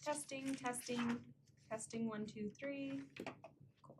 Testing, testing, testing, 1, 2, 3. Cool.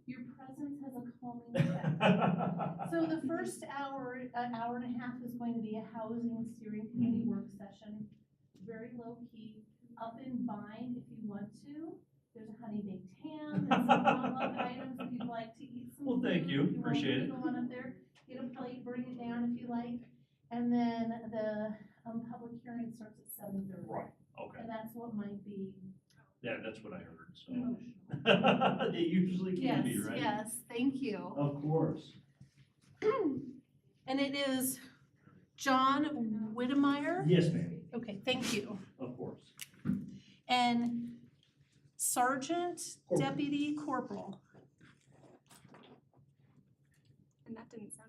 Your presence has a calming effect. So the first hour, an hour and a half is going to be a housing steering committee work session, very low key, up in Vine if you want to. There's a honey baked ham and some potluck items if you'd like to eat some. Well, thank you. If Appreciate it. Go on up there, get a plate, bring it down if you like. And then the public hearing starts at 7:30. Right, okay. And that's what might be Yeah, that's what I heard, so. emotional. They usually can be, right? Yes, thank you. Of course. And it is John Whittemire? Yes, ma'am, Okay, thank you. of course. And Sergeant Corporal. Deputy Corporal. And that didn't sound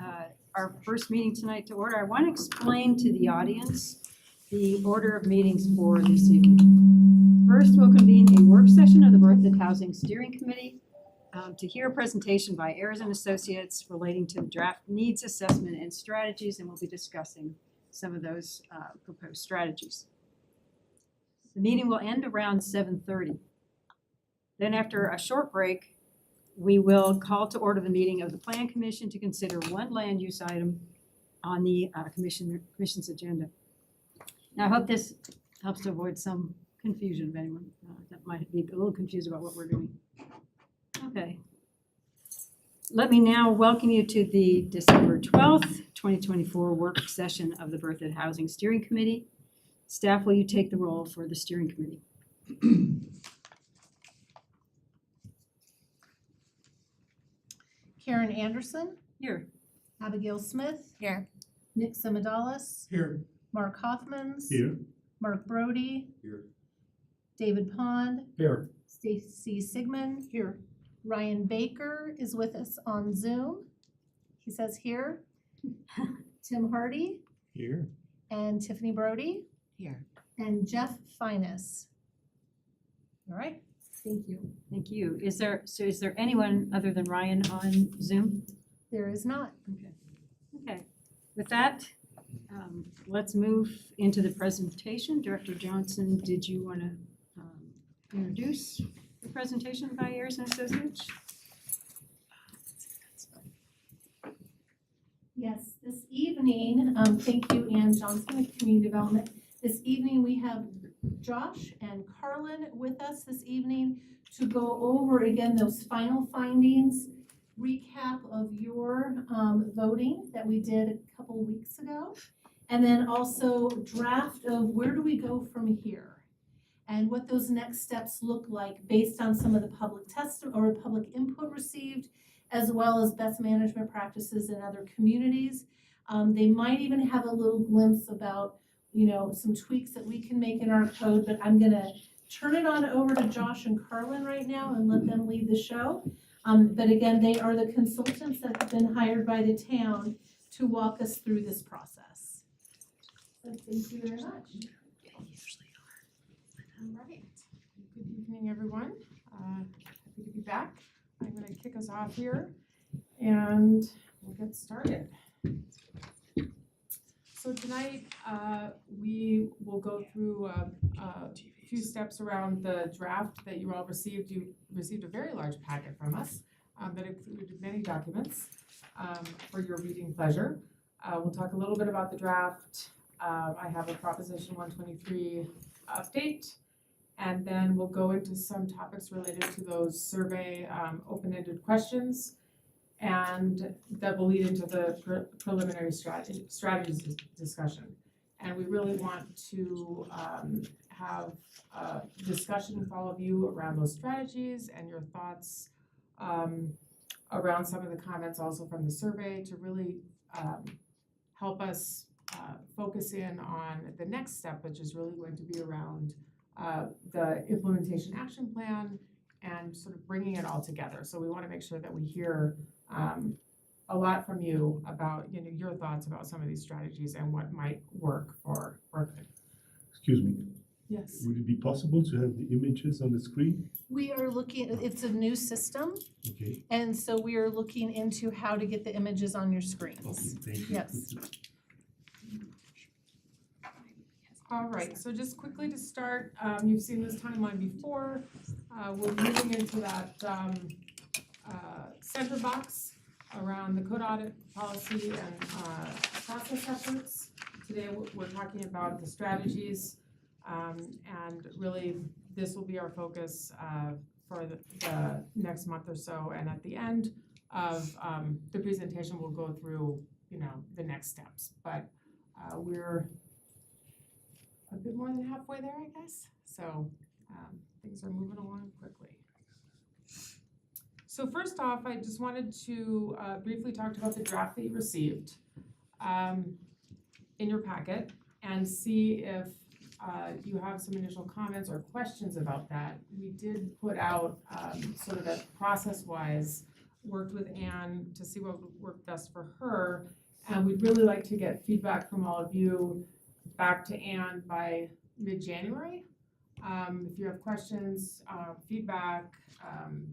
our first meeting tonight to order. I want to explain to the audience the order of meetings for this evening. First, we'll convene a work session of the Berthoud Housing Steering Committee to hear a presentation by Ayers and Associates relating to the draft needs assessment and strategies, and we'll be discussing some of those proposed strategies. The meeting will end around 7:30. Then after a short break, we will call to order the meeting of the Plan Commission to consider one land use item on the commission's agenda. Now, I hope this helps to avoid some confusion of anyone that might be a little confused about what we're doing. Okay. Let me now welcome you to the December 12th, 2024 work session of the Berthoud Housing Steering Committee. Staff, will you take the roll for the steering committee? Karen Anderson, Here. Abigail Smith, Here. Nick Simadalis, Here. Mark Hoffmans, Here. Mark Brody, Here. David Pond, Here. Stacy Sigmund. Here. Ryan Baker is with us on Zoom. He says here. Tim Hardy Here. and Tiffany Brody Here. and Jeff Finus. All right, thank you. Thank you. Is there anyone other than Ryan on Zoom? There is not. Okay. Okay. With that, let's move into the presentation. Director Johnson, did you want to introduce the presentation by Ayers and Associates? Yes, this evening, thank you, Ann Johnson with Community Development. This evening, we have Josh and Carlin with us this evening to go over again those final findings, recap of your voting that we did a couple weeks ago, and then also draft of where do we go from here and what those next steps look like based on some of the public or public input received, as well as best management practices in other communities. They might even have a little glimpse about, some tweaks that we can make in our code, but I'm gonna turn it on over to Josh and Carlin right now and let them lead the show. But again, they are the consultants that have been hired by the town to walk us through this process. So thank you very much. All right. Good evening, everyone. Happy to be back. I'm going to kick us off here, and we'll get started. So tonight, we will go through a few steps around the draft that you all received. You received a very large packet from us that included many documents for your reading pleasure. We'll talk a little bit about the draft. I have a Proposition 123 update, and then we'll go into some topics related to those survey open-ended questions, and that will lead into the preliminary strategies discussion. And we really want to have a discussion with all of you around those strategies and your thoughts around some of the comments also from the survey to really help us focus in on the next step, which is really going to be around the implementation action plan and sort of bringing it all together. So we want to make sure that we hear a lot from you about your thoughts about some of these strategies and what might work for Berthoud. Excuse me, Yes. would it be possible to have the images on the screen? We are looking, it's a new system, Okay, and so we are looking into how to get the images on your okay, screens. thank you. Yes. All right, so just quickly to start, you've seen this timeline before. We're moving into that center box around the code audit policy and process efforts. Today, we're talking about the strategies, and really, this will be our focus for the next month or so. And at the end of the presentation, we'll go through, the next steps. But we're a bit more than halfway there, I guess. So things are moving along quickly. So first off, I just wanted to briefly talk about the draft that you received in your packet and see if you have some initial comments or questions about that. We did put out sort of a process-wise worked with Anne to see what would work best for her. And we'd really like to get feedback from all of you back to Anne by mid-January. If you have questions, feedback,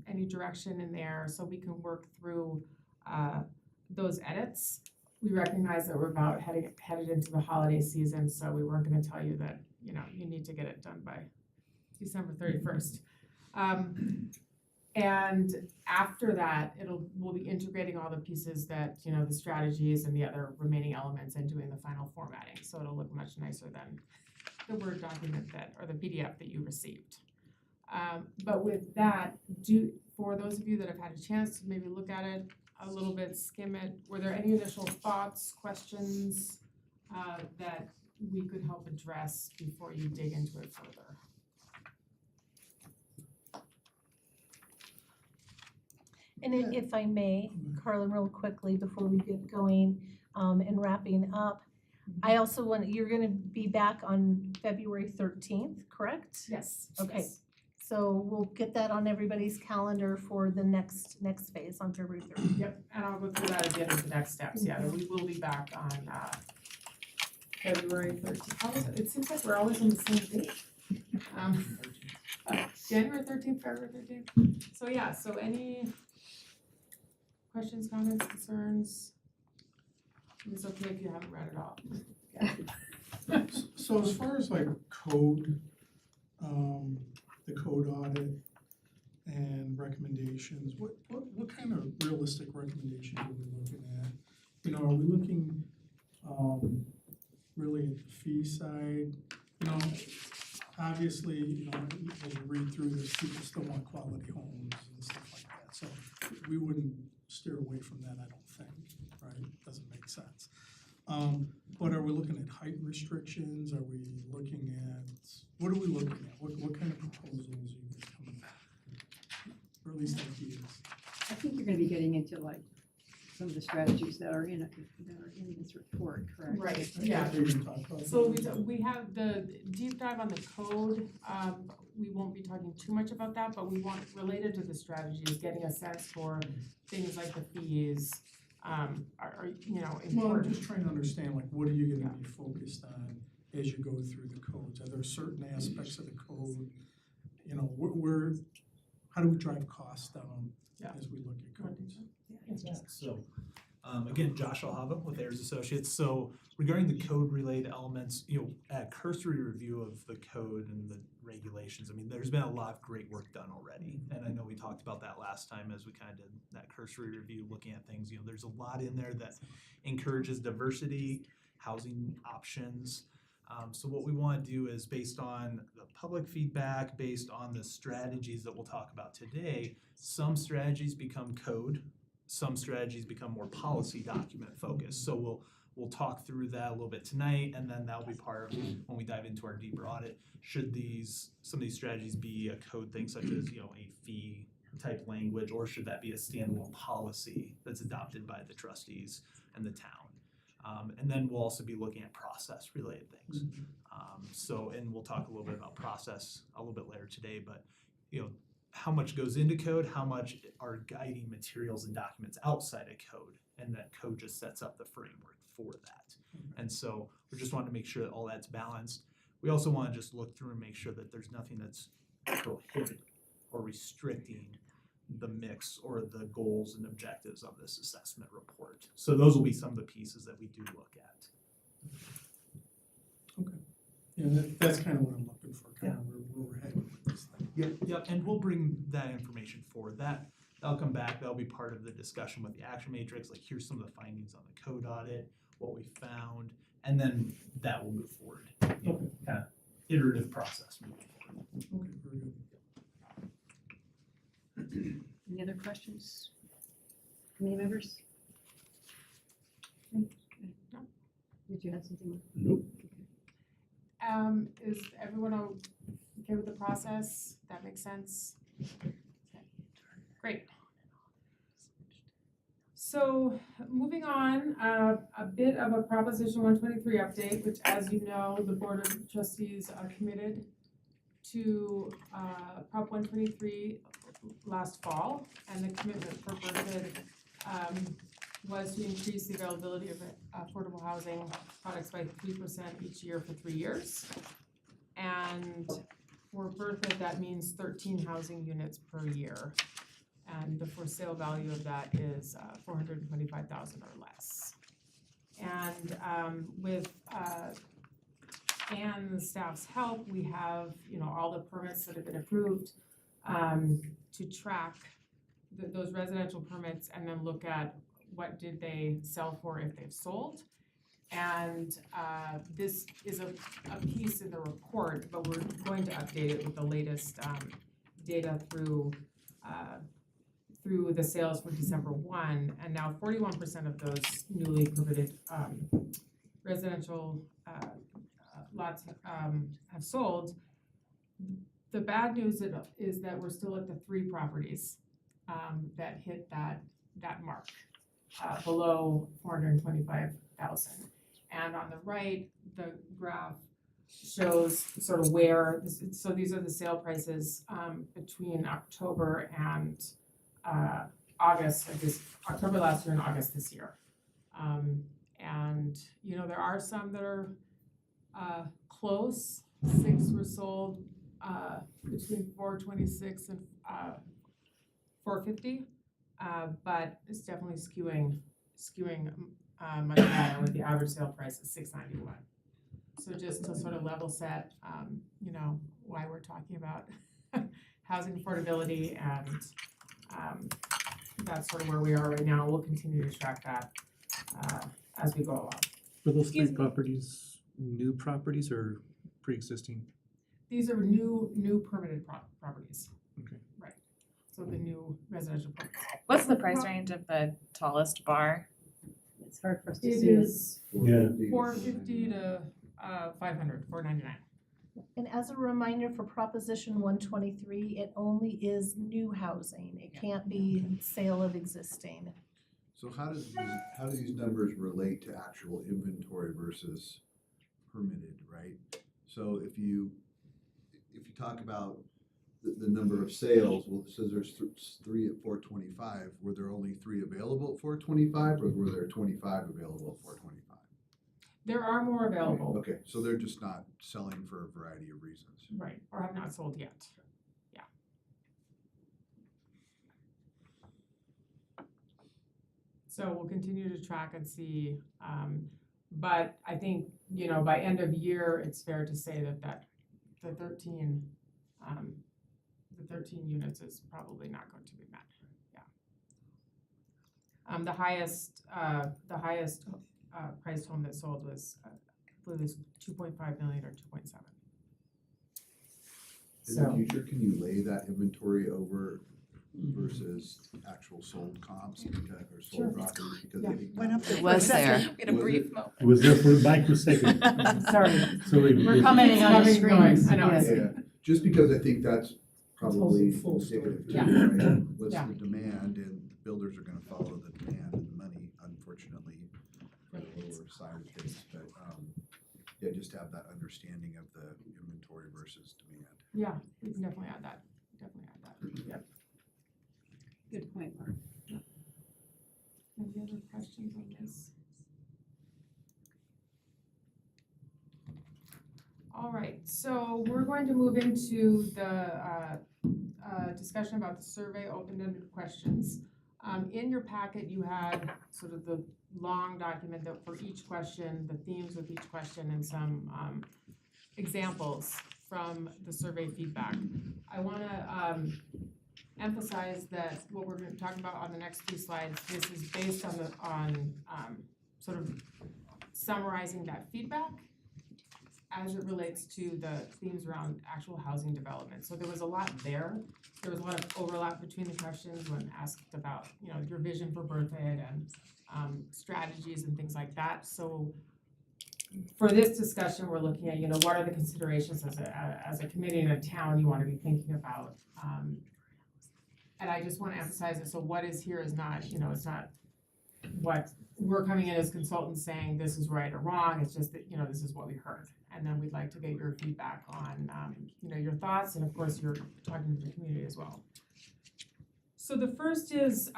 any direction in there, so we can work through those edits. We recognize that we're about headed into the holiday season, so we weren't gonna tell you that, you know, you need to get it done by December 31st. And after that, we'll be integrating all the pieces that, you know, the strategies and the other remaining elements and doing the final formatting. So it'll look much nicer than the Word document or the PDF that you received. But with that, for those of you that have had a chance to maybe look at it a little bit, skim it, were there any initial thoughts, questions that we could help address before you dig into it further? And if I may, Carla, real quickly before we get going and wrapping up, I also you're gonna be back on February 13th, correct? Yes. Okay. Yes. So we'll get that on everybody's calendar for the next phase on February 13th. Yep, and I'll go through that at the end of the next steps, yeah, we will be back on February 13th. It seems like we're always on the same date. January 13th, February 13th. So yeah, so any questions, comments, concerns? It's okay if you haven't read it all. Yeah. So as far as like code, the code audit and recommendations, what kind of realistic recommendations are we looking at? You know, are we looking, really at the fee side? You know, obviously, you know, as you read through this, people still want quality homes and stuff like that. So we wouldn't steer away from that, I don't think, right? Doesn't make sense. But are we looking at height restrictions? Are we looking at, what are we looking at? What kind of proposals are you guys coming back? Or at least ideas? I think you're gonna be getting into like some of the strategies that are in this report, correct? Right, I yeah. think we can talk about So that. we have the deep dive on the code. We won't be talking too much about that, but we want, related to the strategies, getting a sense for things like the fees, are you know, Well, I'm important. just trying to understand, like, what are you gonna be focused on as you go through the codes? Are there certain aspects of the code, you know, how do we drive costs down Yeah. as we look at codes? So, again, Josh Alhava with Ayers Associates. So regarding the code-related elements, you know, at cursory review of the code and the regulations, I mean, there's been a lot of great work done already. And I know we talked about that last time as we kind of did that cursory review, looking at things. You know, there's a lot in there that encourages diversity, housing options. So what we want to do is, based on the public feedback, based on the strategies that we'll talk about today, some strategies become code, some strategies become more policy document focused. So we'll talk through that a little bit tonight, and then that'll be part of when we dive into our deeper audit. Should some of these strategies be a code thing, such as, you know, a fee type language, or should that be a standalone policy that's adopted by the trustees and the town? And then we'll also be looking at process related things. And we'll talk a little bit about process a little bit later today, but, you know, how much goes into code, how much are guiding materials and documents outside of code, and that code just sets up the framework for that. And so we just want to make sure that all that's balanced. We also want to just look through and make sure that there's nothing that's prohibiting or restricting the mix or the goals and objectives of this assessment report. So those will be some of the pieces that we do look at. Okay. Yeah, that's kind of what I'm looking for, kind of where we're headed with this thing. Yep, and we'll bring that information forward. That'll come back, that'll be part of the discussion with the action matrix, like here's some of the findings on the code audit, what we found, and then that will move forward. You know, kind of iterative process moving forward. Okay, very good. Any other questions? Committee members? No. Did you have something? Nope. Is everyone okay with the process? That makes sense? Okay. Great. So moving on, a bit of a Proposition 123 update, which, as you know, the Board of Trustees are committed to Prop 123, last fall, and the commitment for Berthoud was to increase the availability of affordable housing products by 3% each year for 3 years. And for Berthoud, that means 13 housing units per year. And the for sale value of that is $425,000 or less. And with and the staff's help, we have, all the permits that have been approved to track those residential permits and then look at what did they sell for if they've sold. And this is a piece in the report, but we're going to update it with the latest data through the sales for December 1. And now 41% of those newly permitted residential lots have sold. The bad news is that we're still at the 3 properties that hit that mark below 425,000. And on the right, the graph shows sort of where, so these are the sale prices between October and August, October last year and August this year. And, there are some that are close. 6 were sold between 426 and 450, but it's definitely skewing much higher with the average sale price at 691. So just to sort of level set, why we're talking about housing affordability, and that's sort of where we are right now. We'll continue to track that as we go along. Were those 3 properties new properties or pre-existing? These are new permitted properties. Okay. Right. So the new residential permits. What's the price range of the tallest bar? It's hard for us to It see it. is Yeah. 450 to 500, 499. And as a reminder for Proposition 123, it only is new housing. It can't be sale of existing. So how do these numbers relate to actual inventory versus permitted, right? So if you talk about the number of sales, well, it says there's 3 at 425. Were there only 3 available at 425, or were there 25 available at 425? There are more available. Okay, so they're just not selling for a variety of reasons. Right, or have not sold yet. Yeah. So we'll continue to track and see, but I think, by end of year, it's fair to say that the 13 units is probably not going to be met. Yeah. The highest priced home that sold was, I believe it was 2.5 million or 2.7. In the future, can you lay that inventory over versus actual sold comps because, or sold properties? Because I think Went up there. Was there? We had a brief moment. It was there for a microsecond. Sorry. Sorry. We're commenting on the screens. I know. Yes. Yeah, just because I think that's probably Full story. indicative too, Yeah. right? What's Yeah. the demand, and builders are gonna follow the demand and the money, unfortunately, for the lower side of things, but, yeah, just have that understanding of the inventory versus demand. Yeah, we can definitely add that. Yep. Good point, Mark. Any other questions on this? All right, so we're going to move into the discussion about the survey open-ended questions. In your packet, you had sort of the long document that for each question, the themes with each question, and some examples from the survey feedback. I want to emphasize that what we're going to talk about on the next 2 slides, this is based on sort of summarizing that feedback as it relates to the themes around actual housing development. So there was a lot there. There was a lot of overlap between the questions when asked about, your vision for Berthoud and strategies and things like that. So for this discussion, we're looking at, what are the considerations as a committee in a town you want to be thinking about. And I just want to emphasize that, so what is here is not, it's not what we're coming in as consultants saying this is right or wrong, it's just that, this is what we heard. And then we'd like to get your feedback on, your thoughts, and of course, you're talking to the community as well. So the first is,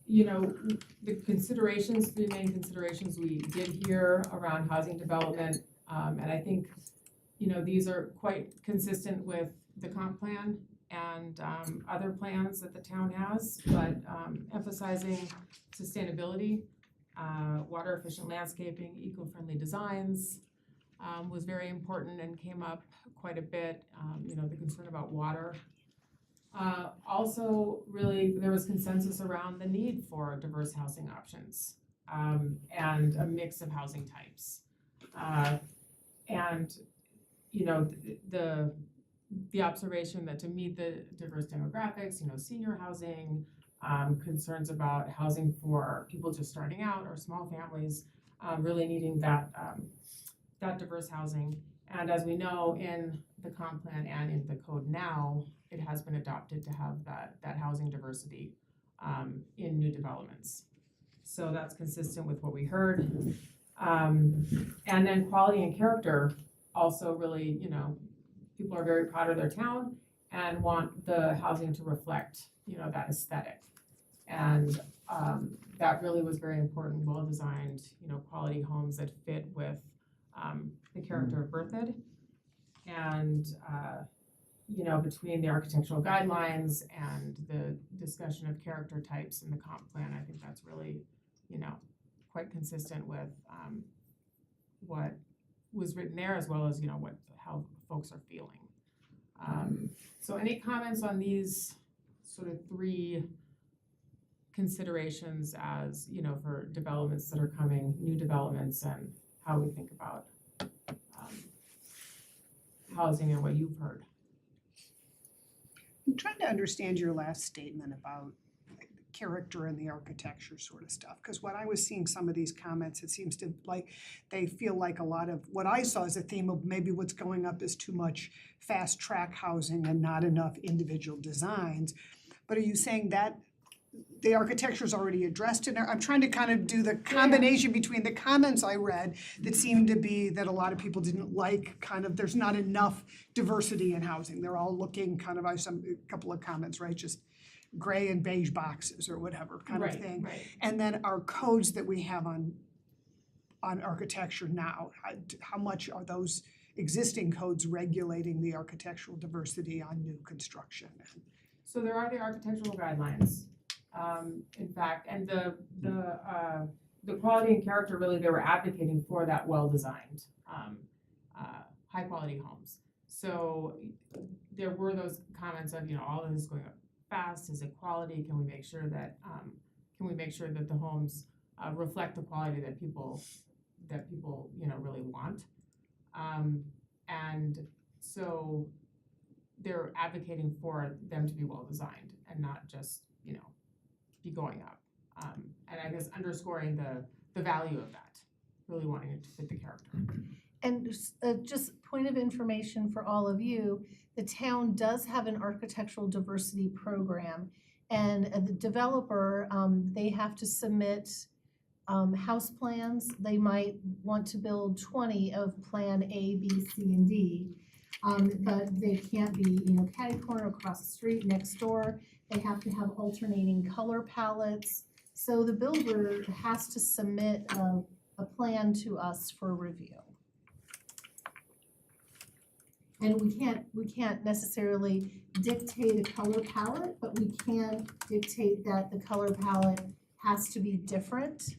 you know, the considerations, three main considerations we did hear around housing development. And I think, you know, these are quite consistent with the comp plan and other plans that the town has, but emphasizing sustainability, water efficient landscaping, eco-friendly designs was very important and came up quite a bit, you know, the concern about water. Also, really, there was consensus around the need for diverse housing options and a mix of housing types. And, you know, the observation that to meet the diverse demographics, you know, senior housing, concerns about housing for people just starting out or small families, really needing that diverse housing. And as we know, in the comp plan and in the code now, it has been adopted to have that housing diversity in new developments. So that's consistent with what we heard. And then quality and character also really, you know, people are very proud of their town and want the housing to reflect, you know, that aesthetic. And that really was very important, well-designed, you know, quality homes that fit with the character of Berthoud. And, you know, between the architectural guidelines and the discussion of character types in the comp plan, I think that's really, you know, quite consistent with what was written there, as well as, you know, how folks are feeling. So any comments on these sort of three considerations as, you know, for developments that are coming, new developments, and how we think about housing and what you've heard? I'm trying to understand your last statement about like, the character and the architecture sort of stuff, because when I was seeing some of these comments, it seems to like they feel like a lot of what I saw as a theme of maybe what's going up is too much fast track housing and not enough individual designs. But are you saying that the architecture is already addressed in there? I'm trying to kind of do the combination between the comments I read that seemed to be that a lot of people didn't like kind of there's not enough diversity in housing. They're all looking kind of, a couple of comments, right? Just gray and beige boxes or whatever kind of thing. Right. And then our codes that we have on architecture now, how much are those existing codes regulating the architectural diversity on new construction? So there are the architectural guidelines. In fact, and the quality and character, really, they were advocating for that well-designed, high-quality homes. So there were those comments of, you know, all of this is going up fast. Is it quality? Can we make sure that the homes reflect the quality that people you know really want? And so they're advocating for them to be well-designed and not just, you know, be going up. And I guess underscoring the value of that, really wanting it to fit the character. And just point of information for all of you, the town does have an architectural diversity program. And the developer, they have to submit house plans. They might want to build 20 of plan A, B, C, and D. But they can't be, you know, catty corner across the street next door. They have to have alternating color palettes. So the builder has to submit a plan to us for review. And we can't necessarily dictate a color palette, but we can dictate that the color palette has to be different.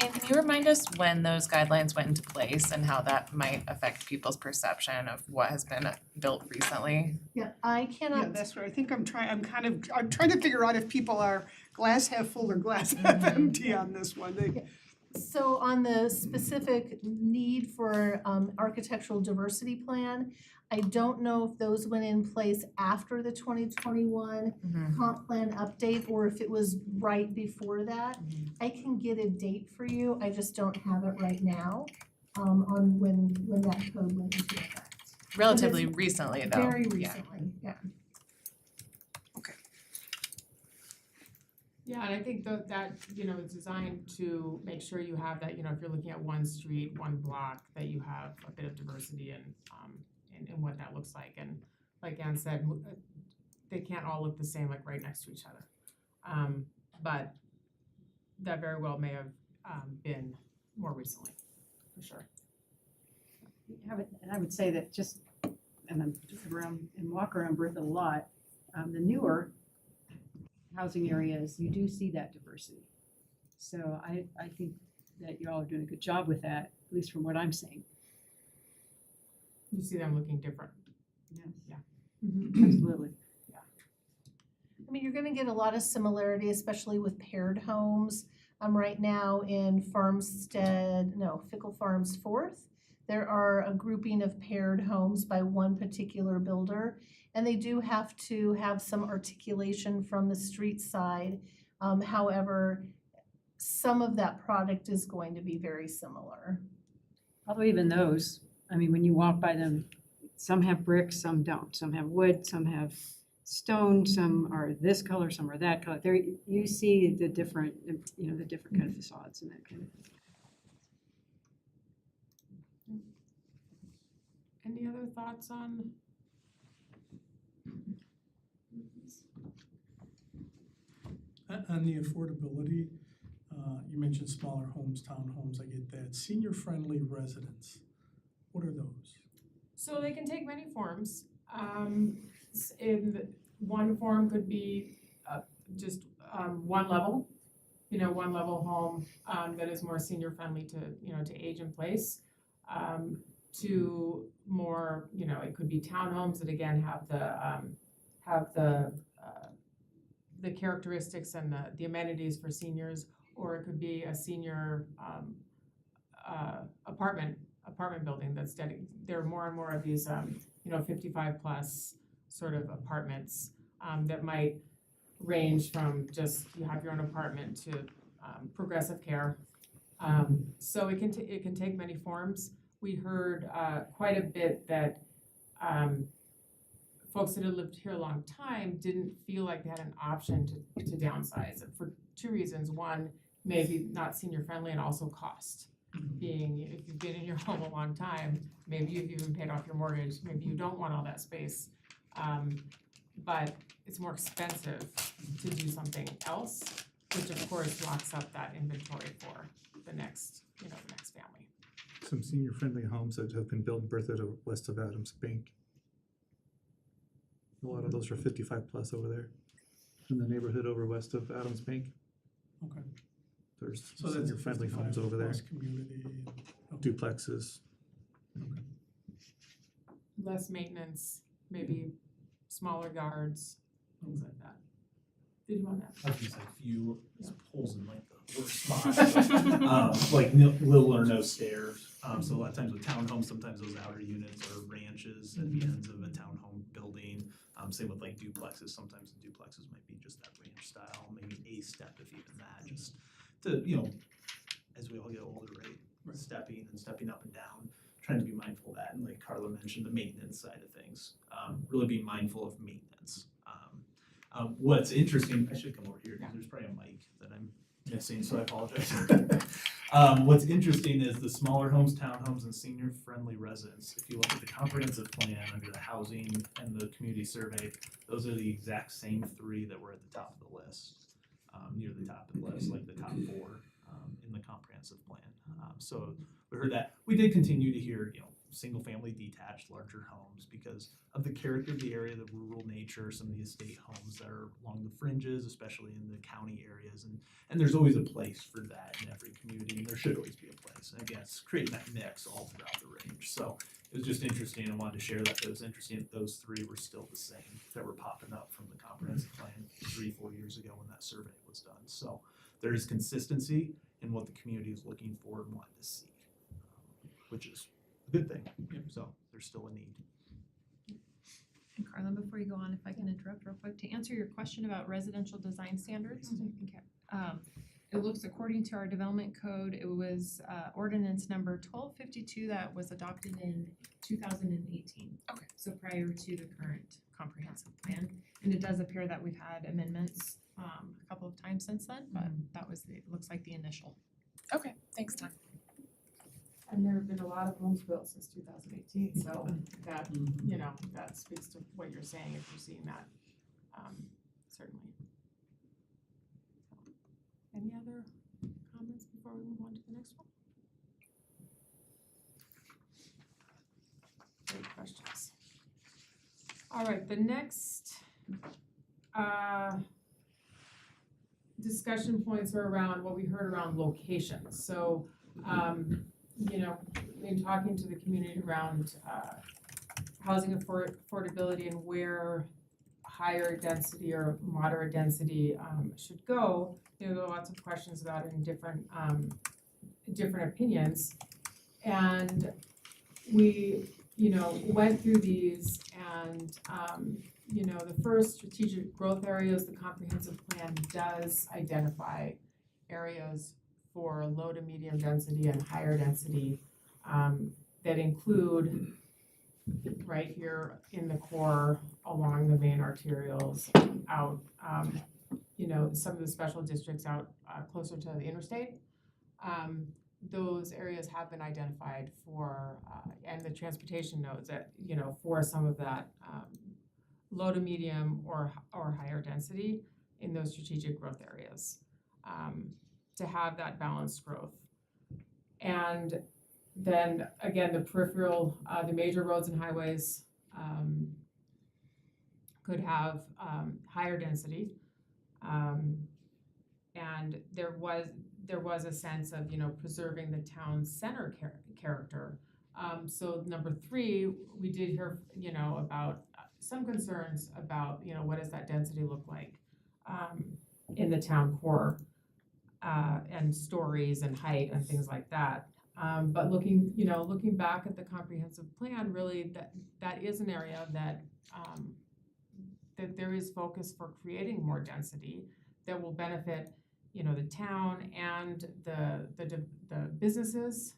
And can you remind us when those guidelines went into place and how that might affect people's perception of what has been built recently? Yeah, I cannot. Yeah, that's what I think I'm trying to figure out if people are glass half full or glass half empty on this one. So on the specific need for architectural diversity plan, I don't know if those went in place after the 2021 comp plan update or if it was right before that. I can get a date for you, I just don't have it right now on when that code went into effect. Relatively recently, though. Very recently, yeah. Yeah, and I think that you know, is designed to make sure you have that, you know, if you're looking at one street, one block, that you have a bit of diversity in what that looks like. And like Ann said, they can't all look the same, like right next to each other. But that very well may have been more recently, for sure. And I would say that just, and I'm around and walk around Berthoud a lot, the newer housing areas, you do see that diversity. So I think that you all are doing a good job with that, at least from what I'm seeing. You see them looking different. Yes. Yeah. Absolutely. I mean, you're gonna get a lot of similarity, especially with paired homes. Right now in Fickle Farms 4th, there are a grouping of paired homes by one particular builder. And they do have to have some articulation from the street side. However, some of that product is going to be very similar. Although even those, I mean, when you walk by them, some have brick, some don't. Some have wood, some have stone, some are this color, some are that color. There, you see the different, the different kind of facades and that kind of thing. Any other thoughts on? On the affordability, you mentioned smaller homes, townhomes, I get that. Senior-friendly residence, what are those? So they can take many forms. In one form could be just one level, one level home that is more senior friendly to age in place. To more, it could be townhomes that again have the characteristics and the amenities for seniors, or it could be a senior apartment building that's dedicated. There are more and more of these 55 plus sort of apartments that might range from just you have your own apartment to progressive care. So it can take many forms. We heard quite a bit that folks that had lived here a long time didn't feel like they had an option to downsize for two reasons. One, maybe not senior friendly, and also cost. Being if you've been in your home a long time, maybe you've even paid off your mortgage, maybe you don't want all that space. But it's more expensive to do something else, which of course locks up that inventory for the next family. Some senior-friendly homes that have been built in Berthoud west of Adams Bank. A lot of those are 55 plus over there, in the neighborhood over west of Adams Bank. Okay. There's So that's a senior-friendly homes over there, 55+ community. duplexes. Okay. Less maintenance, maybe smaller yards, things like that. Did you want that? I was gonna say few holes in like the worst spots, like little or no stairs. So a lot of times with townhomes, sometimes those outer units are ranches at the ends of a townhome building. Same with like duplexes. Sometimes the duplexes might be just that ranch style, maybe a step if even that, just to as we all get older, right? Stepping up and down. Trying to be mindful of that, and like Carla mentioned, the maintenance side of things. Really be mindful of maintenance. What's interesting, I should come over here because there's probably a mic that I'm missing, so I apologize. What's interesting is the smaller homes, townhomes, and senior-friendly residents. If you look at the comprehensive plan under the housing and the community survey, those are the exact same three that were at the top of the list, near the top of the list, like the top four in the comprehensive plan. So we heard that. We did continue to hear, single-family detached, larger homes because of the character of the area, the rural nature, some of the estate homes that are along the fringes, especially in the county areas. And there's always a place for that in every community, and there should always be a place. And again, it's creating that mix all throughout the range. So it was just interesting. I wanted to share that. It was interesting that those three were still the same that were popping up from the comprehensive plan 3-4 years ago when that survey was done. So there is consistency in what the community is looking for and wanting to see, which is a good thing. So there's still a need. And Carla, before you go on, if I can interrupt real quick, to answer your question about residential design standards, it looks, according to our development code, it was ordinance number 1252 that was adopted in 2018. Okay. So prior to the current comprehensive plan, and it does appear that we've had amendments a couple of times since then, but that was it looks like the initial. Okay, thanks, Tom. And there have been a lot of homes built since 2018, so that, that speaks to what you're saying if you're seeing that certainly. Any other comments before we move on to the next one? Great questions. All right, the next discussion points are around what we heard around locations. So, in talking to the community around housing affordability and where higher density or moderate density should go, there are lots of questions about it in different opinions. And we, went through these and, the first strategic growth areas, the comprehensive plan does identify areas for low to medium density and higher density that include right here in the core along the main arterials out, some of the special districts out closer to the interstate. Those areas have been identified for, and the transportation nodes that, for some of that low to medium or higher density in those strategic growth areas to have that balanced growth. And then again, the peripheral, the major roads and highways could have higher density. And there was a sense of, preserving the town center character. So number 3, we did hear, about some concerns about, what does that density look like in the town core and stories and height and things like that. But looking back at the comprehensive plan, really that is an area that that there is focus for creating more density that will benefit, the town and the businesses,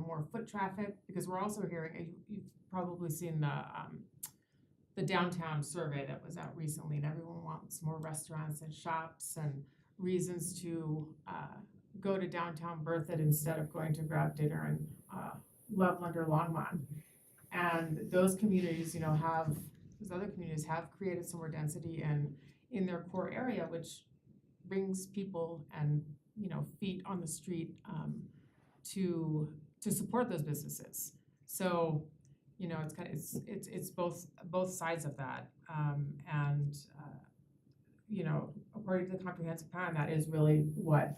more foot traffic, because we're also hearing, you've probably seen the downtown survey that was out recently, and everyone wants more restaurants and shops and reasons to go to downtown Berthoud instead of going to grab dinner in Loveland or Longmont. And those communities, those other communities have created some more density in their core area, which brings people and, feet on the street to support those businesses. So, it's both sides of that. According to the comprehensive plan, that is really what,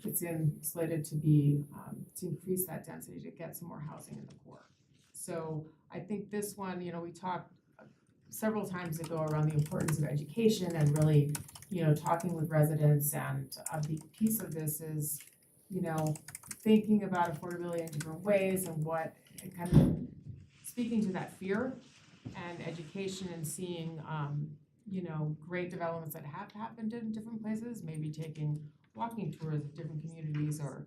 it's slated to be, to increase that density, to get some more housing in the core. So I think this one, we talked several times ago around the importance of education and really, talking with residents, and a big piece of this is, thinking about affordability in different ways and what, kind of speaking to that fear and education and seeing, great developments that have happened in different places, maybe taking walking tours of different communities, or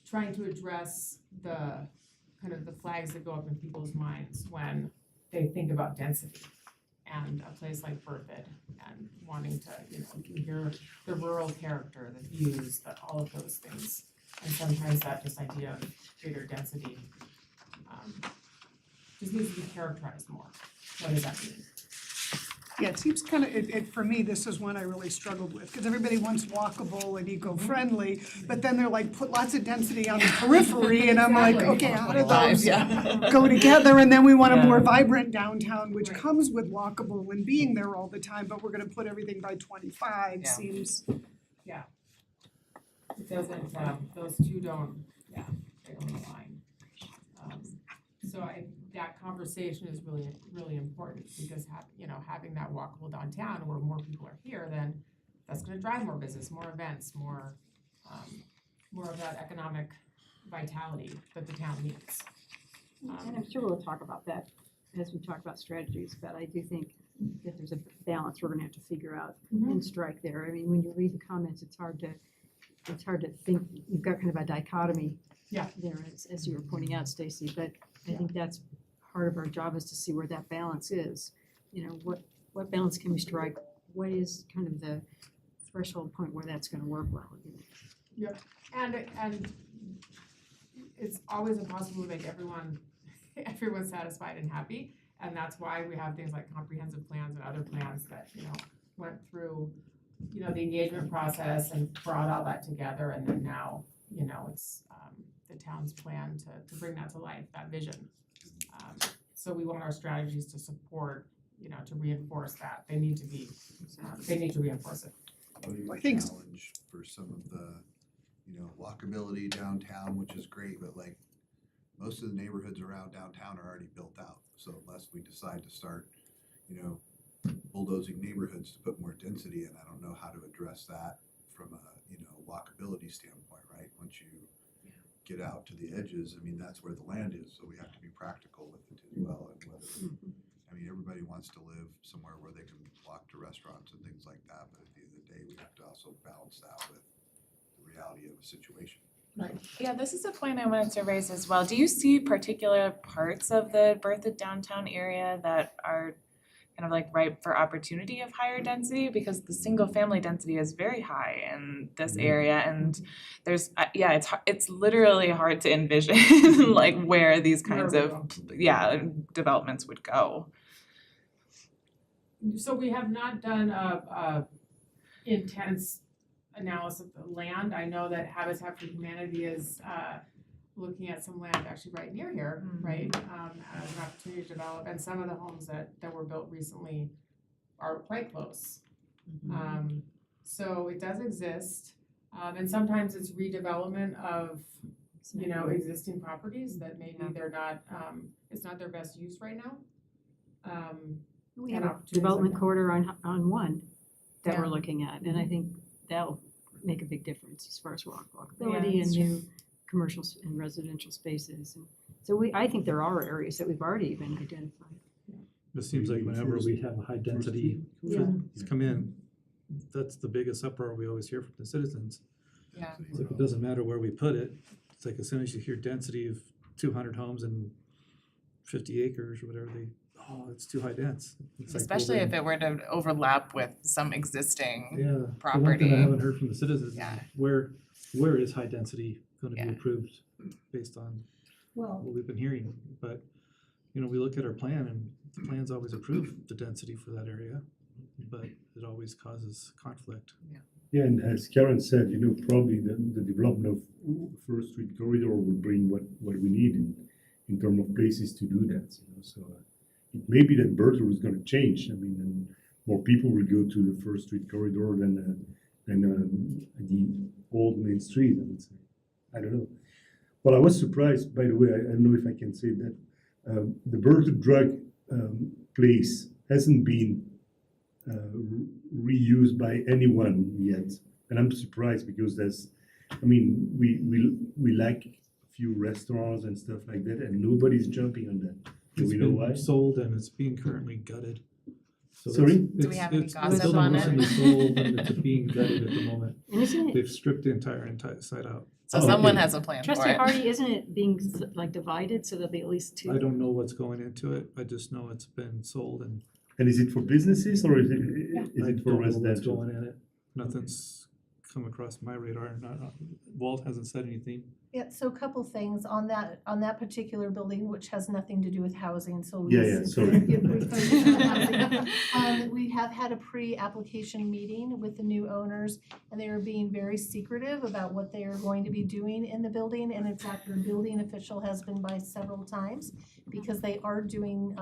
trying to address the kind of the flags that go up in people's minds when they think about density and a place like Berthoud, and wanting to, you hear the rural character, the views, all of those things. And sometimes that just idea of greater density just needs to be characterized more. What does that mean? Yeah, it seems kind of, for me, this is one I really struggled with, because everybody wants walkable and eco-friendly, but then they're like, put lots of density on the periphery, and I'm like, okay, how do those go together? And then we want a more vibrant downtown, which comes with walkable and being there all the time, but we're gonna put everything by 25, seems. It doesn't, those two don't, they don't align. So that conversation is really, really important, because having that walkable downtown where more people are here, then that's gonna drive more business, more events, more of that economic vitality that the town needs. And I'm sure we'll talk about that as we talk about strategies, but I do think that there's a balance we're gonna have to figure out and strike there. I mean, when you read the comments, it's hard to think, you've got kind of a dichotomy there, as you were pointing out, Stacy, but I think that's part of our job, is to see where that balance is. What balance can we strike? What is kind of the threshold point where that's gonna work well? Yep, and it's always impossible to make everyone satisfied and happy. And that's why we have things like comprehensive plans and other plans that, went through, the engagement process and brought all that together, and then now, it's, the town's plan to bring that to life, that vision. So we want our strategies to support, to reinforce that. They need to reinforce it. I think challenge for some of the, walkability downtown, which is great, but like most of the neighborhoods around downtown are already built out. So unless we decide to start, bulldozing neighborhoods to put more density in, I don't know how to address that from a, walkability standpoint, right? Once you get out to the edges, I mean, that's where the land is, so we have to be practical with it as well. And whether, everybody wants to live somewhere where they can walk to restaurants and things like that, but at the end of the day, we have to also balance that with the reality of a situation. Right. Yeah, this is a point I wanted to raise as well. Do you see particular parts of the Bertha downtown area that are kind of like ripe for opportunity of higher density? Because the single family density is very high in this area, and there's it's literally hard to envision like where these kinds of developments would go. So we have not done a intense analysis of the land. I know that Habitat for Humanity is looking at some land actually right near here, right, as an opportunity to develop, and some of the homes that were built recently are quite close. So it does exist, and sometimes it's redevelopment of, existing properties that maybe they're not, it's not their best use right now. We and have a opportunities development like that. corridor on one that we're Yeah. looking at, and I think that'll make a big difference as far as walkability and that's new commercial and residential spaces. And so I think there are areas that we've already even identified. It seems like whenever we have a high density come in, that's the biggest uproar we always hear from the citizens. Yeah. It's like, it doesn't matter where we put it. It's like as soon as you hear density of 200 homes and 50 acres or whatever, it's too high dense. It's like, Especially well, if it were to overlap with some existing yeah, the one property. thing I haven't heard from the citizens is Yeah. where is high density going to Yeah. be approved based on Well, what we've been hearing? But, we look at our plan and the plans always approve the density for that area, but it always causes conflict. Yeah, and as Karen said, probably the development of First Street Corridor will bring what we need in terms of places to do that, so it may be that Bertha is gonna change, and more people will go to the First Street Corridor than the old Main Street, I would say. I don't know. Well, I was surprised, by the way, I don't know if I can say that, the Bertha drug place hasn't been reused by anyone yet, and I'm surprised because we lack a few restaurants and stuff like that, and nobody's jumping on that. Do It's we know been why? sold and it's being currently gutted. So Sorry? Do we have any it's gossip building on it? recently sold and it's being gutted at the moment. and isn't it, They've stripped the entire site out. So Oh, someone okay. has a plan for Trustee it. Hardy, isn't it being like divided so there'll be at least two? I don't know what's going into it. I just know it's been sold and And is it for businesses or is I it for don't know what's residential? going in it. Nothing's come across my radar. Walt hasn't said anything. Yeah, so a couple things on that particular building, which has nothing to do with housing, so Yeah, sorry. We have had a pre-application meeting with the new owners, and they are being very secretive about what they are going to be doing in the building, and in fact, their building official has been by several times, because they are doing,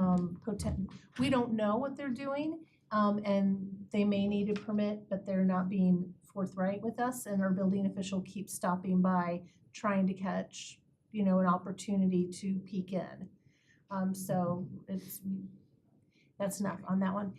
we don't know what they're doing, and they may need a permit, but they're not being forthright with us, and our building official keeps stopping by, trying to catch, an opportunity to peek in. So that's enough on that one.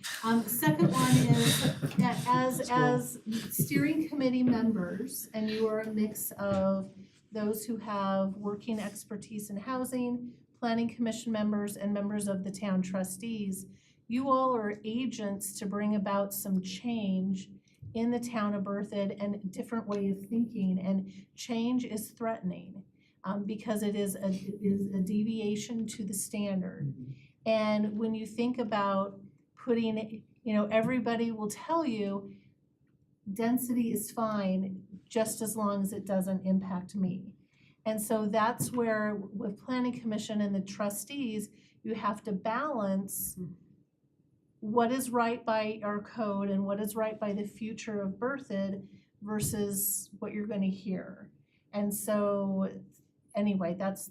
Second one is that as steering committee members, and you are a mix of those who have working expertise in housing, planning commission members, and members of the town trustees, you all are agents to bring about some change in the town of Berthoud and a different way of thinking, and change is threatening because it is a deviation to the standard. And when you think about putting, everybody will tell you density is fine just as long as it doesn't impact me. And so that's where with planning commission and the trustees, you have to balance what is right by our code and what is right by the future of Berthoud versus what you're gonna hear. And so, anyway, that's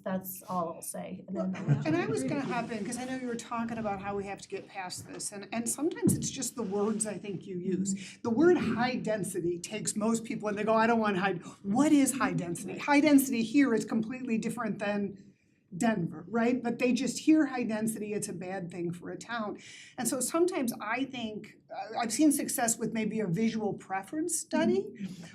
all I'll say. And then I'll let And you- I was gonna hop in, because I know you were talking about how we have to get past this, and sometimes it's just the words I think you use. The word high density takes most people, and they go, I don't want high, what is high density? High density here is completely different than Denver, right? But they just hear high density, it's a bad thing for a town. And so sometimes I think, I've seen success with maybe a visual preference study,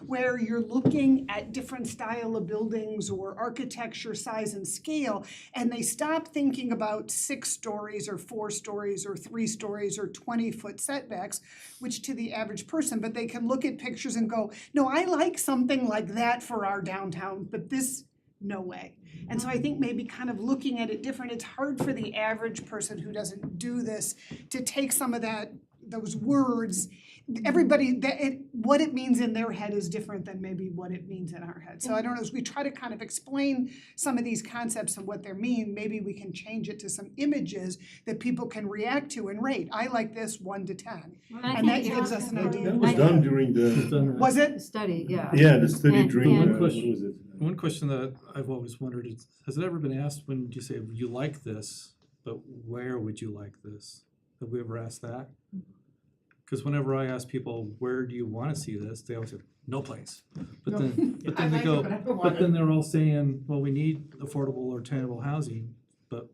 where you're looking at different style of buildings or architecture, size and scale, and they stop thinking about 6 stories or 4 stories or 3 stories or 20-foot setbacks, which to the average person, but they can look at pictures and go, no, I like something like that for our downtown, but this, no way. And so I think maybe kind of looking at it different, it's hard for the average person who doesn't do this to take some of those words. Everybody, what it means in their head is different than maybe what it means in our head. So I don't know, as we try to kind of explain some of these concepts and what they mean, maybe we can change it to some images that people can react to and rate. I like this 1 to 10. And that gives us an That idea. was done during It's the, done that. Was it? Study, yeah. the study And- during, and- what was it? One question that I've always wondered is, has it ever been asked when you say you like this, but where would you like this? Have we ever asked that? Because whenever I ask people, where do you want to see this, they always say, no place. But then they go, but then they're all saying, well, we need affordable or attainable housing, but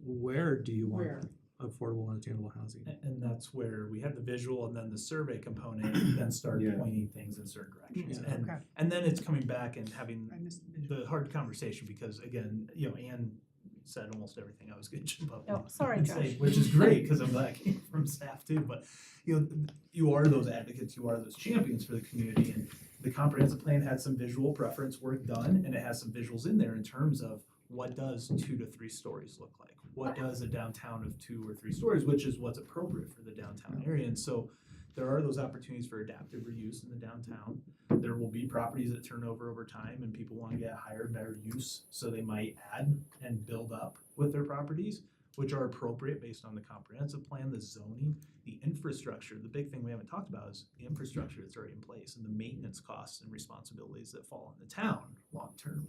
where do you want affordable and attainable housing? And that's where we have the visual and then the survey component, then start Yeah. pointing things in certain directions. Yeah. And Okay. and then it's coming back and having I missed the visual. the hard conversation, because again, Anne said almost everything I was gonna jump up Oh, sorry, and Josh. say, which is great, because I'm glad I came from staff too, but you are those advocates, you are those champions for the community, and the comprehensive plan had some visual preference work done, and it has some visuals in there in terms of what does 2 to 3 stories look like? What does a downtown of 2 or 3 stories, which is what's appropriate for the downtown area? And so there are those opportunities for adaptive reuse in the downtown. There will be properties that turn over time, and people want to get higher, better use, so they might add and build up with their properties, which are appropriate based on the comprehensive plan, the zoning, the infrastructure. The big thing we haven't talked about is the infrastructure that's already in place and the maintenance costs and responsibilities that fall on the town long-term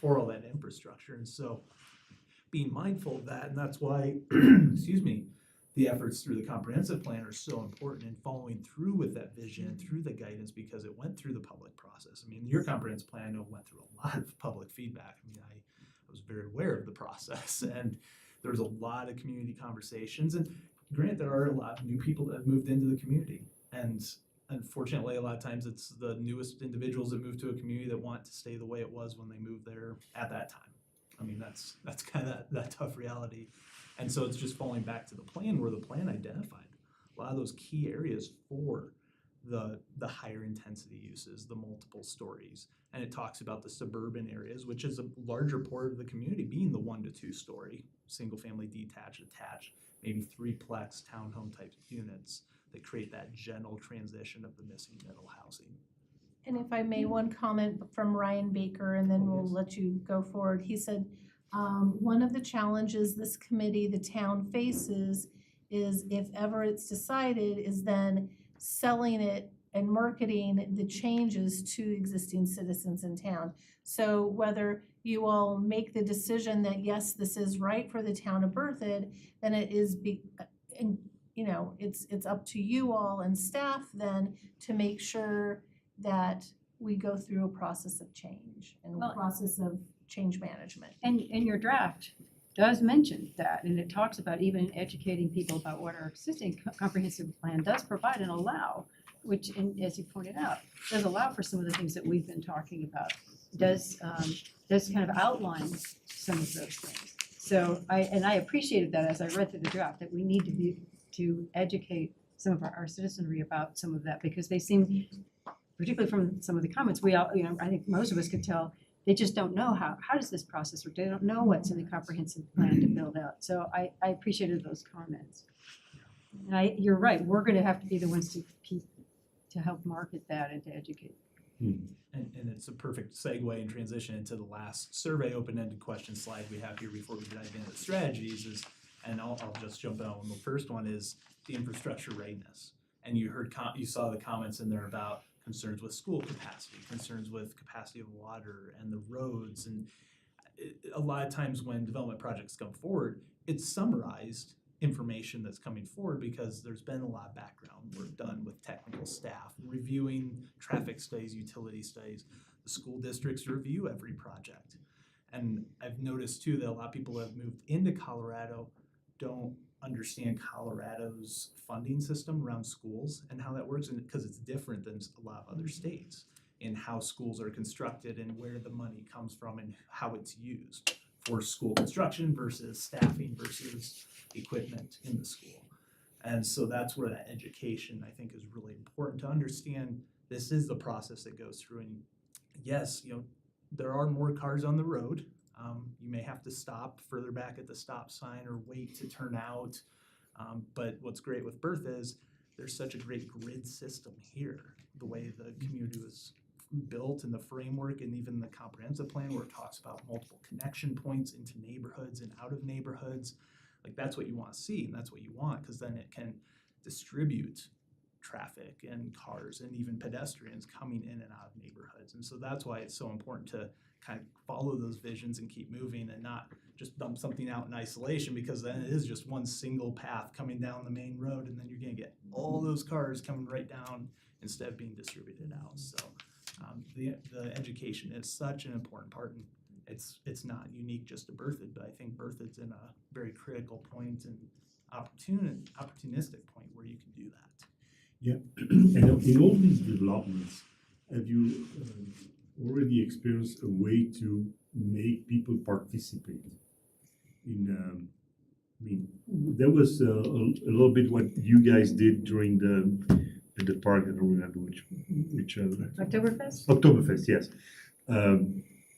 for all that infrastructure. And so being mindful of that, and that's why, excuse me, the efforts through the comprehensive plan are so important in following through with that vision, through the guidance, because it went through the public process. I mean, your comprehensive plan, I know, went through a lot of public feedback. I mean, I was very aware of the process, and there was a lot of community conversations. And granted, there are a lot of new people that have moved into the community, and unfortunately, a lot of times it's the newest individuals that move to a community that want to stay the way it was when they moved there at that time. I mean, that's kind of that tough reality. And so it's just falling back to the plan, where the plan identified a lot of those key areas for the higher intensity uses, the multiple stories. And it talks about the suburban areas, which is a larger part of the community, being the 1 to 2 story, single family detached, attached, maybe 3-plex townhome type units that create that gentle transition of the missing middle housing. And if I may, one comment from Ryan Baker, and then we'll let you go forward. He said, one of the challenges this committee, the town faces, is if ever it's decided, is then selling it and marketing the changes to existing citizens in town. So whether you all make the decision that, yes, this is right for the town of Berthoud, then it is, it's up to you all and staff then to make sure that we go through a process of change and a Well- process of change management. And your draft does mention that, and it talks about even educating people about what our existing comprehensive plan does provide and allow, which, and as you pointed out, does allow for some of the things that we've been talking about. Does kind of outline some of those things. So I appreciated that as I read through the draft, that we need to educate some of our citizenry about some of that, because they seem, particularly from some of the comments, we all, I think most of us could tell, they just don't know how does this process work. They don't know what's in the comprehensive plan to build out. So I appreciated those comments. And you're right, we're gonna have to be the ones to help market that and to educate. And it's a perfect segue and transition into the last survey open-ended question slide we have here before we dive into the strategies is, and I'll just jump in on the first one is the infrastructure readiness. And you heard, you saw the comments in there about concerns with school capacity, concerns with capacity of water and the roads. And a lot of times when development projects come forward, it's summarized information that's coming forward because there's been a lot of background work done with technical staff, reviewing traffic studies, utility studies. The school districts review every project. And I've noticed too that a lot of people that have moved into Colorado don't understand Colorado's funding system around schools and how that works, and because it's different than a lot of other states in how schools are constructed and where the money comes from and how it's used for school construction versus staffing versus equipment in the school. And so that's where that education I think is really important to understand. This is the process that goes through, and yes, there are more cars on the road. You may have to stop further back at the stop sign or wait to turn out. But what's great with Bertha is there's such a great grid system here. The way the community was built and the framework and even the comprehensive plan where it talks about multiple connection points into neighborhoods and out of neighborhoods. Like that's what you want to see and that's what you want because then it can distribute traffic and cars and even pedestrians coming in and out of neighborhoods. And so that's why it's so important to kind of follow those visions and keep moving and not just dump something out in isolation because then it is just one single path coming down the main road and then you're going to get all those cars coming right down instead of being distributed out. So the education is such an important part, and it's not unique just to Berthoud, but I think Berthoud's in a very critical point and opportunistic point where you can do that. Yeah, and in all these developments, have you already experienced a way to make people participate in? I mean, that was a little bit what you guys did during the park. I don't remember which Oktoberfest? Oktoberfest, yes.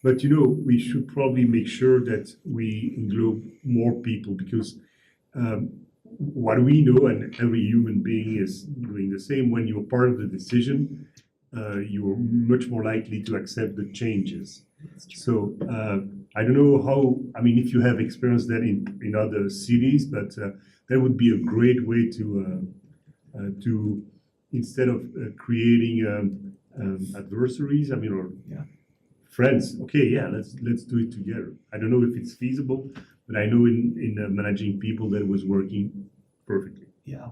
But we should probably make sure that we englobe more people because what we know, and every human being is doing the same, when you're part of the decision, you're much more likely to accept the changes. So I don't know how, I mean, if you have experienced that in other cities, but that would be a great way to instead of creating adversaries, I mean, or friends, okay, yeah, let's do it together. I don't know if it's feasible, but I know in managing people that it was working perfectly. Yeah,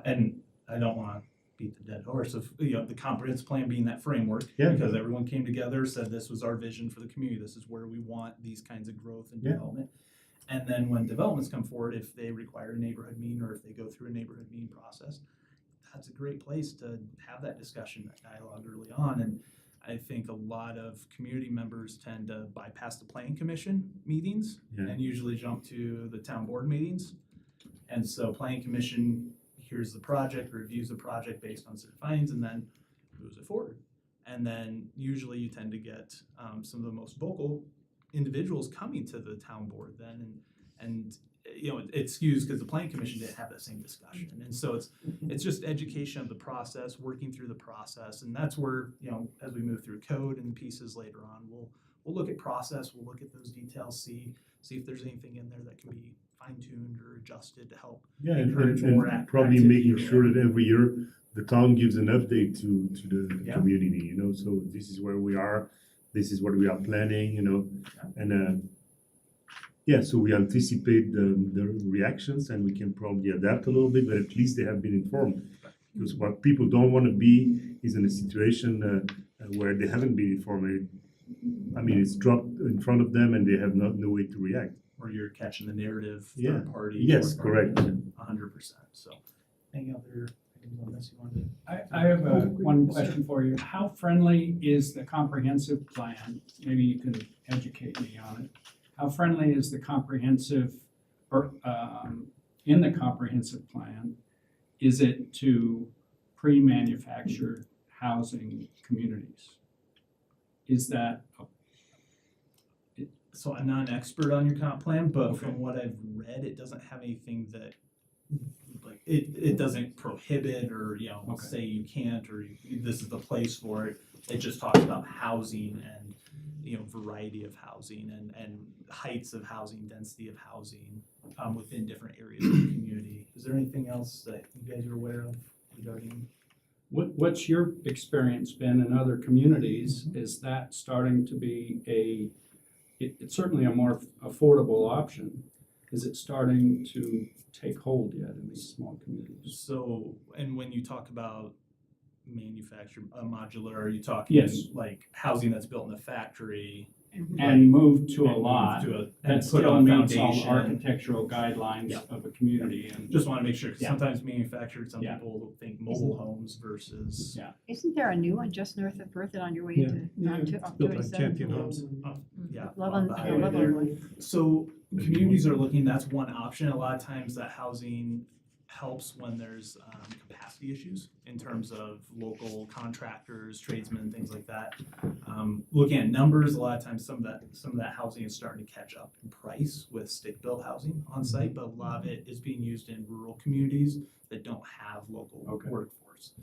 and I don't want to beat the dead horse of the comprehensive plan being that framework because everyone came together, said this was our vision for the community, this is where we want these kinds of growth and development. And then when developments come forward, if they require a neighborhood meeting or if they go through a neighborhood meeting process, that's a great place to have that discussion, that dialogue early on. And I think a lot of community members tend to bypass the planning commission meetings and usually jump to the town board meetings. And so planning commission hears the project, reviews the project based on certain findings, and then moves it forward. And then usually you tend to get some of the most vocal individuals coming to the town board then, and it skews because the planning commission didn't have that same discussion. And so it's just education of the process, working through the process, and that's where as we move through code and pieces later on, we'll look at process, we'll look at those details, see if there's anything in there that can be fine-tuned or adjusted to help encourage more and probably making sure that every year the town gives an update to the community, so this is where we are, this is what we are planning, and so we anticipate the reactions and we can probably adapt a little bit, but at least they have been informed. Because what people don't want to be is in a situation where they haven't been informed. I mean, it's dropped in front of them and they have no way to react. Or you're catching the narrative third party. Yes, correct. 100%. So, any other things on this you wanted to? I have one question for you. How friendly is the comprehensive plan? Maybe you can educate me on it. How friendly is the comprehensive, in the comprehensive plan, is it to pre-manufactured housing communities? Is that? So I'm not an expert on your comp plan, but from what I've read, it doesn't have anything that, it doesn't prohibit or, say you can't or this is the place for it. It just talks about housing and, variety of housing and heights of housing, density of housing, within different areas of the community. Is there anything else that you guys are aware of regarding? What's your experience been in other communities? Is that starting to be it's certainly a more affordable option. Is it starting to take hold yet in these small communities? So, and when you talk about manufactured, modular, are you talking Yes. like housing that's built in a factory? And moved to a And moved lot to a- and that put still on meets all the foundation. architectural guidelines Yeah. of a community and. Just want to make sure, 'cause Yeah. sometimes manufactured, some Yeah. people think mobile homes versus. Yeah. Isn't there a new one just north of Berthoud on your way Yeah. to, Yeah, on to, it's up built by 27? Champion Homes. Yeah. Loveland, on the yeah, highway there. Loveland one. So communities are looking, that's one option. A lot of times that housing helps when there's capacity issues in terms of local contractors, tradesmen, things like that. Looking at numbers, a lot of times some of that housing is starting to catch up in price with stick-built housing on site, but a lot of it is being used in rural communities that don't have local workforce.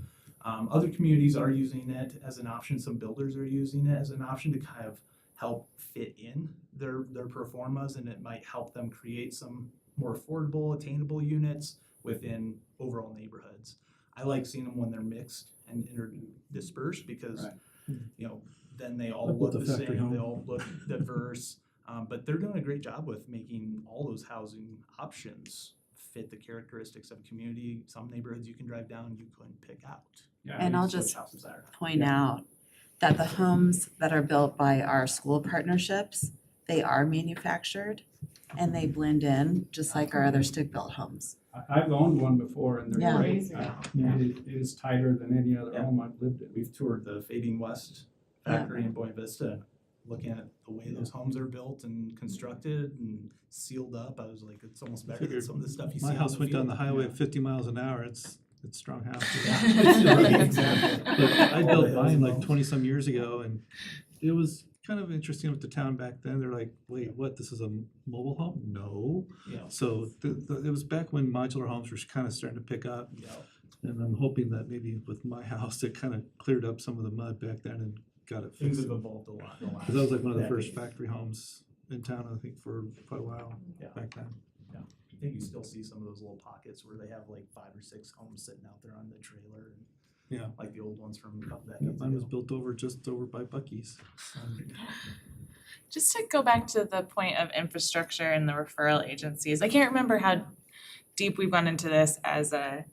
Other communities are using it as an option. Some builders are using it as an option to kind of help fit in their pro formas, and it might help them create some more affordable, attainable units within overall neighborhoods. I like seeing them when they're mixed and interdispersed because, then they all I look built a the factory same, they home. all look diverse. But they're doing a great job with making all those housing options fit the characteristics of a community. Some neighborhoods you can drive down, you couldn't pick out. Yeah. And I'll Which just houses are. point out that the homes that are built by our school partnerships, they are manufactured and they blend in just like our other stick-built homes. I've owned one before and they're Yeah. great. It is tighter than any other Yeah. home I've lived in. We've toured the Fading West factory in Buena Vista, looking at the way those homes are built and constructed and sealed up. I was like, it's almost better than Figured some of the stuff you see My on house the went down field. the highway at 50 miles an hour. It's strong house. Right, exactly. But I All built the mine like homes. 20-some years ago, and it was kind of interesting with the town back then. They're like, wait, what, this is a mobile home? No. Yeah. So it was back when modular homes were kind of starting to pick up. Yeah. And I'm hoping that maybe with my house, it kind of cleared up some of the mud back then and got it Things fixed. have evolved a lot in the last. Because that was like one of the first decade. factory homes in town, I think, for quite a while Yeah. back then. I think you still see some of those little pockets where they have like 5 or 6 homes sitting out there on the trailer. And Yeah. like the old ones from a couple Yeah, decades mine was ago. built just over by Buc-ee's. Just to go back to the point of infrastructure and the referral agencies, I can't remember how deep we've gone into this as a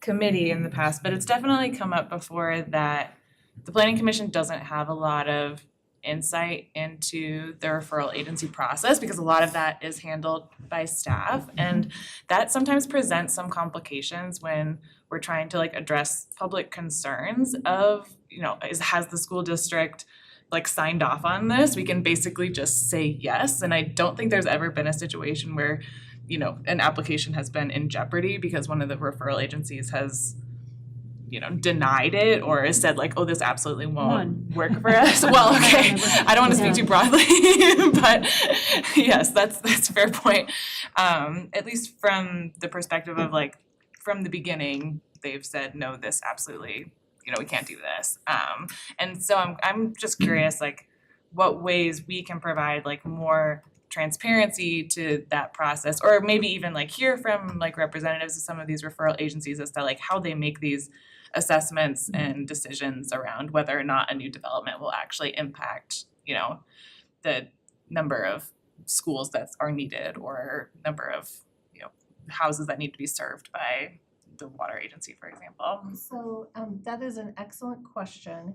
committee in the past, but it's definitely come up before that the planning commission doesn't have a lot of insight into the referral agency process because a lot of that is handled by staff, and that sometimes presents some complications when we're trying to like address public concerns of, has the school district like signed off on this? We can basically just say yes, and I don't think there's ever been a situation where, an application has been in jeopardy because one of the referral agencies has, denied it or has said like, oh, this absolutely won't work for us. Well, okay, I don't want to speak too broadly, but yes, that's a fair point. At least from the perspective of like, from the beginning, they've said, no, this absolutely, we can't do this. And so I'm just curious, like, what ways we can provide like more transparency to that process, or maybe even like hear from like representatives of some of these referral agencies as to like how they make these assessments and decisions around whether or not a new development will actually impact, the number of schools that are needed or number of, houses that need to be served by the water agency, for example. So that is an excellent question.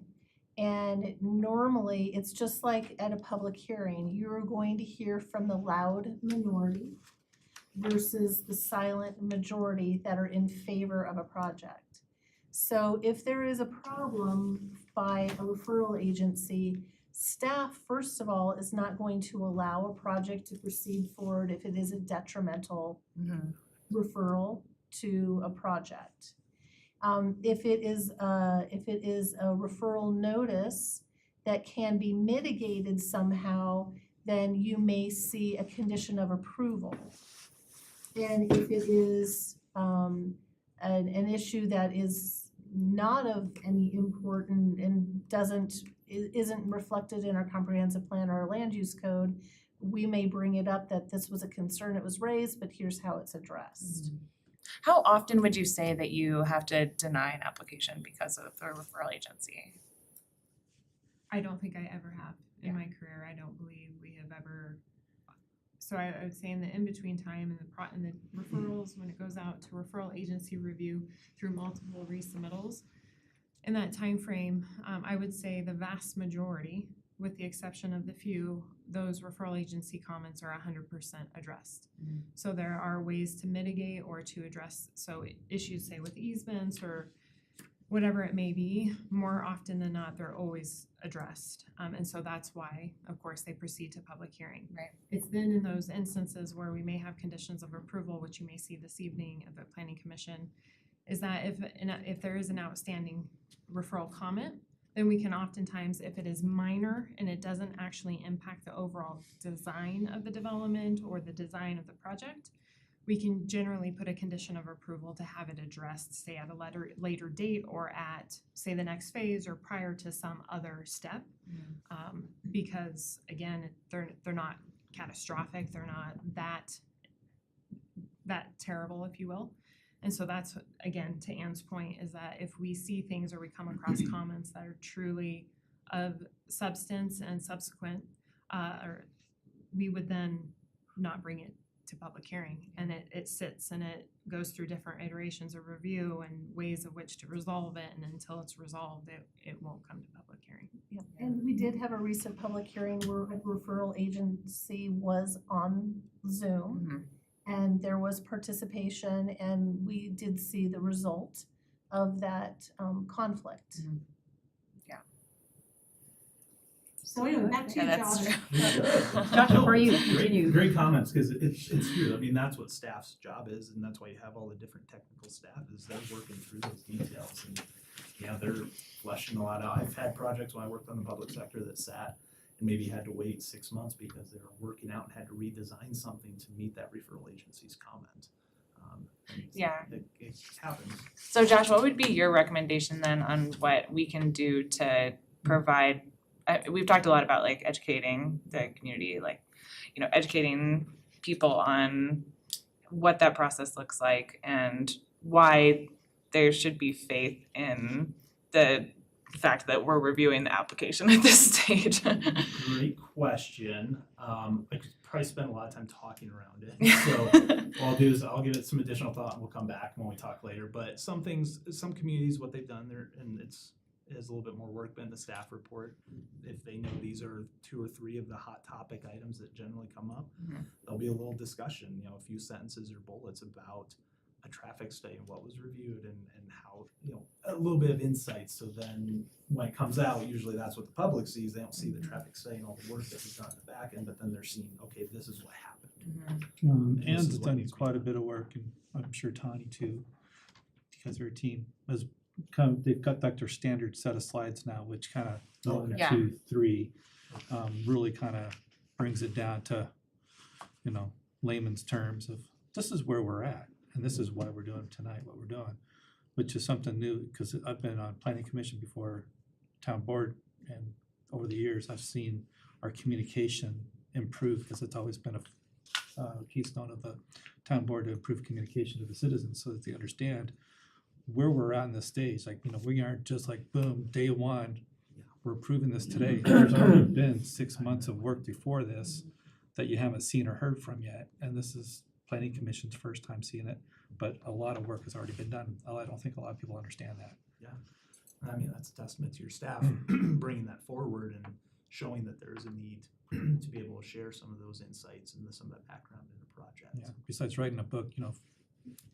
And normally, it's just like at a public hearing, you're going to hear from the loud minority versus the silent majority that are in favor of a project. So if there is a problem by a referral agency, staff, first of all, is not going to allow a project to proceed forward if it is a detrimental referral to a project. If it is a referral notice that can be mitigated somehow, then you may see a condition of approval. And if it is an issue that is not of any important and isn't reflected in our comprehensive plan or our land use code, we may bring it up that this was a concern, it was raised, but here's how it's addressed. How often would you say that you have to deny an application because of the referral agency? I don't think I ever have in my career. I don't believe we have ever. So I would say in the in-between time in the referrals, when it goes out to referral agency review through multiple resubmittals, in that time frame, I would say the vast majority, with the exception of the few, those referral agency comments are 100% addressed. So there are ways to mitigate or to address, so issues say with easements or whatever it may be, more often than not, they're always addressed. And so that's why, of course, they proceed to public hearing. Right. It's then in those instances where we may have conditions of approval, which you may see this evening at the Planning Commission, is that if there is an outstanding referral comment, then we can oftentimes, if it is minor and it doesn't actually impact the overall design of the development or the design of the project, we can generally put a condition of approval to have it addressed, say at a later date or at, say, the next phase or prior to some other step. Because again, they're not catastrophic, they're not that terrible, if you will. And so that's, again, to Anne's point, is that if we see things or we come across comments that are truly of substance and subsequent, or we would then not bring it to public hearing, and it sits and it goes through different iterations of review and ways of which to resolve it, and until it's resolved, it won't come to public hearing. Yeah. And we did have a recent public hearing where a referral agency was on Zoom. And there was participation, and we did see the result of that conflict. So anyway, back to you, that's Josh. true. Josh, before you continue. Great comments, because it's true. I mean, that's what staff's job is, and that's why you have all the different technical staff, is they're working through those details, and they're fleshing a lot out. I've had projects when I worked on the public sector that sat and maybe had to wait 6 months because they were working out and had to redesign something to meet that referral agency's comment. It happens. So Josh, what would be your recommendation then on what we can do to provide, we've talked a lot about like educating the community, like, educating people on what that process looks like and why there should be faith in the fact that we're reviewing the application at this stage. Great question. I could probably spend a lot of time talking around it. So what I'll do is I'll give it some additional thought and we'll come back when we talk later. But some communities, what they've done there, and it is a little bit more work than the staff report. If they know these are 2 or 3 of the hot topic items that generally come up, there'll be a little discussion, a few sentences or bullets about a traffic study and what was reviewed and how, a little bit of insight. So then when it comes out, usually that's what the public sees. They don't see the traffic study and all the work that was done in the back end, but then they're seeing, okay, this is what happened. And this Anne's is what done needs to be quite a bit of work, and I'm sure Tani too, because her team has they've got like their standard set of slides now, which kind of 1, Yeah. 2, 3 really kind of brings it down to, layman's terms of this is where we're at. And this is why we're doing tonight what we're doing, which is something new, because I've been on planning commission before town board, and over the years I've seen our communication improve, because it's always been a keystone of the town board to improve communication to the citizens so that they understand where we're at in this stage. Like, we aren't just like, boom, day one, we're approving this today. There's already been 6 months of work before this that you haven't seen or heard from yet, and this is Planning Commission's first time seeing it, but a lot of work has already been done. I don't think a lot of people understand that. Yeah, I mean, that's a testament to your staff bringing that forward and showing that there's a need to be able to share some of those insights and some of that background in the project. Yeah. Besides writing a book,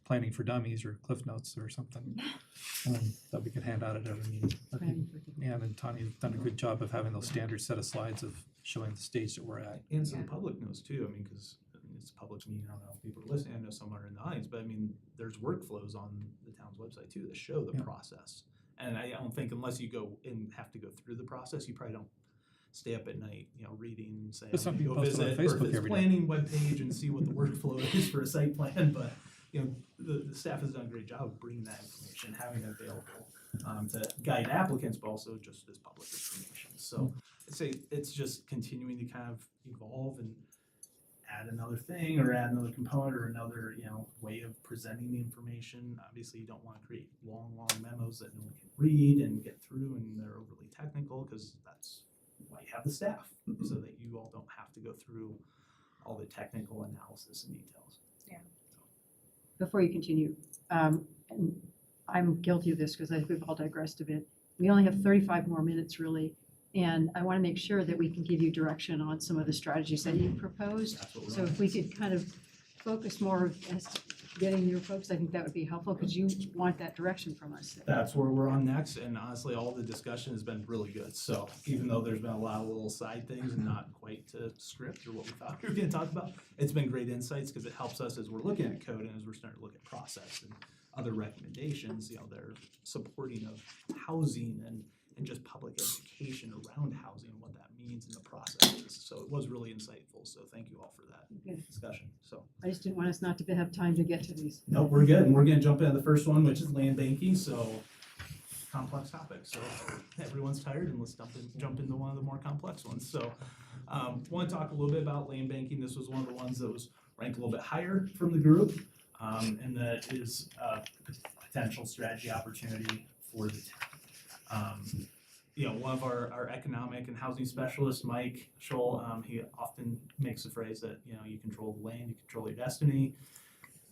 planning for dummies or cliff notes or something that we could hand out at every meeting. Anne and Tani have done a good job of having those standard set of slides of showing the stage that we're at. And so the public knows too, I mean, because it's a public meeting, I don't know if people are listening, I know some are in the audience, but I mean, there's workflows on the town's website too that show the process. And I don't think unless you go and have to go through the process, you probably don't stay up at night, reading and saying, But some people go post it on visit Facebook Bertha's every day. planning webpage and see what the workflow is for a site plan, but the staff has done a great job of bringing that information, having it available. to guide applicants, but also just as public information. So I'd say it's just continuing to kind of evolve and add another thing or add another component or another, way of presenting the information. Obviously, you don't want to create long memos that no one can read and get through and they're overly technical, because that's why you have the staff, so that you all don't have to go through all the technical analysis and details. Before you continue, and I'm guilty of this because I think we've all digressed a bit. We only have 35 more minutes really, and I want to make sure that we can give you direction on some of the strategies that you proposed. That's what we're So on. if we could kind of focus more as to getting your folks, I think that would be helpful because you want that direction from us. That's where we're on next, and honestly, all the discussion has been really good. So even though there's been a lot of little side things and not quite to script or what we thought we were gonna talk about, it's been great insights because it helps us as we're looking at code and as we're starting to look at process and other recommendations, they're supporting of housing and just public education around housing and what that means in the processes. So it was really insightful. So thank you all for that Okay. discussion. So. I just didn't want us not to have time to get to these. No, we're good, and we're gonna jump into the first one, which is land banking, so complex topic, so everyone's tired, and let's jump into one of the more complex ones. So, wanna talk a little bit about land banking. This was one of the ones that was ranked a little bit higher from the group, and that is a potential strategy opportunity for the town. One of our economic and housing specialists, Mike Scholl, he often makes the phrase that, you control the land, you control your destiny.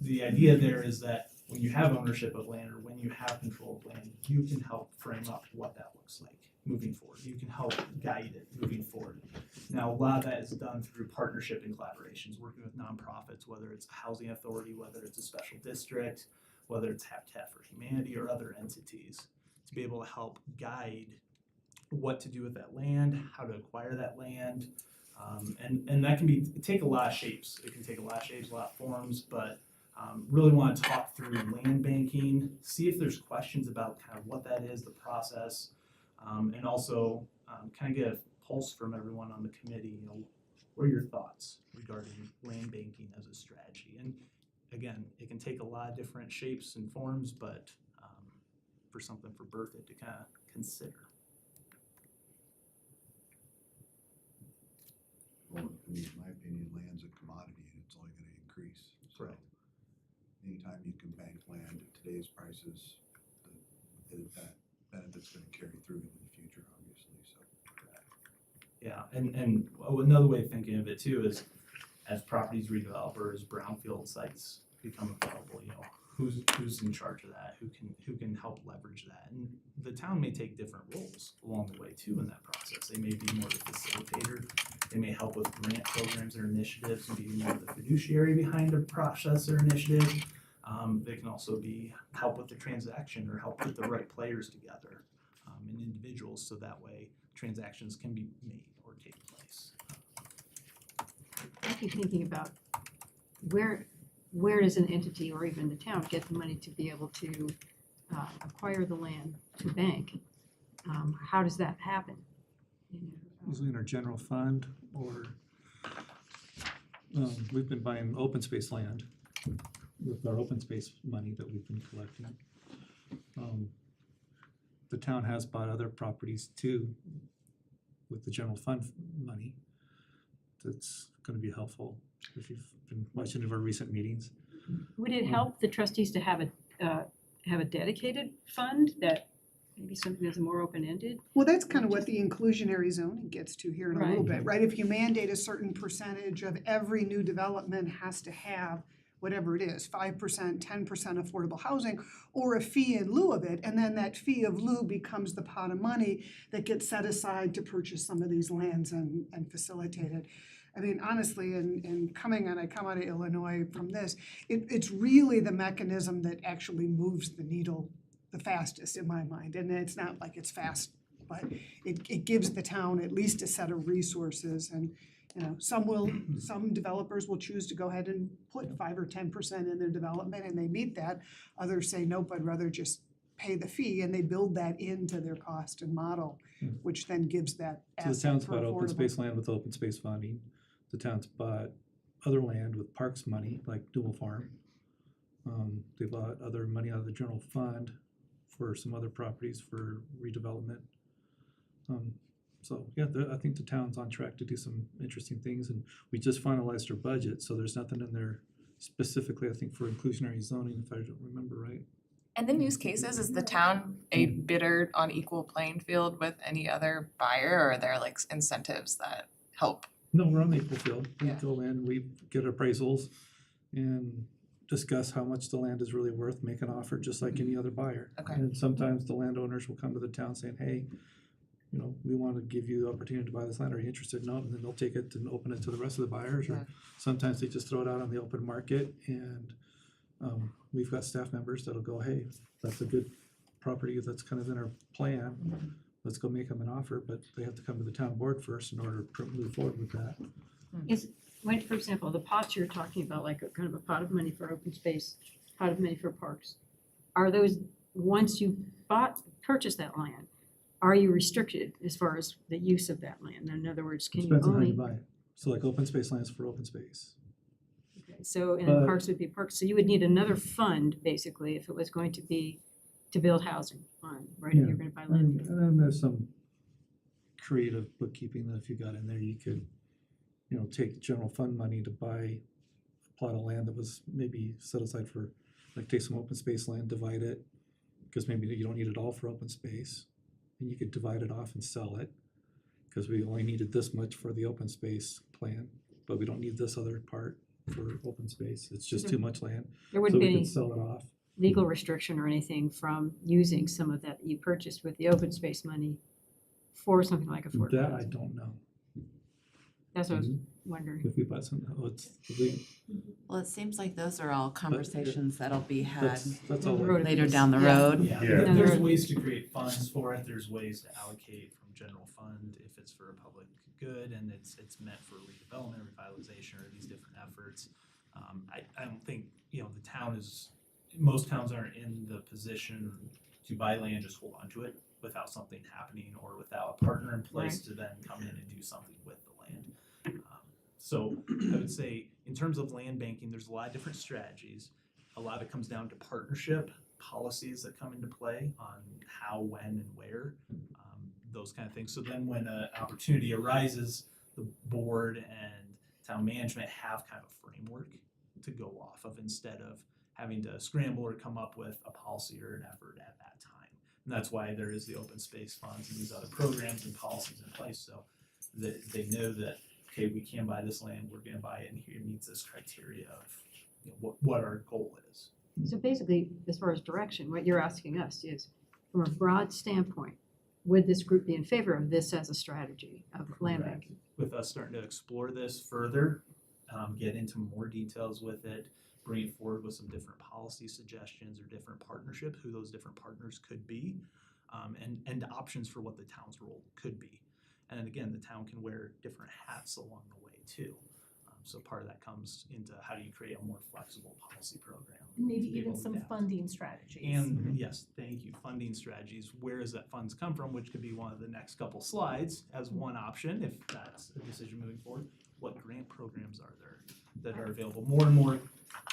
The idea there is that when you have ownership of land or when you have control of land, you can help frame up what that looks like moving forward. You can help guide it moving forward. Now, a lot of that is done through partnership and collaborations, working with nonprofits, whether it's a housing authority, whether it's a special district, whether it's Habitat for Humanity or other entities, to be able to help guide what to do with that land, how to acquire that land. And that can take a lot of shapes. It can take a lot of shapes, a lot of forms, but really want to talk through land banking, see if there's questions about kind of what that is, the process, and also kind of get a pulse from everyone on the committee. What are your thoughts regarding land banking as a strategy? And again, it can take a lot of different shapes and forms, but for something for Berthoud to kind of consider. Well, in my opinion, land's a commodity and it's only gonna increase. So Right. anytime you can bank land at today's prices, that benefit's gonna carry through into the future, obviously, so. Yeah, and another way of thinking of it too is, as properties redevelop or as brownfield sites become available, who's in charge of that? Who can help leverage that? And the town may take different roles along the way too in that process. They may be more the facilitator. They may help with grant programs or initiatives and be more the fiduciary behind a process or initiative. They can also help with the transaction or help put the right players together and individuals, so that way transactions can be made or take place. I keep thinking about where does an entity or even the town get the money to be able to acquire the land to bank? How does that happen? Usually in our general fund, or we've been buying open space land with our open space money that we've been collecting. The town has bought other properties too with the general fund money. That's gonna be helpful if you've been watching of our recent meetings. Would it help the trustees to have a dedicated fund that maybe something that's more open-ended? Well, that's kind of what the inclusionary zoning gets to here in a little Right. bit, right? If you mandate a certain percentage of every new development has to have whatever it is, 5%, 10% affordable housing, or a fee in lieu of it, and then that fee of lieu becomes the pot of money that gets set aside to purchase some of these lands and facilitate it. I mean, honestly, I come out of Illinois from this, it's really the mechanism that actually moves the needle the fastest in my mind. And it's not like it's fast, but it gives the town at least a set of resources. And, some developers will choose to go ahead and put 5 or 10% in their development and they meet that. Others say, nope, I'd rather just pay the fee, and they build that into their cost and model, which then gives that So the asset town's for bought open affordable. space land with open space funding. The town's bought other land with parks money, like Dual Farm. They bought other money out of the general fund for some other properties for redevelopment. So, yeah, I think the town's on track to do some interesting things, and we just finalized our budget, so there's nothing in there specifically, I think, for inclusionary zoning, if I don't remember right. And in use cases, is the town a bidder on equal playing field with any other buyer, or are there like incentives that help? No, we're on the equal field. We Yeah. go in, we get appraisals and discuss how much the land is really worth, make an offer just like any other buyer. Okay. And sometimes the landowners will come to the town saying, hey, you know, we want to give you the opportunity to buy this land. Are you interested? No, and then they'll take it and open it to the rest of the buyers. Yeah. Or sometimes they just throw it out on the open market, and we've got staff members that'll go, hey, that's a good property that's kind of in our plan. Let's go make them an offer, but they have to come to the town board first in order to move forward with that. When, for example, the pots you're talking about, like a kind of a pot of money for open space, pot of money for parks, are those, once you purchase that land, are you restricted as far as the use of that land? In other words, can you Depends on how you only, buy it. So like open space lands for open space. okay, so, and But- parks would be parks, so you would need another fund, basically, if it was going to be to build housing on, right, if Yeah. you're gonna buy And land. and then there's some creative bookkeeping that if you got in there, you could, you know, take general fund money to buy a plot of land that was maybe set aside for, like, take some open space land, divide it, because maybe you don't need it all for open space, and you could divide it off and sell it, because we only needed this much for the open space plan, but we don't need this other part for open space. It's just too much land, There so wouldn't be we any could sell it off. legal restriction or anything from using some of that you purchased with the open space money for something like affordable That I housing. don't know. That's what I was wondering. If we buy something, it's illegal. Well, it seems like those are all conversations that'll be had That's all. Road later abuse. down the Yeah. road. Yeah, Yeah. there's Another- ways to create funds for it, there's ways to allocate from general fund if it's for a public good and it's meant for redevelopment, revitalization, or these different efforts. I don't think, you know, the town is, most towns aren't in the position to buy land, just hold on to it without something happening or without a partner in place to then come in and do something with the land. So I would say, in terms of land banking, there's a lot of different strategies. A lot of it comes down to partnership policies that come into play on how, when, and where, those kind of things. So then when an opportunity arises, the board and town management have kind of a framework to go off of instead of having to scramble or come up with a policy or an effort at that time. And that's why there is the open space funds and these other programs and policies in place, so that they know that, okay, we can buy this land, we're gonna buy it, and here meets this criteria of, you know, what our goal is. So basically, as far as direction, what you're asking us is, from a broad standpoint, would this group be in favor of this as a strategy of land Correct. banking? With us starting to explore this further, get into more details with it, bring it forward with some different policy suggestions or different partnerships, who those different partners could be, and options for what the town's role could be. And then again, the town can wear different hats along the way too. So part of that comes into how do you create a more flexible policy program. And maybe to be even able to some adapt. funding strategies. And yes, thank you, funding strategies, where does that funds come from, which could be one of the next couple slides as one option, if that's a decision moving forward. What grant programs are there that are available? More and more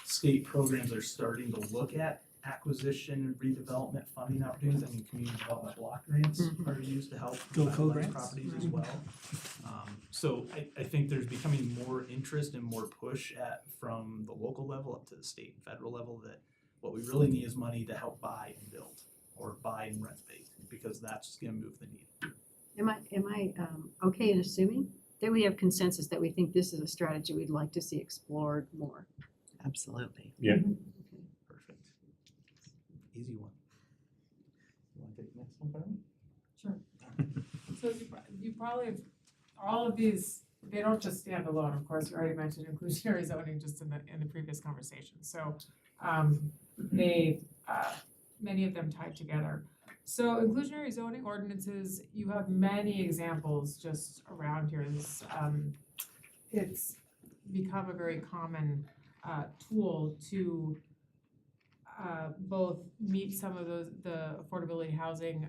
state programs are starting to look at acquisition, redevelopment funding opportunities. I mean, community development block grants are used to help Go revitalize co-grants. properties as well. So I think there's becoming more interest and more push from the local level up to the state and federal level that what we really need is money to help buy and build or buy and renovate, because that's gonna move the needle. Am I okay in assuming that we have consensus that we think this is a strategy we'd like to see explored more? Absolutely. Perfect. Easy one. You wanna take the next one, Carmen? So you probably have, all of these, they don't just stand alone, of course, you already mentioned inclusionary zoning just in the previous conversation, so they many of them tied together. So inclusionary zoning ordinances, you have many examples just around here. It's become a very common tool to both meet some of the affordability housing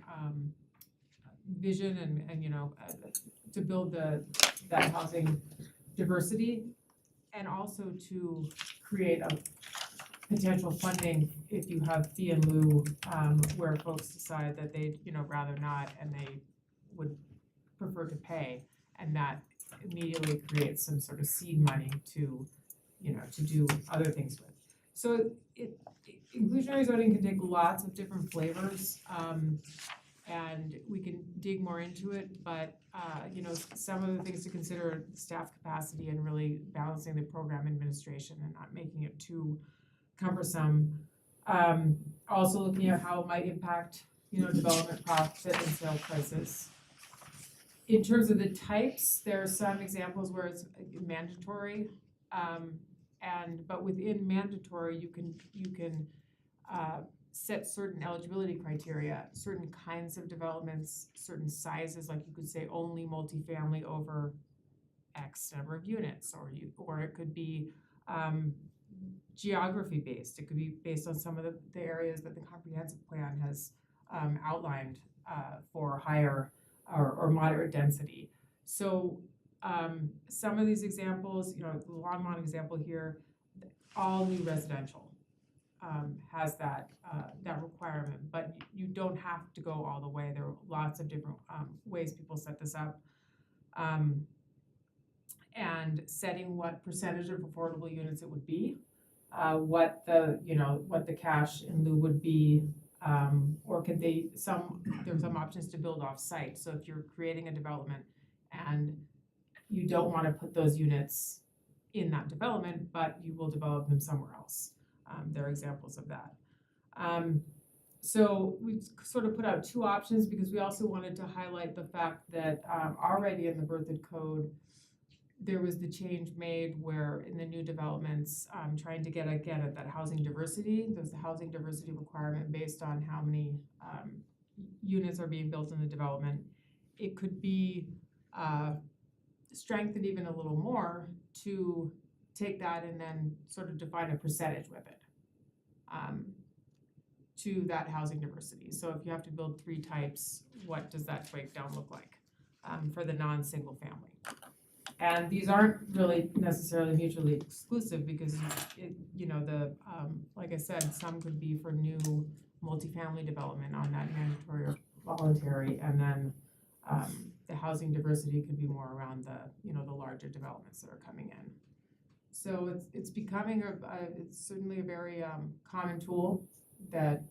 vision and you know, to build that housing diversity, and also to create potential funding if you have fee in lieu, where folks decide that they'd, rather not, and they would prefer to pay, and that immediately creates some sort of seed money to, to do other things with. So inclusionary zoning can take lots of different flavors, and we can dig more into it, but, some of the things to consider are staff capacity and really balancing the program administration and not making it too cumbersome. Also looking at how it might impact, development profit and sale prices. In terms of the types, there are some examples where it's mandatory, but within mandatory, you can set certain eligibility criteria, certain kinds of developments, certain sizes, like you could say only multifamily over X number of units, or it could be geography based. It could be based on some of the areas that the comprehensive plan has outlined for higher or moderate density. So some of these examples, the Longmont example here, all new residential has that requirement, but you don't have to go all the way. There are lots of different ways people set this up. And setting what percentage of affordable units it would be, what the cash in lieu would be, or could there's some options to build off site. So if you're creating a development and you don't want to put those units in that development, but you will develop them somewhere else. There are examples of that. So we sort of put out two options because we also wanted to highlight the fact that already in the Berthoud Code, there was the change made where in the new developments, trying to get again at that housing diversity, there's a housing diversity requirement based on how many units are being built in the development. It could be strengthened even a little more to take that and then sort of define a percentage with it to that housing diversity. So if you have to build 3 types, what does that breakdown look like for the non-single family? And these aren't really necessarily mutually exclusive because like I said, some could be for new multifamily development on that mandatory or voluntary, and then the housing diversity could be more around the larger developments that are coming in. So it's becoming it's certainly a very common tool that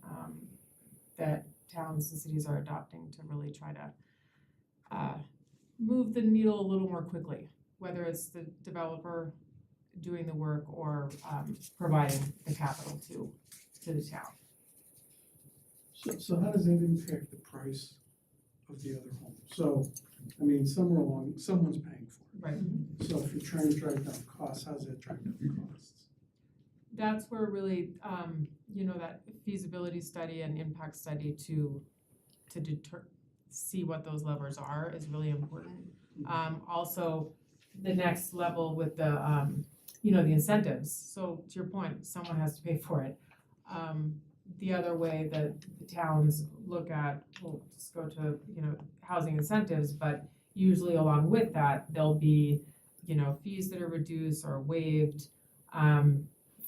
towns and cities are adopting to really try to move the needle a little more quickly, whether it's the developer doing the work or providing the capital to the town. So how does that impact the price of the other home? So, I mean, somewhere along, someone's paying for it. Right. So if you're trying to drive down costs, how's that drive down costs? That's where really, that feasibility study and impact study to see what those levers are is really important. Also, the next level with the, the incentives. So to your point, someone has to pay for it. The other way that the towns look at, we'll just go to, housing incentives, but usually along with that, there'll be, fees that are reduced or waived,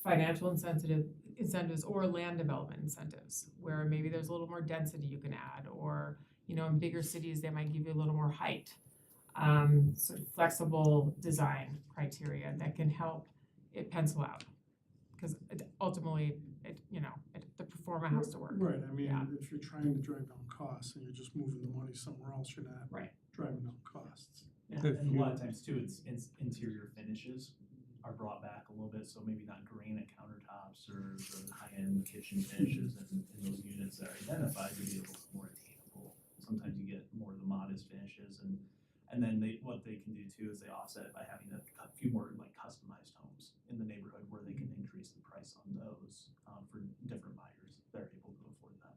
financial incentives or land development incentives, where maybe there's a little more density you can add, or, in bigger cities, they might give you a little more height. Sort of flexible design criteria that can help it pencil out. Because ultimately, the performer has to work. Right, I mean, Yeah. if you're trying to drive down costs and you're just moving the money somewhere else, you're not Right. driving down costs. Yeah, If and a you- lot of times too, it's interior finishes are brought back a little bit, so maybe not granite countertops or the high-end kitchen finishes in those units that are identified to be a little more attainable. Sometimes you get more of the modest finishes, and then what they can do too is they offset it by having a few more like customized homes in the neighborhood where they can increase the price on those for different buyers that are able to afford that.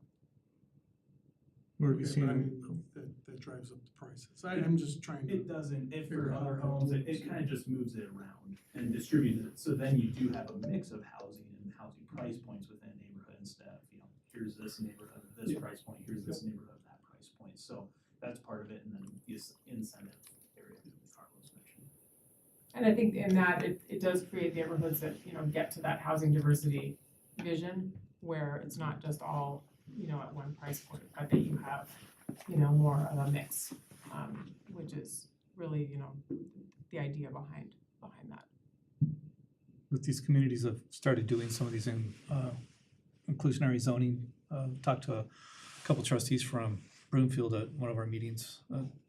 Where have you Okay, seen but I it? mean, that drives up the prices. I'm just trying to. It doesn't, if figure for out other how homes, it it kind of just moves it around and distributes it, so then you do have a mix of housing and housing price points within a neighborhood instead of, here's this neighborhood at this Yeah. price point, here's this neighborhood at that price point, so that's part of it, and then this incentive area that Carlos mentioned. And I think in that, it does create neighborhoods that, get to that housing diversity vision where it's not just all, at one price point, but that you have, more of a mix, which is really, the idea behind that. With these communities have started doing some of these inclusionary zoning, talked to a couple trustees from Broomfield at one of our meetings,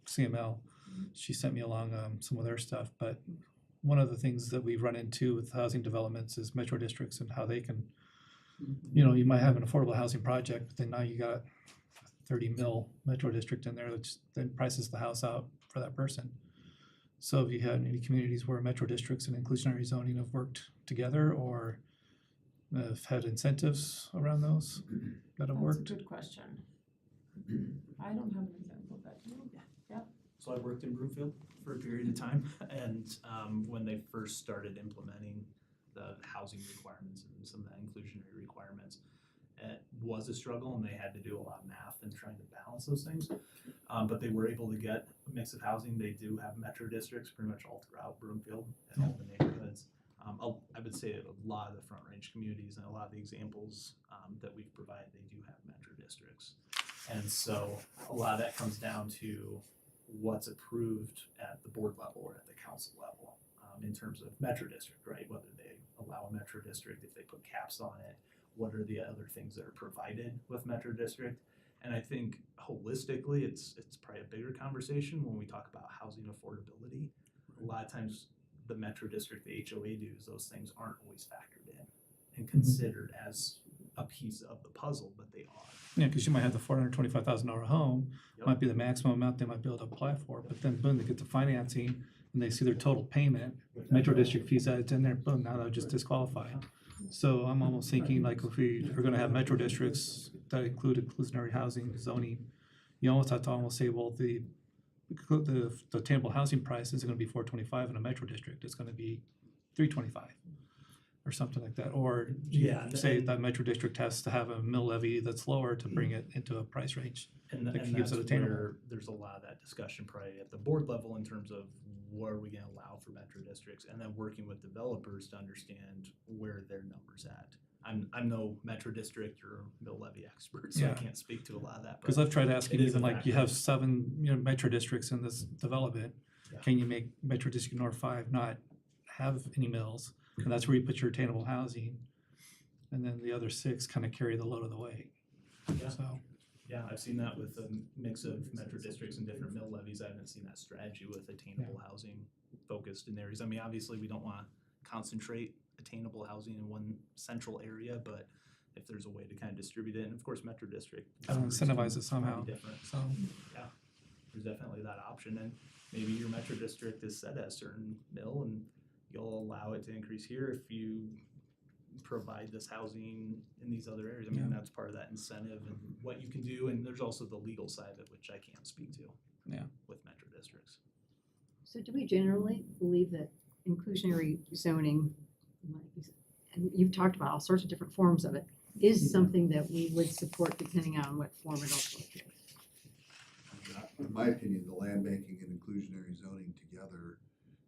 CML. She sent me along some of their stuff, but one of the things that we run into with housing developments is metro districts and how they can, you might have an affordable housing project, but then now you got a 30 mil metro district in there, which then prices the house out for that person. So have you had any communities where metro districts and inclusionary zoning have worked together or have had incentives around those that have worked? That's a good question. I don't have an example of that. Do you? Yeah. So I worked in Broomfield for a period of time, and when they first started implementing the housing requirements and some of the inclusionary requirements, it was a struggle, and they had to do a lot of math and trying to balance those things. But they were able to get a mix of housing. They do have metro districts pretty much all throughout Broomfield and all the neighborhoods. I would say a lot of the Front Range communities and a lot of the examples that we've provided, they do have metro districts. And so a lot of that comes down to what's approved at the board level or at the council level in terms of metro district, right? Whether they allow a metro district, if they put caps on it, what are the other things that are provided with metro district? And I think holistically, it's probably a bigger conversation when we talk about housing affordability. A lot of times the metro district, the HOA dues, those things aren't always factored in and considered as a piece of the puzzle, but they are. Yeah, because you might have the $425,000 home, might be the maximum amount they might be able to apply for, but then boom, they get the financing and they see their total payment, metro district fees added in there, boom, now they're just disqualified. So I'm almost thinking like if we are gonna have metro districts that include inclusionary housing zoning, you almost have to almost say, well, the attainable housing price isn't gonna be $425 in a metro district, it's gonna be $325 or something like that. Or say that metro district has to have a mill levy that's lower to bring it into a price range. And that that's keeps it attainable. where there's a lot of that discussion probably at the board level in terms of what are we gonna allow for metro districts, and then working with developers to understand where their numbers at. I'm no metro district or mill levy expert, so I can't speak to a lot of that. Because I've tried asking it is even a like you factor. have 7 metro districts in this development. Yeah. Can you make Metro District North 5 not have any mills? And that's where you put your attainable housing. And then the other 6 kind of carry the load of the weight. Yeah. So Yeah, I've seen that with a mix of metro districts and different mill levies. I haven't seen that strategy with attainable housing focused in areas. I mean, obviously, we don't want to concentrate attainable housing in one central area, but if there's a way to kind of distribute it, and of course, metro district. incentivize it somehow. Different. So Yeah, there's definitely that option, and maybe your metro district is set at a certain mill, and you'll allow it to increase here if you provide this housing in these other areas. I mean, that's part of that incentive and what you can do, and there's also the legal side of it, which I can't speak to. With metro districts. So do we generally believe that inclusionary zoning, and you've talked about all sorts of different forms of it, is something that we would support depending on what form it ultimately takes? In my opinion, the land banking and inclusionary zoning together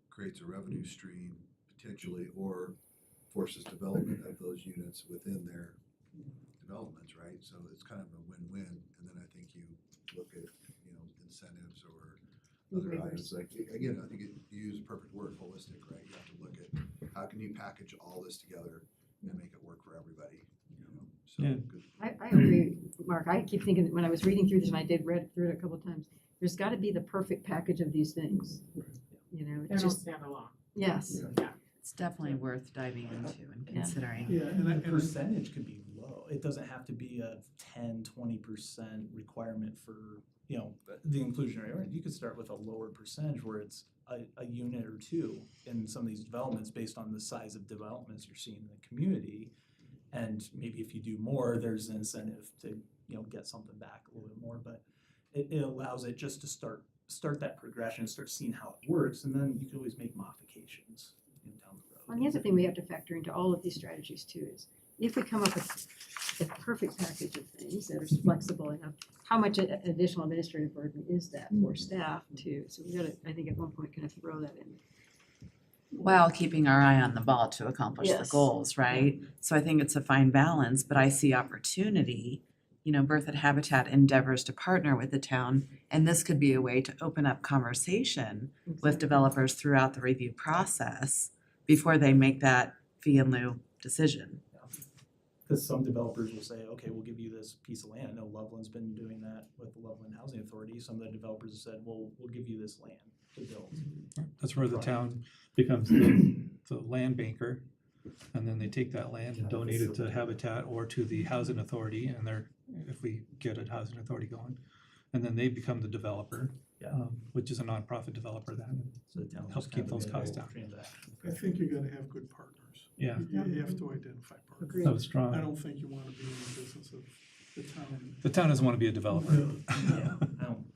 creates a revenue stream potentially, or forces development of those units within their developments, right? So it's kind of a win-win, and then I think you look at, incentives or other items, like, again, I think you use a perfect word, holistic, right? You have to look at how can you package all this together and make it work for everybody, so. Yeah. good. I agree, Mark. I keep thinking, when I was reading through this, and I did read through it a couple of times, there's got to be the perfect package of these things. They It's don't just, stand alone. yes. It's definitely worth diving into and Yeah. considering. Yeah, And the percentage could be low. It doesn't have to be a 10-20% requirement for, the inclusionary. Or you could start with a lower percentage where it's a unit or two in some of these developments based on the size of developments you're seeing in the community. And maybe if you do more, there's an incentive to, get something back a little bit more. But it allows it just to start that progression, start seeing how it works, and then you can always make modifications down the road. And the other thing we have to factor into all of these strategies too is if we come up with a perfect package of things that are flexible enough, how much additional administrative burden is that for staff too? So we gotta, I think at one point, kind of throw that in. while keeping our eye on the ball to accomplish the Yes. goals, right? So I think it's a fine balance, but I see opportunity. Berthoud Habitat endeavors to partner with the town, and this could be a way to open up conversation with developers throughout the review process before they make that fee in lieu decision. Because some developers will say, okay, we'll give you this piece of land. I know Loveland's been doing that with the Loveland Housing Authority. Some of the developers have said, well, we'll give you this land to build. That's where the town becomes the land banker. And then they take that land and donate it to Habitat or to the housing authority, and if we get a housing authority going. And then they become the developer, which is a nonprofit developer then. So the town Help just keep kind of those costs down. transaction. I think you gotta have good partners. Yeah. You have to identify partners. Agreed. That was strong. I don't think you wanna be in the business of the town. The town doesn't want to be a developer. Yeah, I don't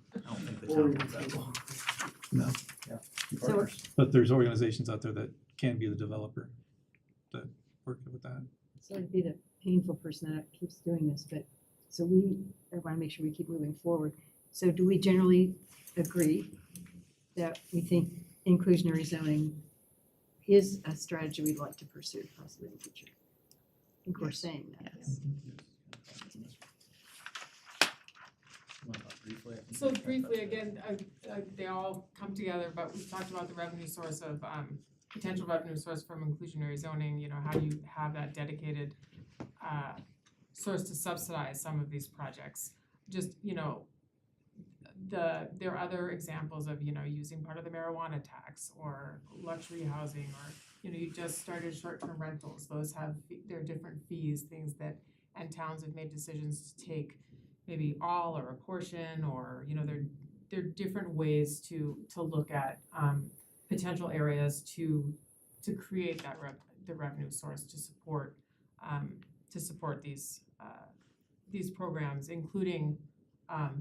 think the town does that well. No, yeah. So- Partners. But there's organizations out there that can be the developer that work with that. Sorry to be the painful person that keeps doing this, but I want to make sure we keep moving forward. So do we generally agree that we think inclusionary zoning is a strategy we'd like to pursue possibly in the future? I think we're saying that. Yes. So briefly, again, they all come together, but we've talked about the revenue source of, potential revenue source from inclusionary zoning, how do you have that dedicated, source to subsidize some of these projects? Just, there are other examples of, using part of the marijuana tax or luxury housing, or, you just started short-term rentals. Those have, there are different fees, things that, and towns have made decisions to take maybe all or a portion, or, there are different ways to look at, potential areas to create that the revenue source to support these programs, including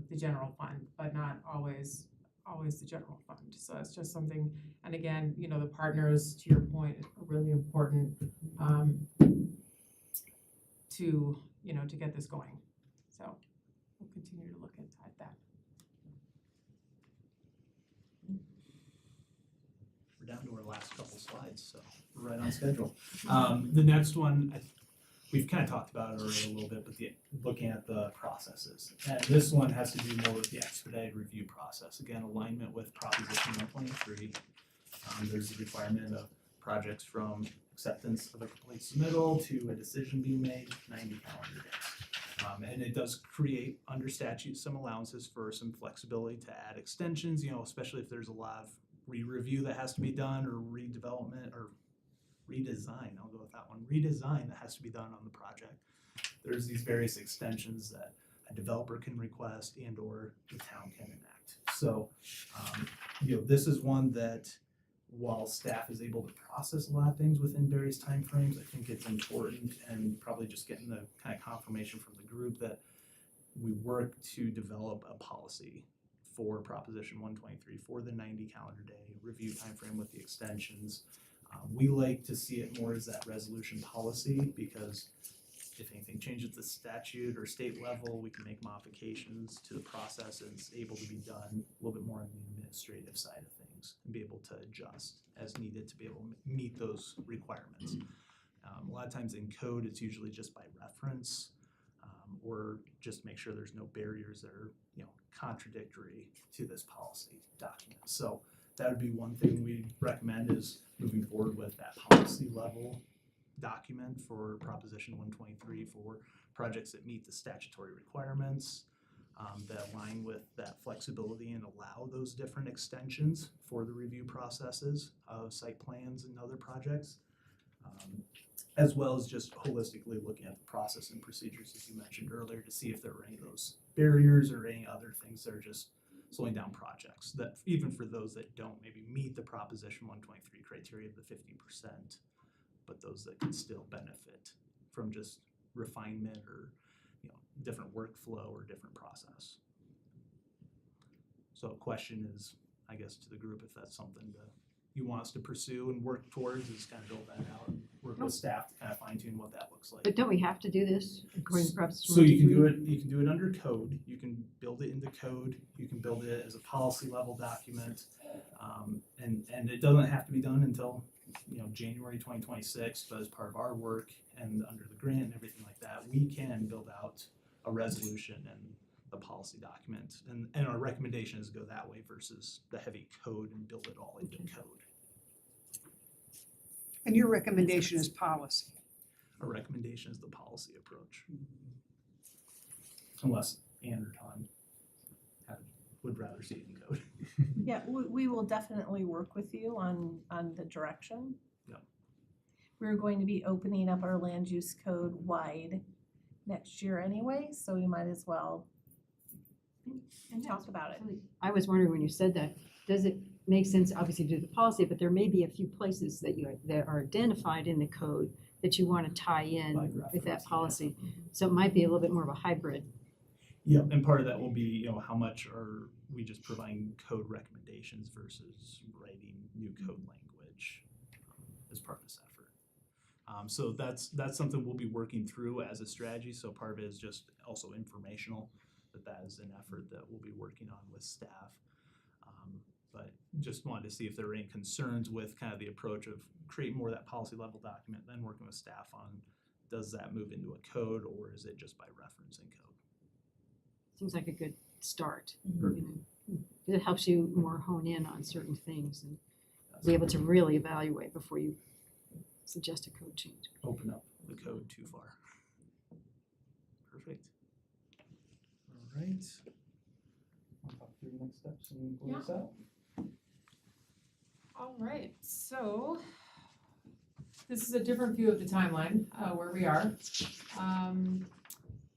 the general fund, but not always the general fund. So that's just something, and again, the partners, to your point, are really important to get this going. So we'll continue to look at that. We're down to our last couple slides, so we're right on schedule. The next one, we've kind of talked about it already a little bit, but looking at the processes. And this one has to do more with the expedited review process. Again, alignment with Proposition 123. There's a requirement of projects from acceptance of a complete submittal to a decision being made, 90 calendar days. And it does create under statute some allowances for some flexibility to add extensions, especially if there's a lot of re-review that has to be done, or redevelopment, or redesign, I'll go with that one, redesign that has to be done on the project. There's these various extensions that a developer can request and or the town can enact. So, this is one that while staff is able to process a lot of things within various timeframes, I think it's important, and probably just getting the kind of confirmation from the group that we work to develop a policy for Proposition 123 for the 90 calendar day review timeframe with the extensions. We like to see it more as that resolution policy, because if anything changes the statute or state level, we can make modifications to the process, and it's able to be done a little bit more on the administrative side of things and be able to adjust as needed to be able to meet those requirements. A lot of times in code, it's usually just by reference, or just make sure there's no barriers that are contradictory to this policy document. So that would be one thing we recommend, is moving forward with that policy level document for Proposition 123 for projects that meet the statutory requirements, that align with that flexibility and allow those different extensions for the review processes of site plans and other projects, as well as just holistically looking at the process and procedures, as you mentioned earlier, to see if there were any of those barriers or any other things that are just slowing down projects, that even for those that don't maybe meet the Proposition 123 criteria of the 50%, but those that can still benefit from just refinement or different workflow or different process. So question is, I guess, to the group, if that's something that you want us to pursue and work towards, is kind of build that out and work with staff to kind of fine tune what that looks like. But don't we have to do this according to Proposition? So you can do it. You can do it under code. You can build it into code. You can build it as a policy level document, and it doesn't have to be done until January 2026, but as part of our work and under the grant and everything like that, we can build out a resolution and the policy document. And our recommendation is go that way versus the heavy code and build it all into code. And your recommendation is policy. Our recommendation is the policy approach. Unless Ann or Todd would rather see it in code. Yeah, we will definitely work with you on the direction. Yep. We're going to be opening up our land use code wide next year anyway, so we might as well talk about it. I was wondering when you said that, does it make sense, obviously, to do the policy, but there may be a few places that that are identified in the code that you want to tie in Like with that reference, policy. So it might be a little bit more of a hybrid. Yeah, and part of that will be, how much are we just providing code recommendations versus writing new code language as part of this effort. So that's something we'll be working through as a strategy. So part of it is just also informational, that is an effort that we'll be working on with staff. But just wanted to see if there were any concerns with kind of the approach of creating more of that policy level document, then working with staff on, does that move into a code or is it just by referencing code? Seems like a good start. It helps you more hone in on certain things and be able to really evaluate before you suggest a code change. Open up the code too far. Perfect. All right. I'll talk through the next steps and close this out. All right, so this is a different view of the timeline, where we are.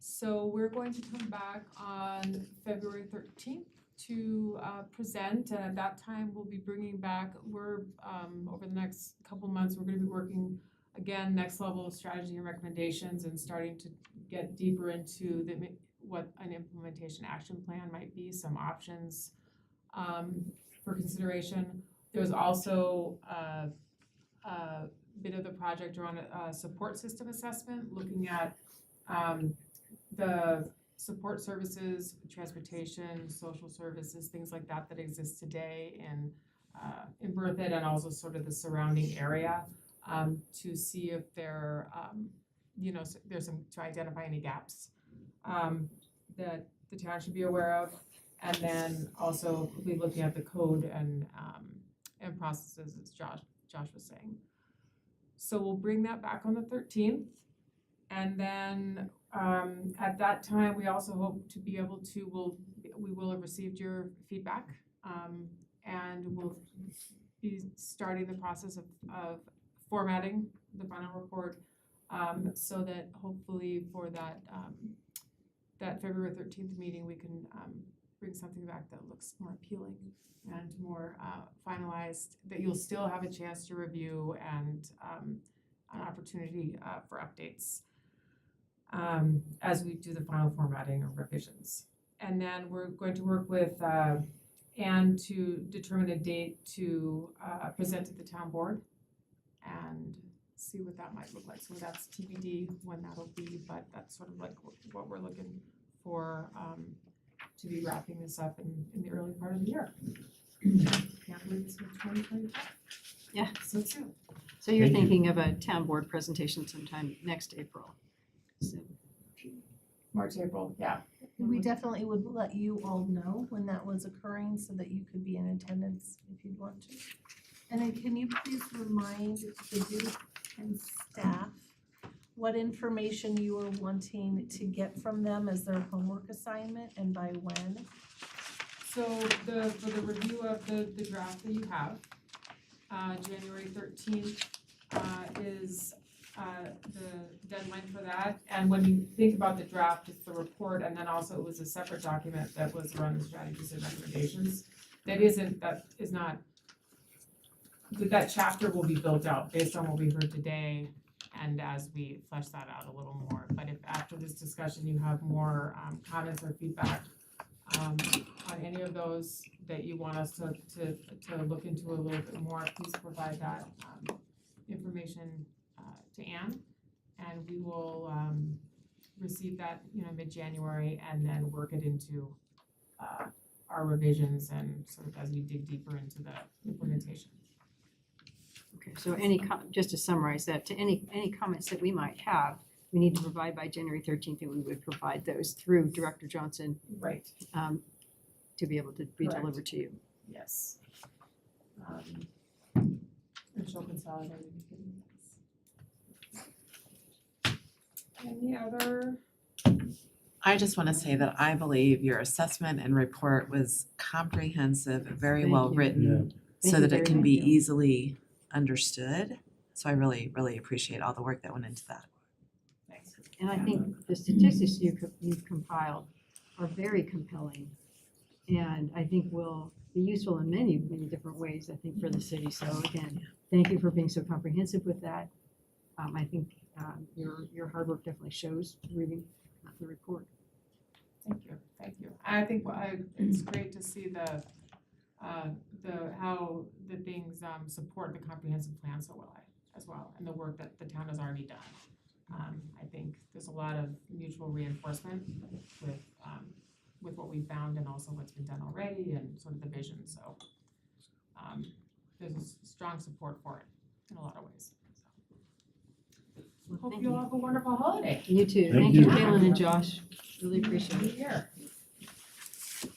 So we're going to come back on February 13th to present, and at that time we'll be bringing back, over the next couple months, we're gonna be working again, next level of strategy and recommendations and starting to get deeper into what an implementation action plan might be, some options for consideration. There's also a bit of the project around a support system assessment, looking at the support services, transportation, social services, things like that that exist today in Berthoud and also sort of the surrounding area, to see if there, to identify any gaps that the town should be aware of, and then also we'll be looking at the code and processes, as Josh was saying. So we'll bring that back on the 13th, and then at that time, we also hope to be able to, we will have received your feedback, and we'll be starting the process of formatting the final report, so that hopefully for that February 13th meeting, we can bring something back that looks more appealing and more finalized, that you'll still have a chance to review and an opportunity for updates as we do the final formatting or revisions. And then we're going to work with Anne to determine a date to present to the town board and see what that might look like. So that's TBD when that'll be, but that's sort of like what we're looking for to be wrapping this up in the early part of the year. Can't believe it's 2025. Yeah. So soon. So you're Thank you. thinking of a town board presentation sometime next April. So March, April, yeah. We definitely would let you all know when that was occurring so that you could be in attendance if you'd want to. And then can you please remind the group and staff what information you are wanting to get from them as their homework assignment and by when? So for the review of the draft that you have, January 13th is the deadline for that. And when you think about the draft, it's the report, and then also it was a separate document that was around the strategies and recommendations. That chapter will be built out based on what we heard today and as we flesh that out a little more. But if after this discussion you have more comments or feedback on any of those that you want us to look into a little bit more, please provide that information to Anne, and we will receive that mid-January and then work it into our revisions and sort of as we dig deeper into the implementation. Okay, so just to summarize that, to any comments that we might have, we need to provide by January 13th, and we would provide those through Director Johnson Right, to be able to be Correct. delivered to you. yes. And she'll consolidate everything. Any other? I just want to say that I believe your assessment and report was comprehensive, very Thank well you. written, Thank so you that very it can much. be easily understood. So I really, really appreciate all the work that went into that. Thanks. And I think the statistics you've compiled are very compelling, and I think will be useful in many, many different ways, I think, for the city. So again, thank you for being so comprehensive with that. I think your hard work definitely shows reading the report. Thank you. I think it's great to see how the things support the comprehensive plan so well as well, and the work that the town has already done. I think there's a lot of mutual reinforcement with what we found and also what's been done already and sort of the vision, so there's a strong support for it in a lot of ways. Well, Hope thank you all have a wonderful holiday. You too. Thank Thank you, you. Kaylin and Josh. Really appreciate New it. year.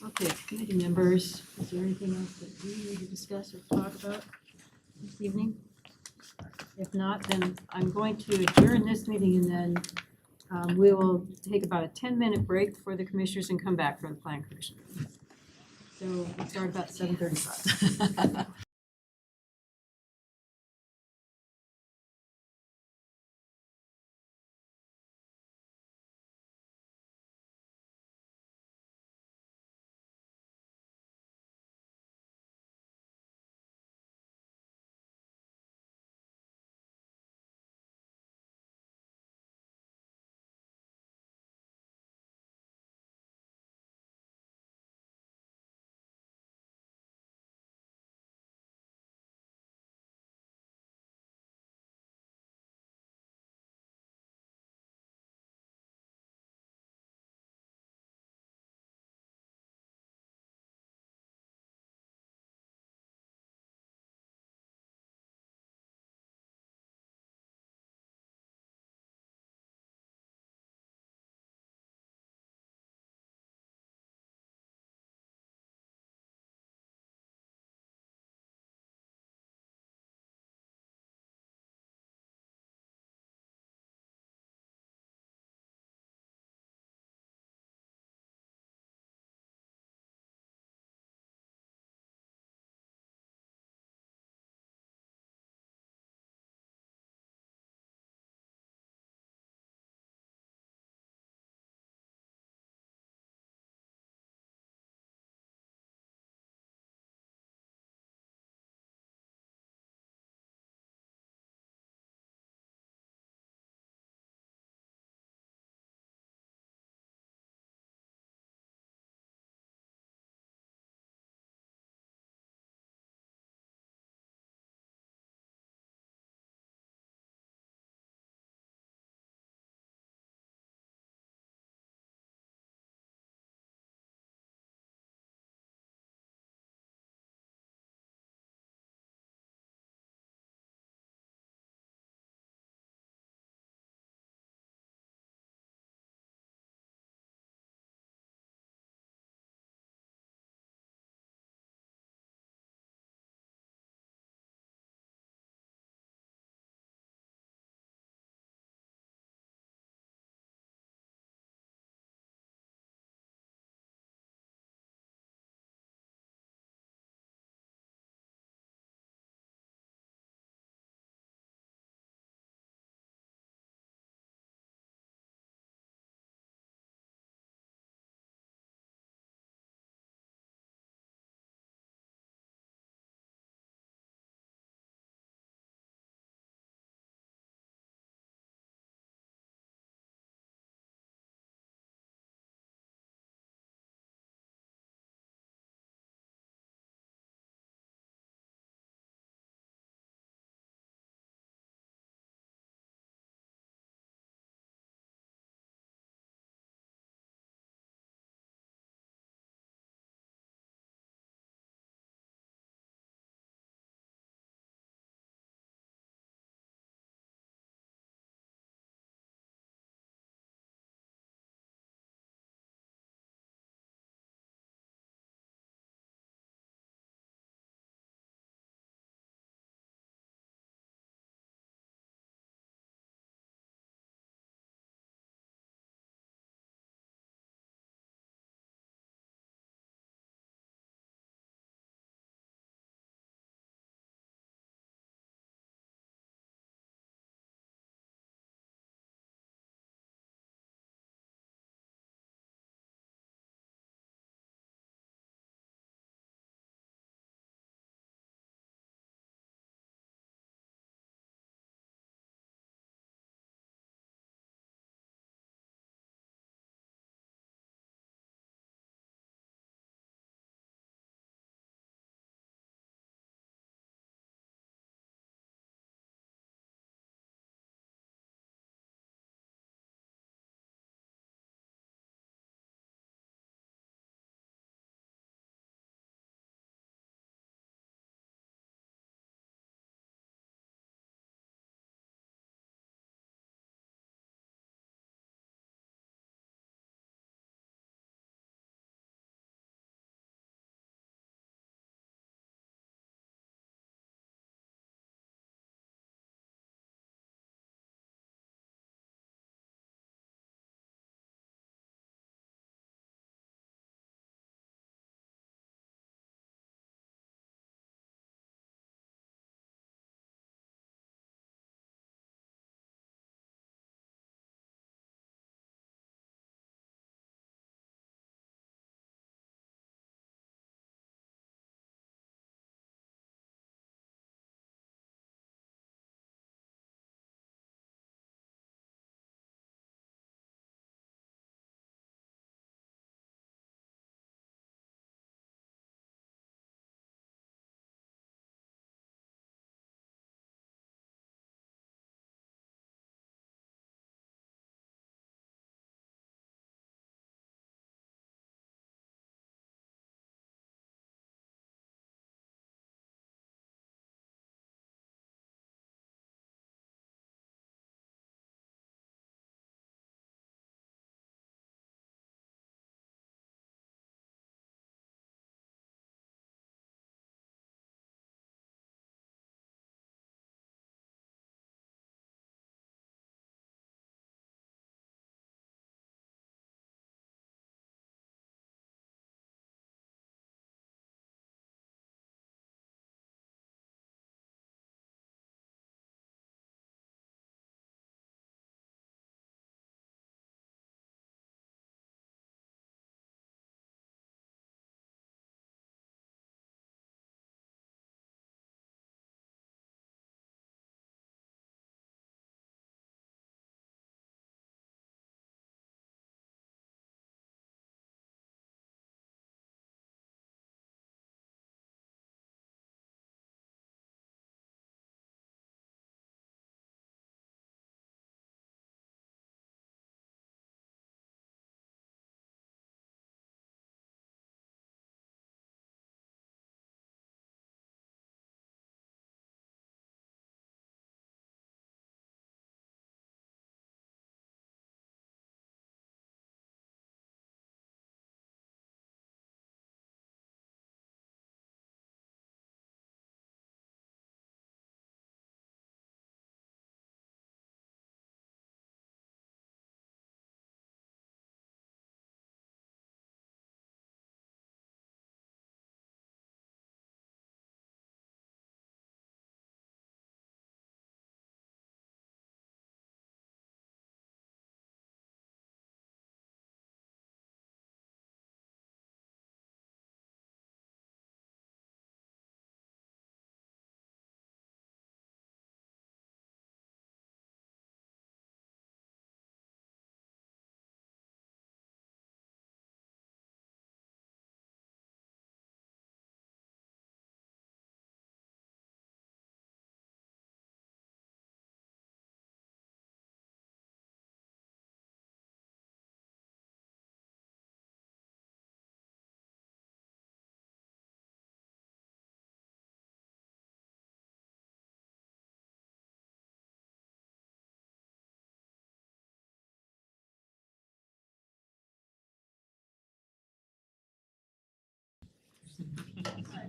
Okay, committee members, is there anything else that we need to discuss or talk about this evening? If not, then I'm going to adjourn this meeting, and then we will take about a 10-minute break for the commissioners and come back for the plan commission. So we'll start about 7:35.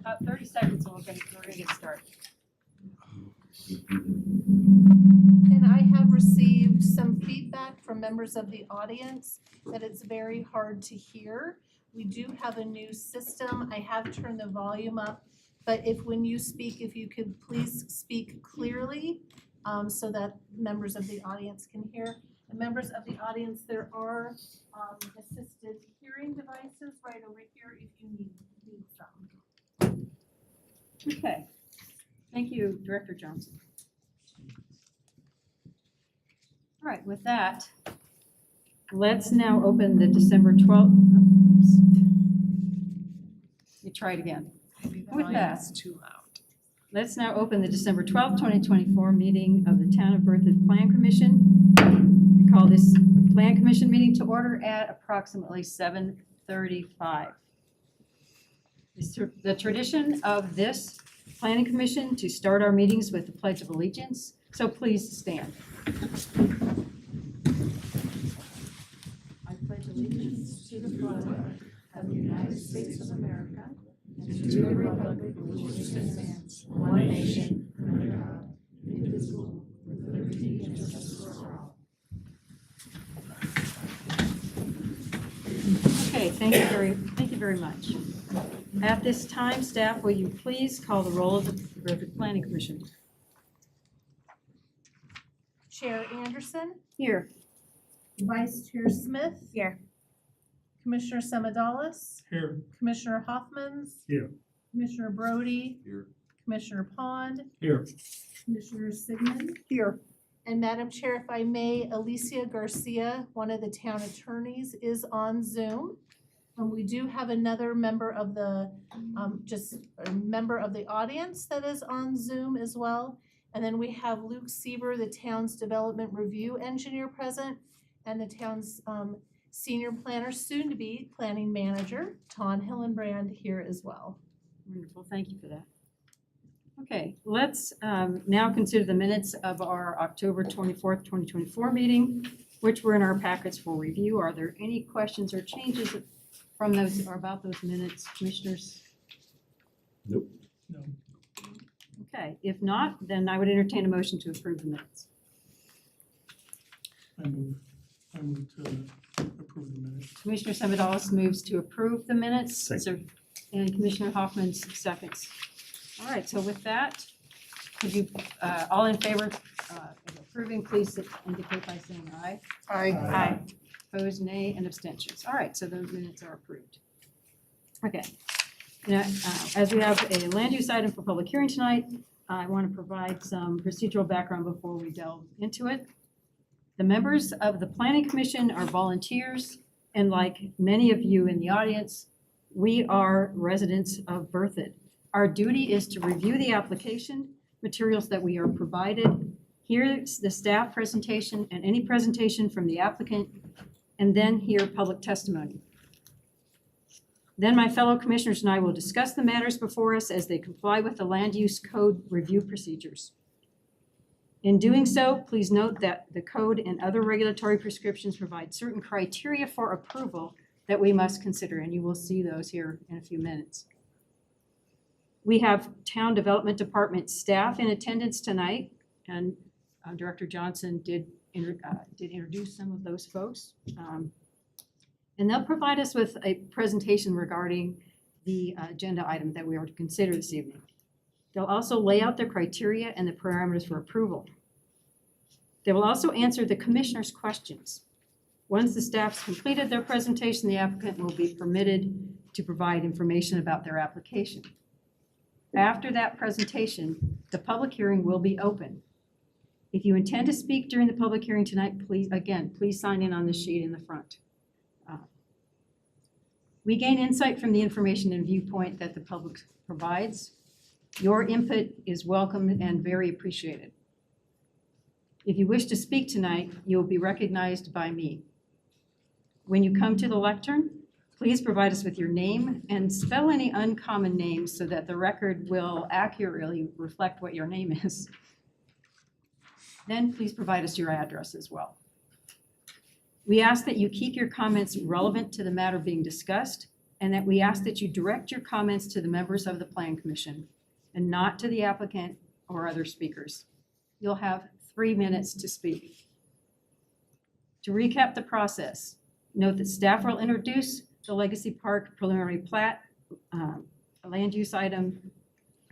About 30 seconds and we're gonna get started. And I have received some feedback from members of the audience that it's very hard to hear. We do have a new system. I have turned the volume up, but when you speak, if you could please speak clearly, so that members of the audience can hear. And members of the audience, there are assisted hearing devices right over here if you need some. Okay. Thank you, Director Johnson. All right, with that, let's now open the December 12th. Oops. You try it again. With that, too loud. let's now open the December 12th, 2024 meeting of the Town of Berthoud Plan Commission. We call this Plan Commission meeting to order at approximately 7:35. It's the tradition of this Planning Commission to start our meetings with the Pledge of Allegiance, so please stand. I pledge allegiance to the flag of the United States of America and to the republic for which it stands, one nation, under God, indivisible, with liberty and justice for all. Okay, thank you very much. At this time, staff, will you please call the roll of the Berthoud Planning Commission? Chair Anderson, Here. Vice Chair Smith. Here. Commissioner Semadalis, Here. Commissioner Hoffmans. Here. Commissioner Brody, Here. Commissioner Pond, Here. Commissioner Sigmund. Here. And Madam Chair, if I may, Alicia Garcia, one of the town attorneys, is on Zoom. And we do have another member of the, just a member of the audience that is on Zoom as well. And then we have Luke Sieber, the town's development review engineer present, and the town's senior planner, soon to be planning manager, Ton Hillenbrand, here as well. Wonderful, thank you for that. Okay, let's now consider the minutes of our October 24th, 2024 meeting, which were in our packets for review. Are there any questions or changes from those or about those minutes, commissioners? Nope. No. Okay, if not, then I would entertain a motion to approve the minutes. I move to approve the minutes. Commissioner Semadalis moves to approve the minutes. Second. And Commissioner Hoffman seconds. All right, so with that, could you, all in favor of approving, please indicate by saying aye. Aye. Opposed, nay, and abstentions. All right, so the minutes are approved. Okay. Now, as we have a land use item for public hearing tonight, I want to provide some procedural background before we delve into it. The members of the Planning Commission are volunteers, and like many of you in the audience, we are residents of Berthoud. Our duty is to review the application materials that we are provided, hear the staff presentation and any presentation from the applicant, and then hear public testimony. Then my fellow commissioners and I will discuss the matters before us as they comply with the land use code review procedures. In doing so, please note that the code and other regulatory prescriptions provide certain criteria for approval that we must consider, and you will see those here in a few minutes. We have Town Development Department staff in attendance tonight, and Director Johnson did introduce some of those folks. And they'll provide us with a presentation regarding the agenda item that we are to consider this evening. They'll also lay out the criteria and the parameters for approval. They will also answer the commissioner's questions. Once the staff's completed their presentation, the applicant will be permitted to provide information about their application. After that presentation, the public hearing will be open. If you intend to speak during the public hearing tonight, please sign in on the sheet in the front. We gain insight from the information and viewpoint that the public provides. Your input is welcome and very appreciated. If you wish to speak tonight, you will be recognized by me. When you come to the lectern, please provide us with your name and spell any uncommon names so that the record will accurately reflect what your name is. Then please provide us your address as well. We ask that you keep your comments relevant to the matter being discussed and that we ask that you direct your comments to the members of the Plan Commission and not to the applicant or other speakers. You'll have 3 minutes to speak. To recap the process, note that staff will introduce the Legacy Park preliminary plat, a land use item,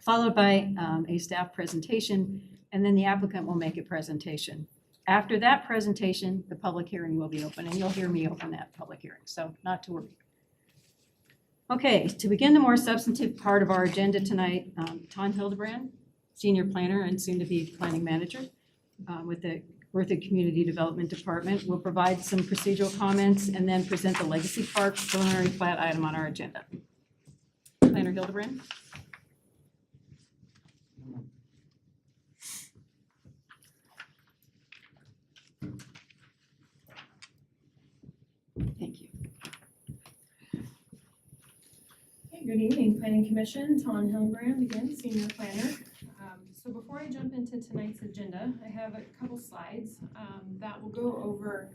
followed by a staff presentation, and then the applicant will make a presentation. After that presentation, the public hearing will be open, and you'll hear me open that public hearing, so not to worry. Okay, to begin the more substantive part of our agenda tonight, Tom Hildebrand, Senior Planner and soon-to-be Planning Manager with the Berthoud Community Development Department, will provide some procedural comments and then present the Legacy Park preliminary plat item on our agenda. Planner Hildebrand. Thank you. Okay, good evening, Planning Commission, Tom Hildebrand again, Senior Planner. So before I jump into tonight's agenda, I have a couple slides that will go over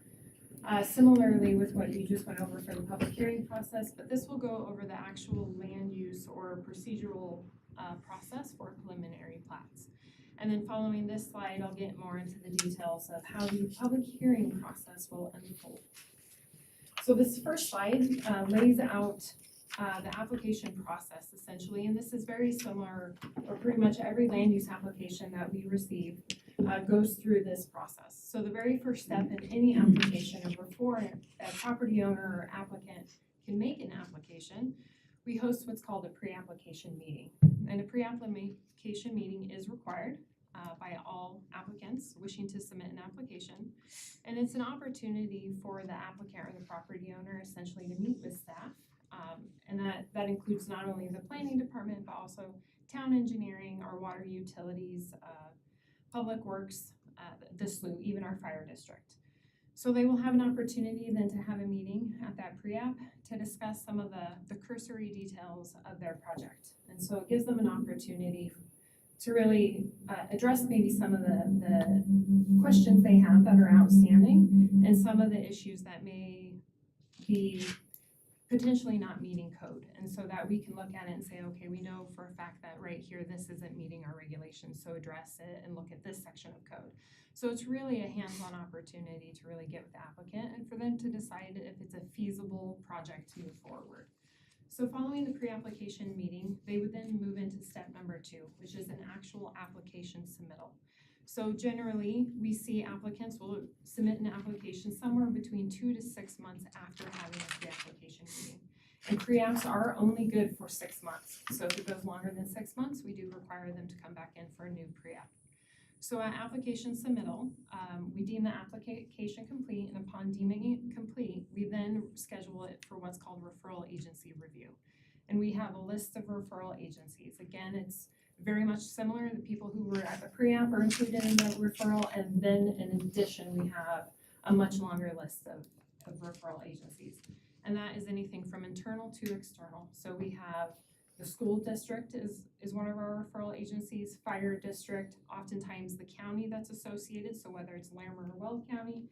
similarly with what you just went over for the public hearing process, but this will go over the actual land use or procedural process for preliminary plats. And then following this slide, I'll get more into the details of how the public hearing process will unfold. So this first slide lays out the application process essentially, and this is very similar, or pretty much every land use application that we receive goes through this process. So the very first step in any application is before a property owner or applicant can make an application, we host what's called a pre-application meeting. And a pre-application meeting is required by all applicants wishing to submit an application. And it's an opportunity for the applicant or the property owner essentially to meet with staff. And that includes not only the planning department, but also town engineering, our water utilities, public works, the SLU, even our fire district. So they will have an opportunity then to have a meeting at that pre-app to discuss some of the cursory details of their project. And so it gives them an opportunity to really address maybe some of the questions they have that are outstanding and some of the issues that may be potentially not meeting code. And so that we can look at it and say, okay, we know for a fact that right here, this isn't meeting our regulations, so address it and look at this section of code. So it's really a hands-on opportunity to really get with the applicant and for them to decide if it's a feasible project to move forward. So following the pre-application meeting, they would then move into step number 2, which is an actual application submittal. So generally, we see applicants will submit an application somewhere between 2 to 6 months after having a pre-application meeting. And pre-apps are only good for 6 months. So if it goes longer than 6 months, we do require them to come back in for a new pre-app. So at application submittal, we deem the application complete, and upon deeming it complete, we then schedule it for what's called referral agency review. And we have a list of referral agencies. Again, it's very much similar. The people who were at the pre-app are included in the referral, and then in addition, we have a much longer list of referral agencies. And that is anything from internal to external. So we have the school district is one of our referral agencies, fire district, oftentimes the county that's associated, so whether it's Larimer or Weld County,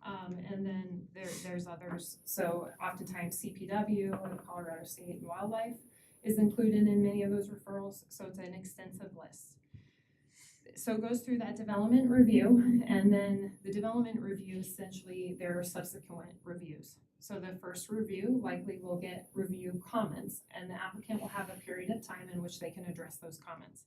and then there's others. So oftentimes CPW, or Colorado State and Wildlife, is included in many of those referrals, so it's an extensive list. So it goes through that development review, and then the development review, essentially, there are subsequent reviews. So the first review likely will get review comments, and the applicant will have a period of time in which they can address those comments.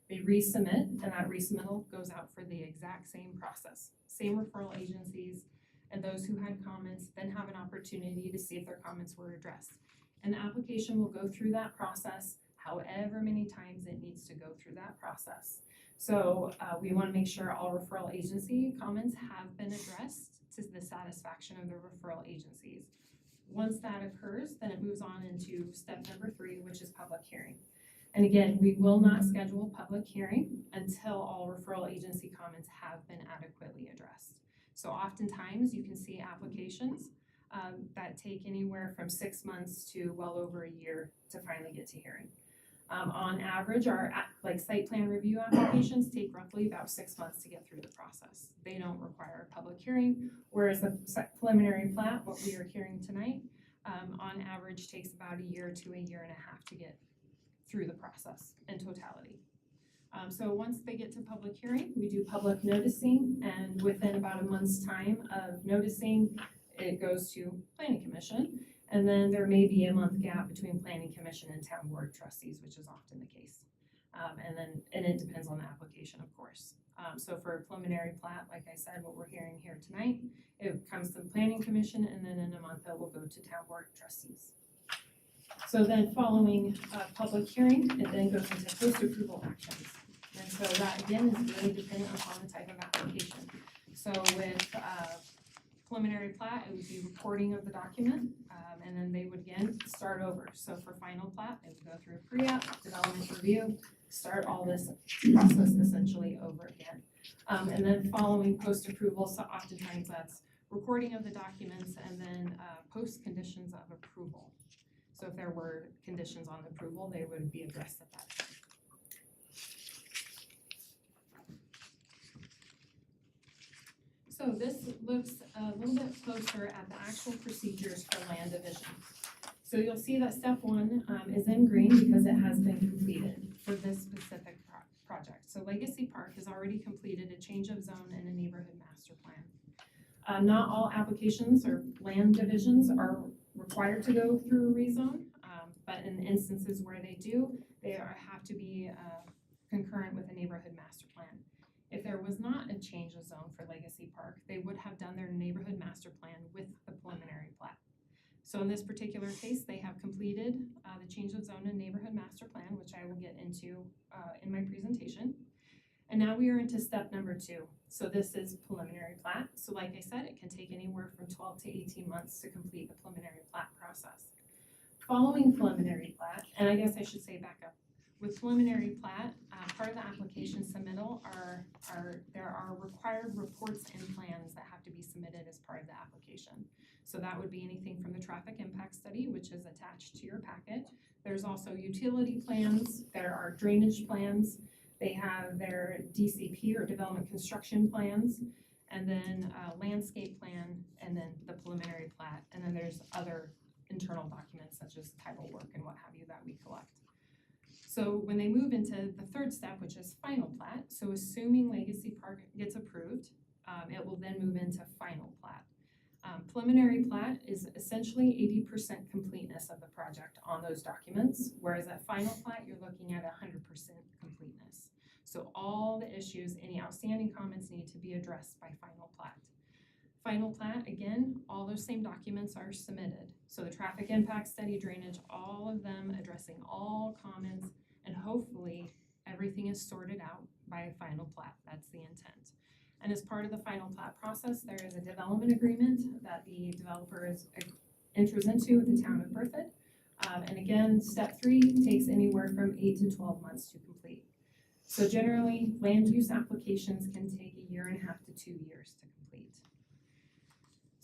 They resubmit, and that resubmittal goes out for the exact same process. Same referral agencies, and those who had comments then have an opportunity to see if their comments were addressed. And the application will go through that process however many times it needs to go through that process. So we want to make sure all referral agency comments have been addressed to the satisfaction of the referral agencies. Once that occurs, then it moves on into step number 3, which is public hearing. And again, we will not schedule a public hearing until all referral agency comments have been adequately addressed. So oftentimes you can see applications that take anywhere from 6 months to well over a year to finally get to hearing. On average, our site plan review applications take roughly about 6 months to get through the process. They don't require a public hearing, whereas the preliminary plat, what we are hearing tonight, on average takes about a year to a year and a half to get through the process in totality. So once they get to public hearing, we do public noticing, and within about a month's time of noticing, it goes to planning commission. And then there may be a month gap between planning commission and town board trustees, which is often the case. And it depends on the application, of course. So for a preliminary plat, like I said, what we're hearing here tonight, it comes to the planning commission, and then in a month it will go to town board trustees. So then following a public hearing, it then goes into post-approval actions. And so that again is really dependent upon the type of application. So with preliminary plat, it would be recording of the document, and then they would again start over. So for final plat, they would go through a pre-app, development review, start all this process essentially over again. And then following post-approval, so oftentimes that's recording of the documents and then post conditions of approval. So if there were conditions on the approval, they would be addressed at that time. So this looks a little bit closer at the actual procedures for land division. So you'll see that step one is in green because it has been completed for this specific project. So Legacy Park has already completed a change of zone and a neighborhood master plan. Not all applications or land divisions are required to go through a rezone, but in instances where they do, they have to be concurrent with a neighborhood master plan. If there was not a change of zone for Legacy Park, they would have done their neighborhood master plan with the preliminary plat. So in this particular case, they have completed the change of zone and neighborhood master plan, which I will get into in my presentation. And now we are into step number 2. So this is preliminary plat. So like I said, it can take anywhere from 12 to 18 months to complete the preliminary plat process. Following preliminary plat, and I guess I should say back up, with preliminary plat, part of the application submittal there are required reports and plans that have to be submitted as part of the application. So that would be anything from the traffic impact study, which is attached to your packet. There's also utility plans, there are drainage plans, they have their DCP or development construction plans, and then a landscape plan, and then the preliminary plat, and then there's other internal documents such as title work and what have you that we collect. So when they move into the third step, which is final plat, so assuming Legacy Park gets approved, it will then move into final plat. Preliminary plat is essentially 80% completeness of the project on those documents, whereas at final plat, you're looking at 100% completeness. So all the issues, any outstanding comments need to be addressed by final plat. Final plat, again, all those same documents are submitted. So the traffic impact study, drainage, all of them addressing all comments, and hopefully everything is sorted out by a final plat. That's the intent. And as part of the final plat process, there is a development agreement that the developer enters into with the town of Berthoud. And again, step 3 takes anywhere from 8 to 12 months to complete. So generally, land use applications can take 1.5 years to 2 years to complete.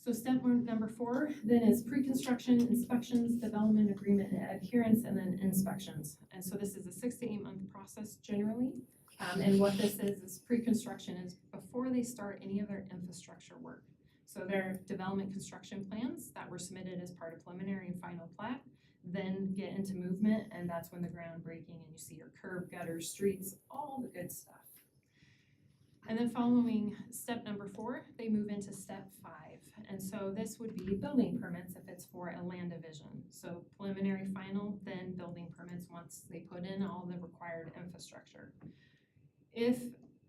So step number 4 then is pre-construction, inspections, development agreement and adherence, and then inspections. And so this is a 6 to 8 month process generally. And what this is pre-construction is before they start any of their infrastructure work. So their development construction plans that were submitted as part of preliminary and final plat then get into movement, and that's when the groundbreaking and you see your curb, gutters, streets, all the good stuff. And then following step number 4, they move into step 5. And so this would be building permits if it's for a land division. So preliminary, final, then building permits once they put in all the required infrastructure. If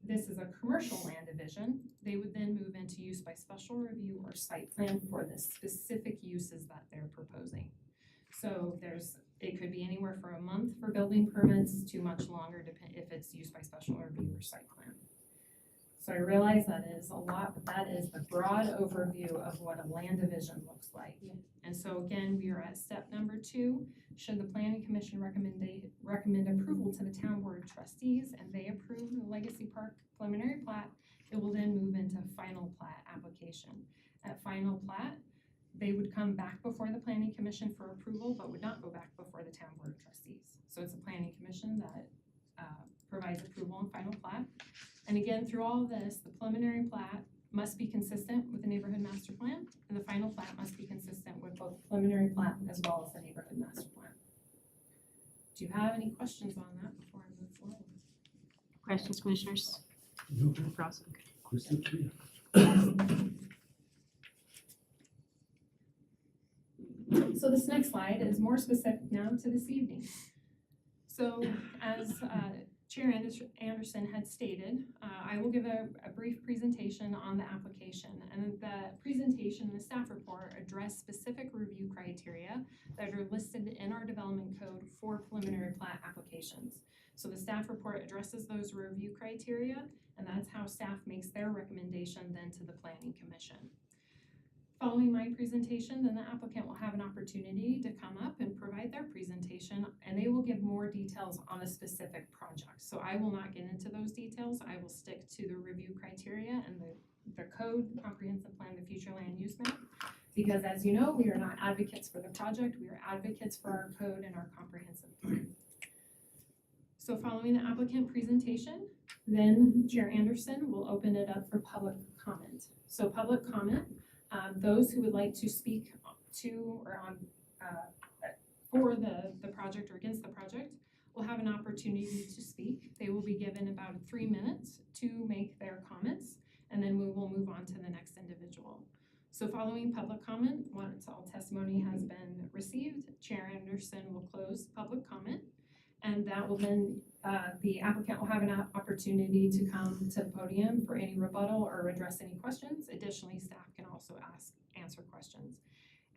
this is a commercial land division, they would then move into use by special review or site plan for the specific uses that they're proposing. So it could be anywhere from a month for building permits to much longer if it's used by special review or site plan. So I realize that is a lot, but that is the broad overview of what a land division looks like. And so again, we are at step number 2. Should the planning commission recommend approval to the town board of trustees and they approve the Legacy Park preliminary plat, it will then move into final plat application. At final plat, they would come back before the planning commission for approval, but would not go back before the town board of trustees. So it's a planning commission that provides approval on final plat. And again, through all of this, the preliminary plat must be consistent with the neighborhood master plan, and the final plat must be consistent with both the preliminary plat as well as the neighborhood master plan. Do you have any questions on that before I move forward? Questions, commissioners? No, Ross, okay. crystal clear. So this next slide is more specific now to this evening. So as Chair Anderson had stated, I will give a brief presentation on the application. And the presentation and the staff report address specific review criteria that are listed in our development code for preliminary plat applications. So the staff report addresses those review criteria, and that's how staff makes their recommendation then to the Planning Commission. Following my presentation, then the applicant will have an opportunity to come up and provide their presentation, and they will give more details on a specific project. So I will not get into those details. I will stick to the review criteria and the code, comprehensive plan, the future land use map. Because as you know, we are not advocates for the project, we are advocates for our code and our comprehensive plan. So following the applicant presentation, then Chair Anderson will open it up for public comment. So public comment, those who would like to speak to or on for the project or against the project will have an opportunity to speak. They will be given about 3 minutes to make their comments, and then we will move on to the next individual. So following public comment, once all testimony has been received, Chair Anderson will close public comment, and that will then, the applicant will have an opportunity to come to the podium for any rebuttal or address any questions. Additionally, staff can also answer questions.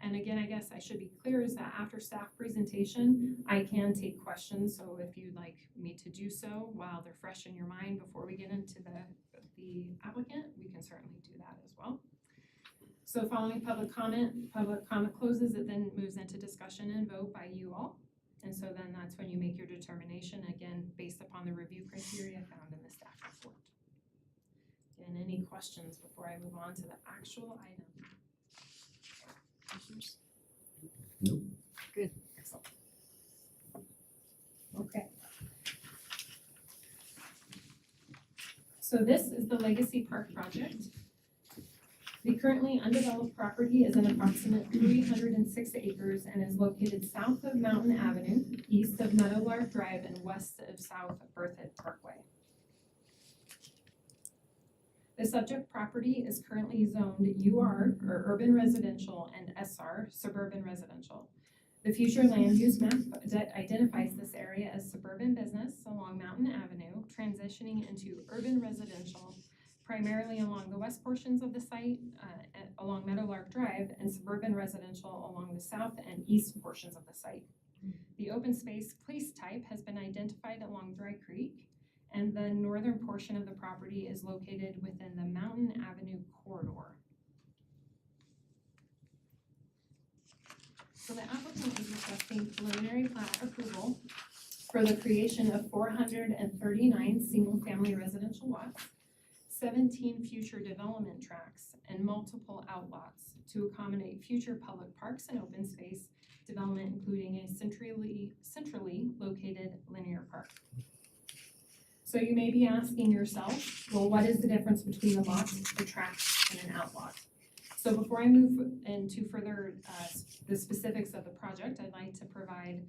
And again, I guess I should be clear is that after staff presentation, I can take questions. So if you'd like me to do so while they're fresh in your mind before we get into the applicant, we can certainly do that as well. So following public comment closes, it then moves into discussion and vote by you all. And so then that's when you make your determination, again, based upon the review criteria found in the staff report. And any questions before I move on to the actual item? Commissioners? Nope. Good, excellent. Okay. So this is the Legacy Park project. The currently undeveloped property is an approximate 306 acres and is located south of Mountain Avenue, east of Meadowlark Drive, and west of South Berthoud Parkway. The subject property is currently zoned UR, or Urban Residential, and SR, Suburban Residential. The future land use map identifies this area as suburban business along Mountain Avenue, transitioning into urban residential primarily along the west portions of the site, along Meadowlark Drive, and suburban residential along the south and east portions of the site. The open space place type has been identified along Dry Creek, and the northern portion of the property is located within the Mountain Avenue corridor. So the applicant is requesting preliminary plat approval for the creation of 439 single-family residential lots, 17 future development tracts, and multiple outlots to accommodate future public parks and open space development, including a centrally located linear park. So you may be asking yourself, well, what is the difference between a lot, a tract, and an outlot? So before I move into further the specifics of the project, I'd like to provide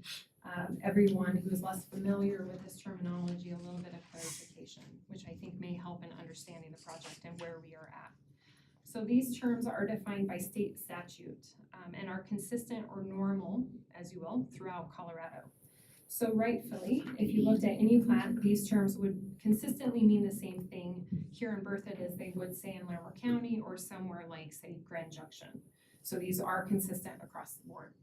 everyone who is less familiar with this terminology a little bit of clarification, which I think may help in understanding the project and where we are at. So these terms are defined by state statute and are consistent or normal, as you will, throughout Colorado. So rightfully, if you looked at any plat, these terms would consistently mean the same thing here in Berthoud as they would say in Larimer County or somewhere like, say, Grand Junction. So these are consistent across the board.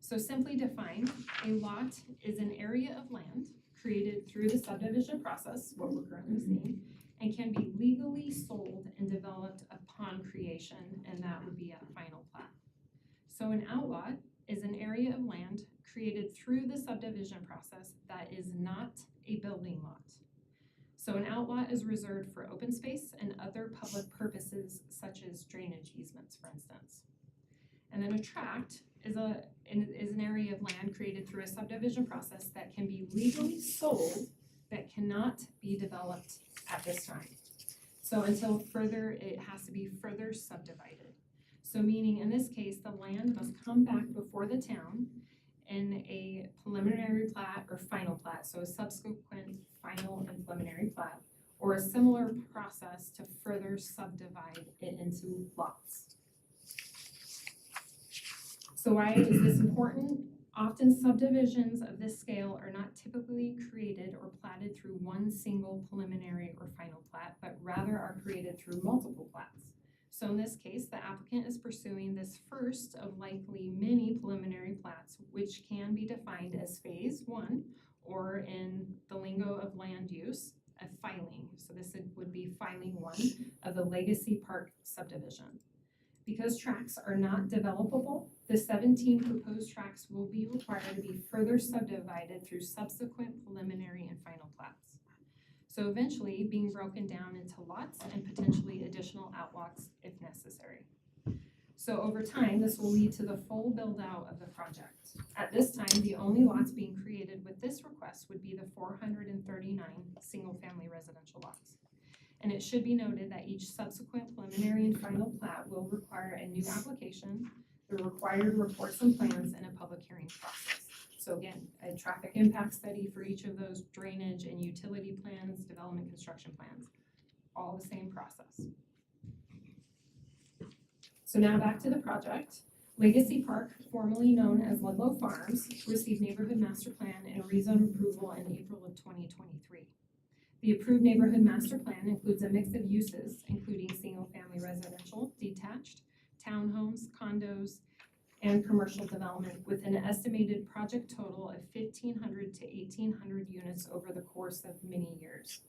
So simply defined, a lot is an area of land created through the subdivision process, what we're currently seeing, and can be legally sold and developed upon creation, and that would be a final plat. So an outlot is an area of land created through the subdivision process that is not a building lot. So an outlot is reserved for open space and other public purposes such as drainage easements, for instance. And then a tract is an area of land created through a subdivision process that can be legally sold but cannot be developed at this time. So until further, it has to be further subdivided. So meaning in this case, the land must come back before the town in a preliminary plat or final plat, so a subsequent final and preliminary plat, or a similar process to further subdivide it into lots. So why is this important? Often subdivisions of this scale are not typically created or platted through one single preliminary or final plat, but rather are created through multiple plats. So in this case, the applicant is pursuing this first of likely many preliminary plats, which can be defined as phase one, or in the lingo of land use, a filing. So this would be filing one of the Legacy Park subdivision. Because tracts are not developable, the 17 proposed tracts will be required to be further subdivided through subsequent preliminary and final plats. So eventually being broken down into lots and potentially additional outlots if necessary. So over time, this will lead to the full build out of the project. At this time, the only lots being created with this request would be the 439 single family residential lots. And it should be noted that each subsequent preliminary and final plat will require a new application, the required reports and plans, and a public hearing process. So again, a traffic impact study for each of those, drainage and utility plans, development construction plans, all the same process. So now back to the project. Legacy Park, formerly known as Ludlow Farms, received neighborhood master plan and rezone approval in April of 2023. The approved neighborhood master plan includes a mix of uses, including single-family residential, detached, townhomes, condos, and commercial development with an estimated project total of 1,500 to 1,800 units over the course of many years.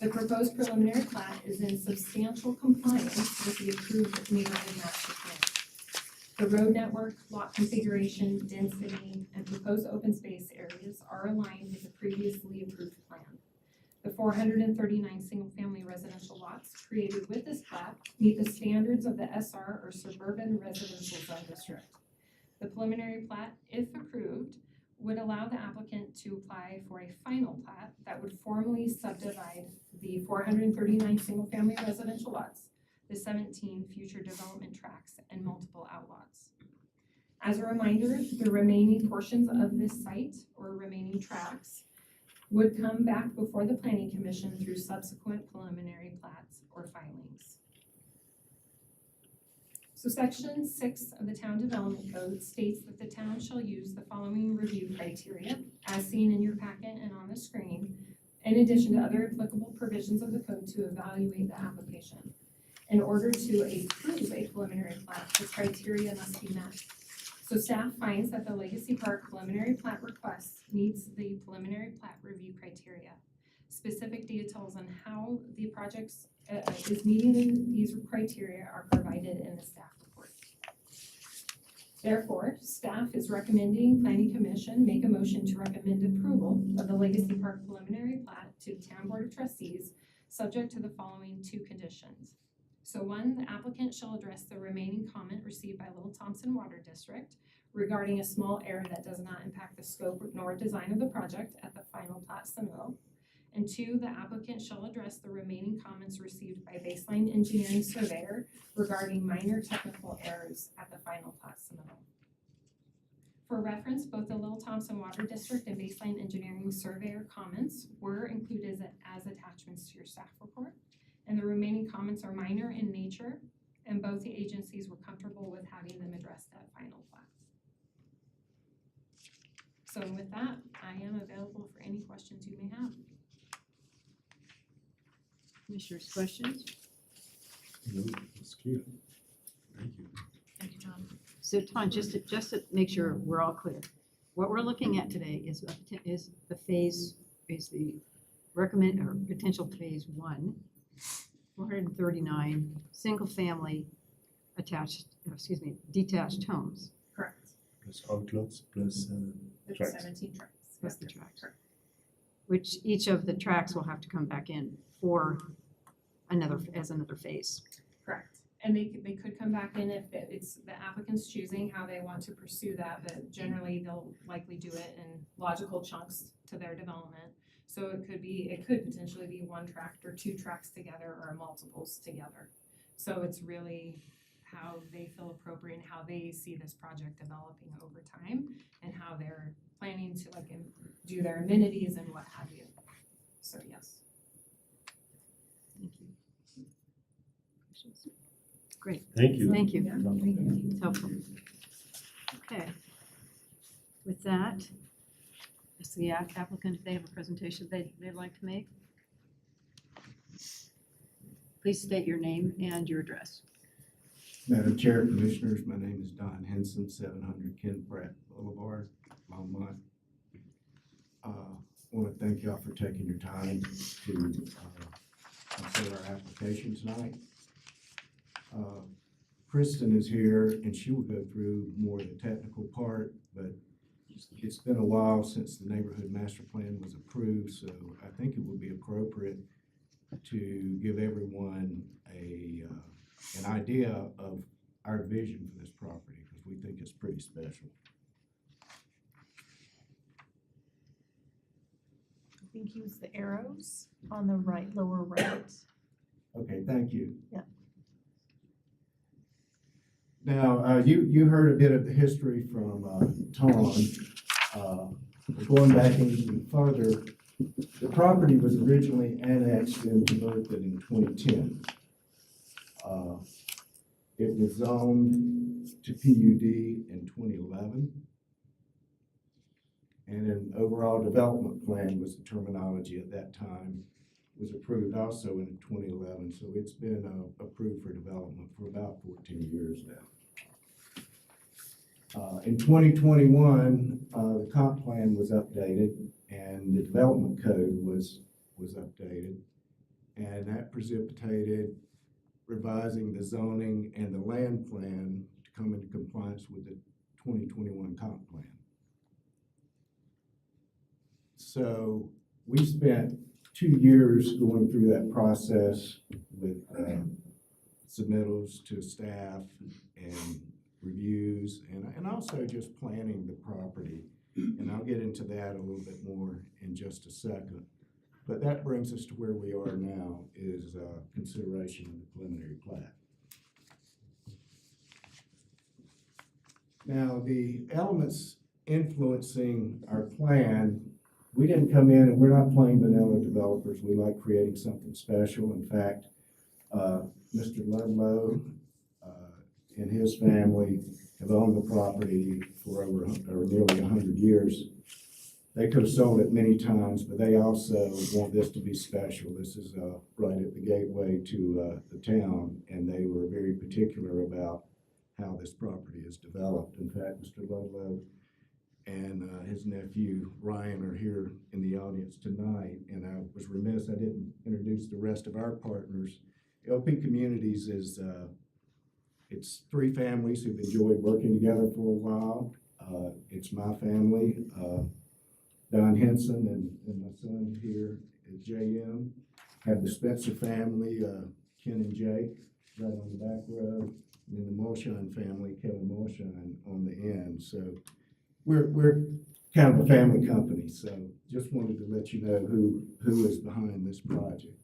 The proposed preliminary plat is in substantial compliance with the approved neighborhood master plan. The road network, lot configuration, density, and proposed open space areas are aligned with the previously approved plan. The 439 single-family residential lots created with this plat meet the standards of the SR or Suburban Residential Zone District. The preliminary plat, if approved, would allow the applicant to apply for a final plat that would formally subdivide the 439 single-family residential lots, the 17 future development tracts, and multiple outlots. As a reminder, the remaining portions of this site or remaining tracts would come back before the Planning Commission through subsequent preliminary plats or filings. So section 6 of the Town Development Code states that the town shall use the following review criteria as seen in your packet and on the screen, in addition to other applicable provisions of the code to evaluate the application. In order to approve a preliminary plat, the criteria must be met. So staff finds that the Legacy Park preliminary plat request meets the preliminary plat review criteria. Specific details on how the project is meeting these criteria are provided in the staff report. Therefore, staff is recommending Planning Commission make a motion to recommend approval of the Legacy Park preliminary plat to the Town Board of Trustees, subject to the following 2 conditions. So 1, the applicant shall address the remaining comment received by Little Thompson Water District regarding a small error that does not impact the scope nor design of the project at the final plat submittal. And 2, the applicant shall address the remaining comments received by Baseline Engineering Surveyor regarding minor technical errors at the final plat submittal. For reference, both the Little Thompson Water District and Baseline Engineering Surveyor comments were included as attachments to your staff report, and the remaining comments are minor in nature, and both the agencies were comfortable with having them addressed at final plats. So with that, I am available for any questions you may have. Commissioners, questions? No, it's clear. Thank you. Thank you, John. So Tom, just to make sure we're all clear, what we're looking at today is the recommend or potential phase 1, 439 single-family detached homes. Correct. Plus outlots, plus With tracks. 17 tracks. Plus the Yes, tracks. correct. Which each of the tracks will have to come back in for another phase. Correct. And they could come back in if it's the applicant's choosing how they want to pursue that, but generally they'll likely do it in logical chunks to their development. So it could potentially be one tract or two tracts together or multiples together. So it's really how they feel appropriate and how they see this project developing over time and how they're planning to do their amenities and what have you. So yes. Thank you. Great, Thank you. thank you. It's helpful. Okay. With that, ask the applicant if they have a presentation they'd like to make. Please state your name and your address. Madam Chair, Commissioners, my name is Don Henson, 700 Ken Pratt Boulevard, Longmont. I want to thank y'all for taking your time to consider our application tonight. Kristen is here and she will go through more of the technical part, but it's been a while since the neighborhood master plan was approved, so I think it would be appropriate to give everyone an idea of our vision for this property, because we think it's pretty special. I think use the arrows on the right, lower right. Okay, thank you. Yeah. Now, you heard a bit of the history from Tom. Going back even further, the property was originally annexed into Berthoud in 2010. It was zoned to PUD in 2011. And an overall development plan was the terminology at that time, was approved also in 2011. So it's been approved for development for about 14 years now. In 2021, the comp plan was updated and the development code was updated. And that precipitated revising the zoning and the land plan to come into compliance with the 2021 comp plan. So we spent 2 years going through that process with submittals to staff and reviews and also just planning the property. And I'll get into that a little bit more in just a second. But that brings us to where we are now, is consideration of the preliminary plat. Now, the elements influencing our plan, we didn't come in and we're not plain vanilla developers. We like creating something special. In fact, Mr. Ludlow and his family have owned the property for nearly 100 years. They could have sold it many times, but they also want this to be special. This is right at the gateway to the town, and they were very particular about how this property is developed. In fact, Mr. Ludlow and his nephew Ryan are here in the audience tonight, and I was remiss I didn't introduce the rest of our partners. LP Communities is it's 3 families who've enjoyed working together for a while. It's my family, Don Henson and my son here at JM. Have the Spencer family, Ken and Jake, right on the back row, and then the Mulshine family, Kevin Mulshine, on the end. So we're kind of a family company. So just wanted to let you know who is behind this project.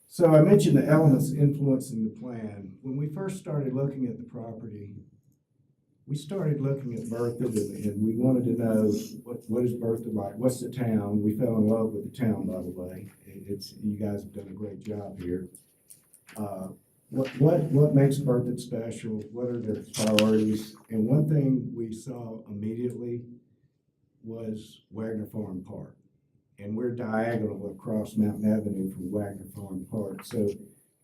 So I mentioned the elements influencing the plan. When we first started looking at the property, we started looking at Berthoud and we wanted to know what is Berthoud like? What's the town? We fell in love with the town, by the way. You guys have done a great job here. What makes Berthoud special? What are their priorities? And one thing we saw immediately was Wagner Farm Park. And we're diagonal across Mountain Avenue from Wagner Farm Park. So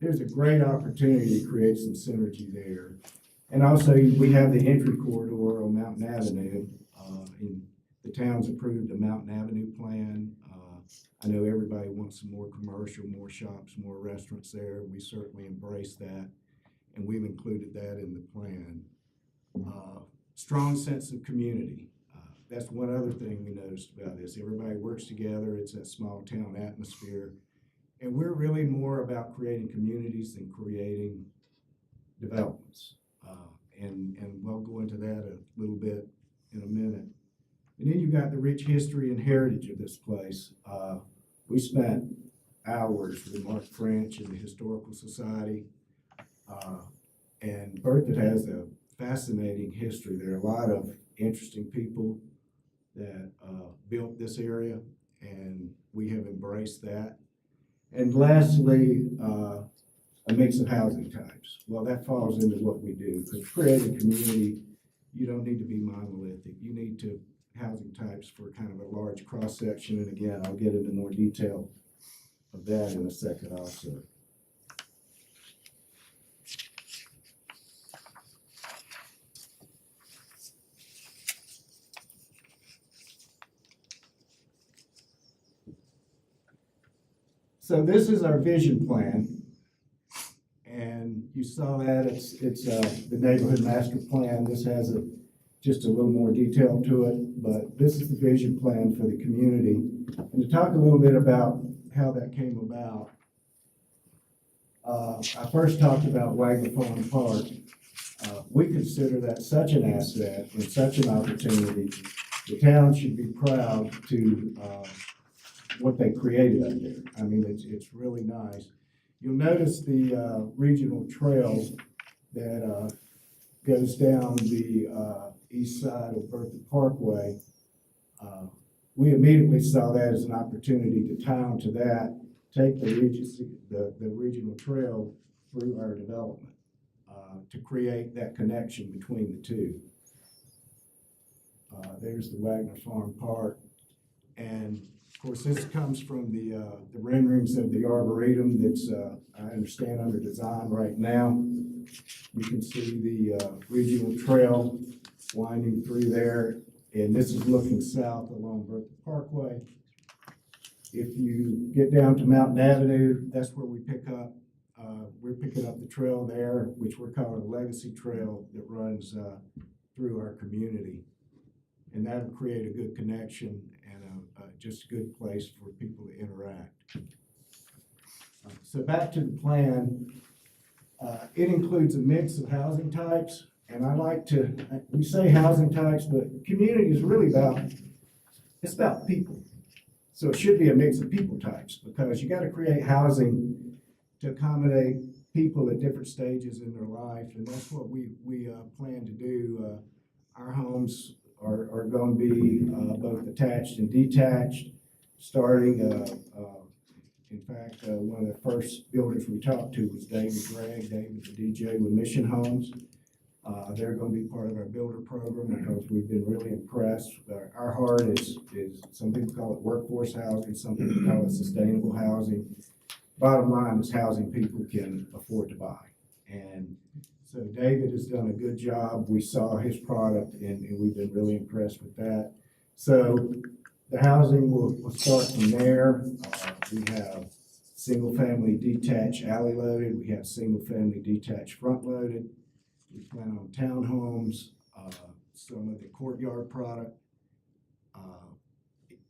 there's a great opportunity to create some synergy there. And also we have the entry corridor on Mountain Avenue. And the town's approved a Mountain Avenue plan. I know everybody wants some more commercial, more shops, more restaurants there. We certainly embrace that. And we've included that in the plan. Strong sense of community. That's one other thing we noticed about this. Everybody works together. It's that small town atmosphere. And we're really more about creating communities than creating developments. and we'll go into that a little bit in a minute. And then you've got the rich history and heritage of this place. We spent hours with Mark French and the Historical Society. And Berthoud has a fascinating history. There are a lot of interesting people that built this area, and we have embraced that. And lastly, a mix of housing types. Well, that falls into what we do. To create a community, you don't need to be monolithic. You need to housing types for kind of a large cross-section. And again, I'll get into more detail of that in a second also. So this is our vision plan, and you saw that it's the neighborhood master plan. This has just a little more detail to it, but this is the vision plan for the community. And to talk a little bit about how that came about, I first talked about Wagner Farm Park. We consider that such an asset and such an opportunity. The town should be proud to what they created up there. I mean, it's really nice. You'll notice the regional trail that goes down the east side of Berthoud Parkway. We immediately saw that as an opportunity to tie onto that, take the regional trail through our development to create that connection between the two. There's the Wagner Farm Park, and of course, this comes from the renderings of the Arboretum that's, I understand, under design right now. You can see the regional trail winding through there, and this is looking south along Berthoud Parkway. If you get down to Mountain Avenue, that's where we pick up. We're picking up the trail there, which we're calling a legacy trail that runs through our community. And that will create a good connection and just a good place for people to interact. So back to the plan, it includes a mix of housing types, and I like to, we say housing types, but community is really it's about people. So it should be a mix of people types, because you got to create housing to accommodate people at different stages in their life, and that's what we plan to do. Our homes are going to be both attached and detached, starting, in fact, one of the first builders we talked to was David Gregg. David's a DJ with Mission Homes. They're going to be part of our builder program because we've been really impressed. Our heart is some people call it workforce housing, some people call it sustainable housing. Bottom line is housing people can afford to buy. And so David has done a good job. We saw his product and we've been really impressed with that. So the housing will start from there. We have single family detached alley loaded. We have single family detached front loaded. We plan on townhomes, some of the courtyard product,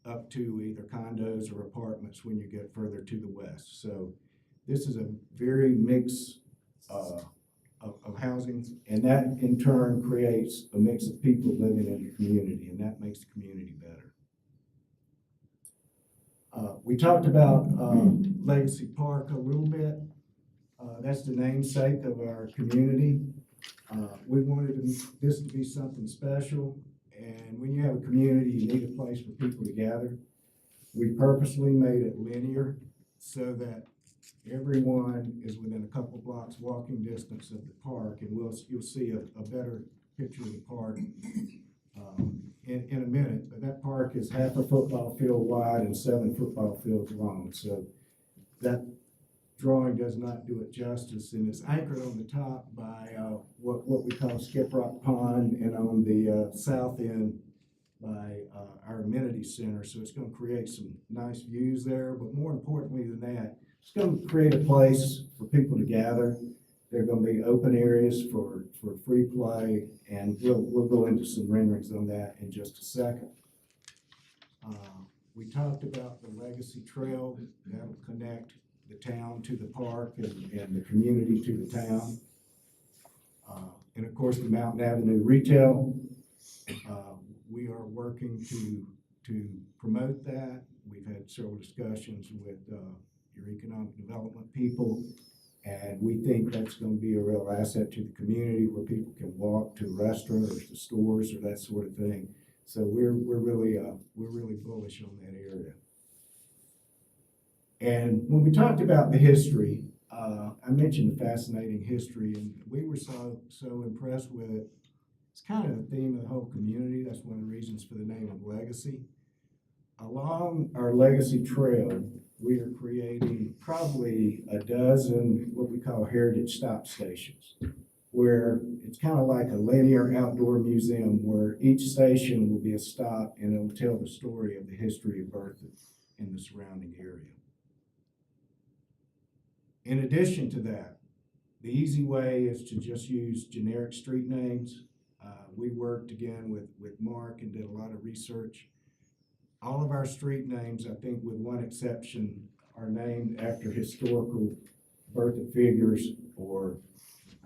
up to either condos or apartments when you get further to the west. So this is a very mix of housing, and that in turn creates a mix of people living in the community, and that makes the community better. We talked about Legacy Park a little bit. That's the namesake of our community. We wanted this to be something special, and when you have a community, you need a place for people to gather. We purposely made it linear so that everyone is within a couple blocks walking distance of the park, and you'll see a better picture of the park in a minute. But that park is half a football field wide and 7 football fields long, so that drawing does not do it justice, and it's anchored on the top by what we call Skip Rock Pond, and on the south end by our amenity center. So it's going to create some nice views there, but more importantly than that, it's going to create a place for people to gather. There are going to be open areas for free play, and we'll go into some renderings on that in just a second. We talked about the Legacy Trail that will connect the town to the park and the community to the town. And of course, the Mountain Avenue retail, we are working to promote that. We've had several discussions with your economic development people, and we think that's going to be a real asset to the community where people can walk to restaurants or to stores or that sort of thing. So we're really bullish on that area. And when we talked about the history, I mentioned the fascinating history, and we were so impressed with it. It's kind of the theme of the whole community. That's one of the reasons for the name of Legacy. Along our Legacy Trail, we are creating probably a dozen what we call heritage stop stations, where it's kind of like a linear outdoor museum where each station will be a stop and it'll tell the story of the history of Berthoud in the surrounding area. In addition to that, the easy way is to just use generic street names. We worked again with Mark and did a lot of research. All of our street names, I think with one exception, are named after historical Berthoud figures, or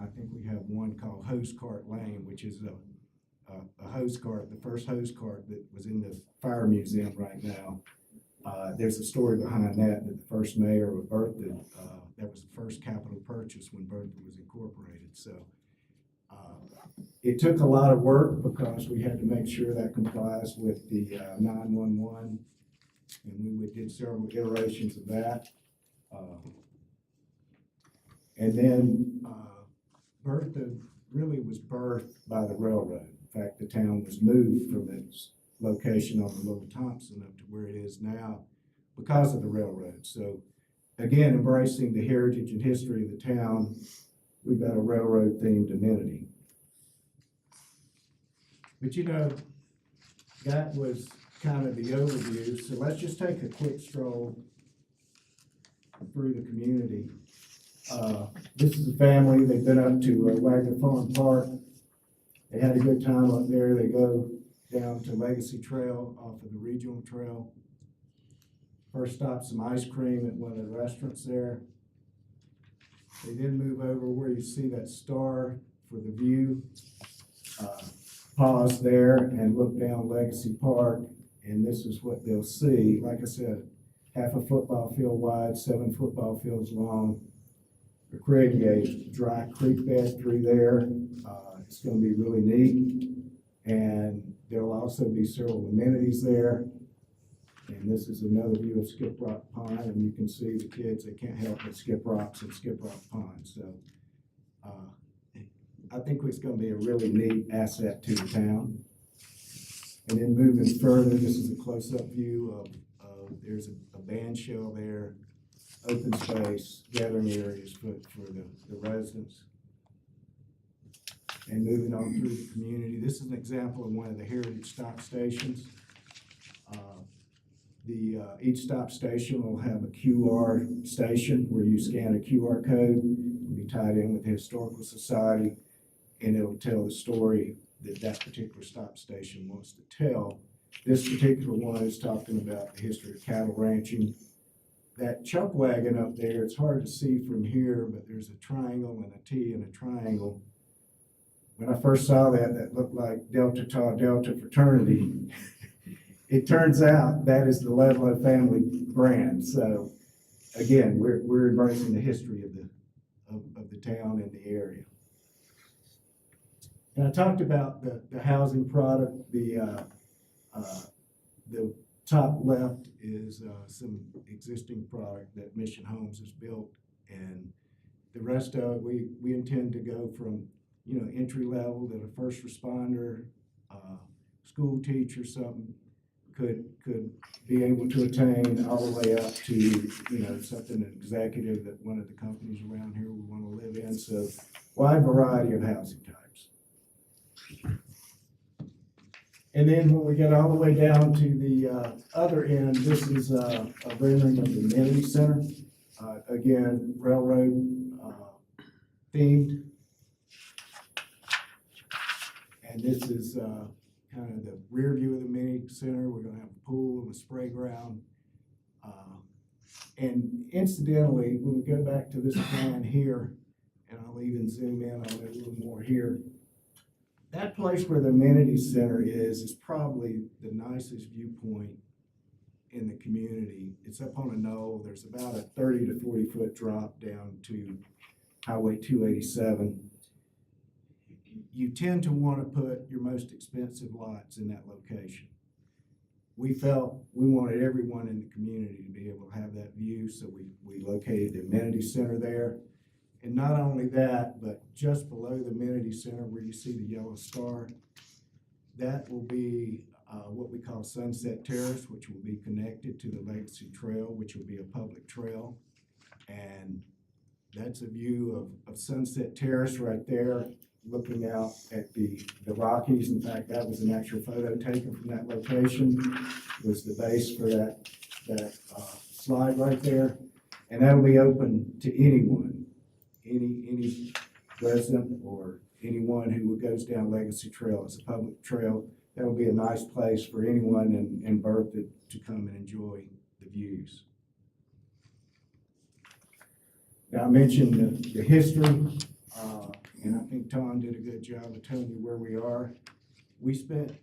I think we have one called Hose Cart Lane, which is a hose cart, the first hose cart that was in the fire museum right now. There's a story behind that the first mayor of Berthoud, that was the first capital purchase when Berthoud was incorporated. So it took a lot of work because we had to make sure that complies with the 911, and we did several iterations of that. And then Berthoud really was birthed by the railroad. In fact, the town was moved from its location on the Little Thompson up to where it is now because of the railroad. So again, embracing the heritage and history of the town, we've got a railroad themed amenity. But you know, that was kind of the overview. So let's just take a quick stroll through the community. This is a family. They've been up to Wagner Farm Park. They had a good time up there. They go down to Legacy Trail off of the regional trail. First stop, some ice cream at one of the restaurants there. They then move over where you see that star for the view. Pause there and look down Legacy Park, and this is what they'll see. Like I said, half a football field wide, 7 football fields long. We're creating a dry creek bed through there. It's going to be really neat, and there'll also be several amenities there. And this is another view of Skip Rock Pond, and you can see the kids, they can't help but skip rocks and Skip Rock Pond. So I think it's going to be a really neat asset to the town. And then moving further, this is a close-up view of there's a band shell there, open space, gathering areas for the residents. And moving on through the community, this is an example of one of the heritage stop stations. Each stop station will have a QR station where you scan a QR code, it'll be tied in with the Historical Society, and it'll tell the story that that particular stop station wants to tell. This particular one is talking about the history of cattle ranching. That chuck wagon up there, it's hard to see from here, but there's a triangle and a T and a triangle. When I first saw that, that looked like Delta Tau Delta fraternity. It turns out that is the Ludlow family brand. So again, we're embracing the history of the town and the area. And I talked about the housing product. The top left is some existing product that Mission Homes has built, and the rest of it we intend to go from entry level that a first responder, school teacher, something could be able to attain, all the way up to something executive that one of the companies around here would want to live in. So wide variety of housing types. And then when we get all the way down to the other end, this is a rendering of the amenity center. Again, railroad themed. And this is kind of the rear view of the amenity center. We're going to have a pool and a spray ground. And incidentally, when we go back to this plan here, and I'll even zoom in on it a little more here, that place where the amenity center is probably the nicest viewpoint in the community. It's up on a knoll. There's about a 30 to 40 foot drop down to Highway 287. You tend to want to put your most expensive lots in that location. We felt we wanted everyone in the community to be able to have that view, so we located the amenity center there. And not only that, but just below the amenity center where you see the yellow star, that will be what we call Sunset Terrace, which will be connected to the Legacy Trail, which will be a public trail. And that's a view of Sunset Terrace right there, looking out at the Rockies. In fact, that was an actual photo taken from that location. It was the base for that slide right there. And that'll be open to anyone, any resident or anyone who goes down Legacy Trail. It's a public trail. That'll be a nice place for anyone in Berthoud to come and enjoy the views. Now, I mentioned the history, and I think Tom did a good job of telling you where we are. We spent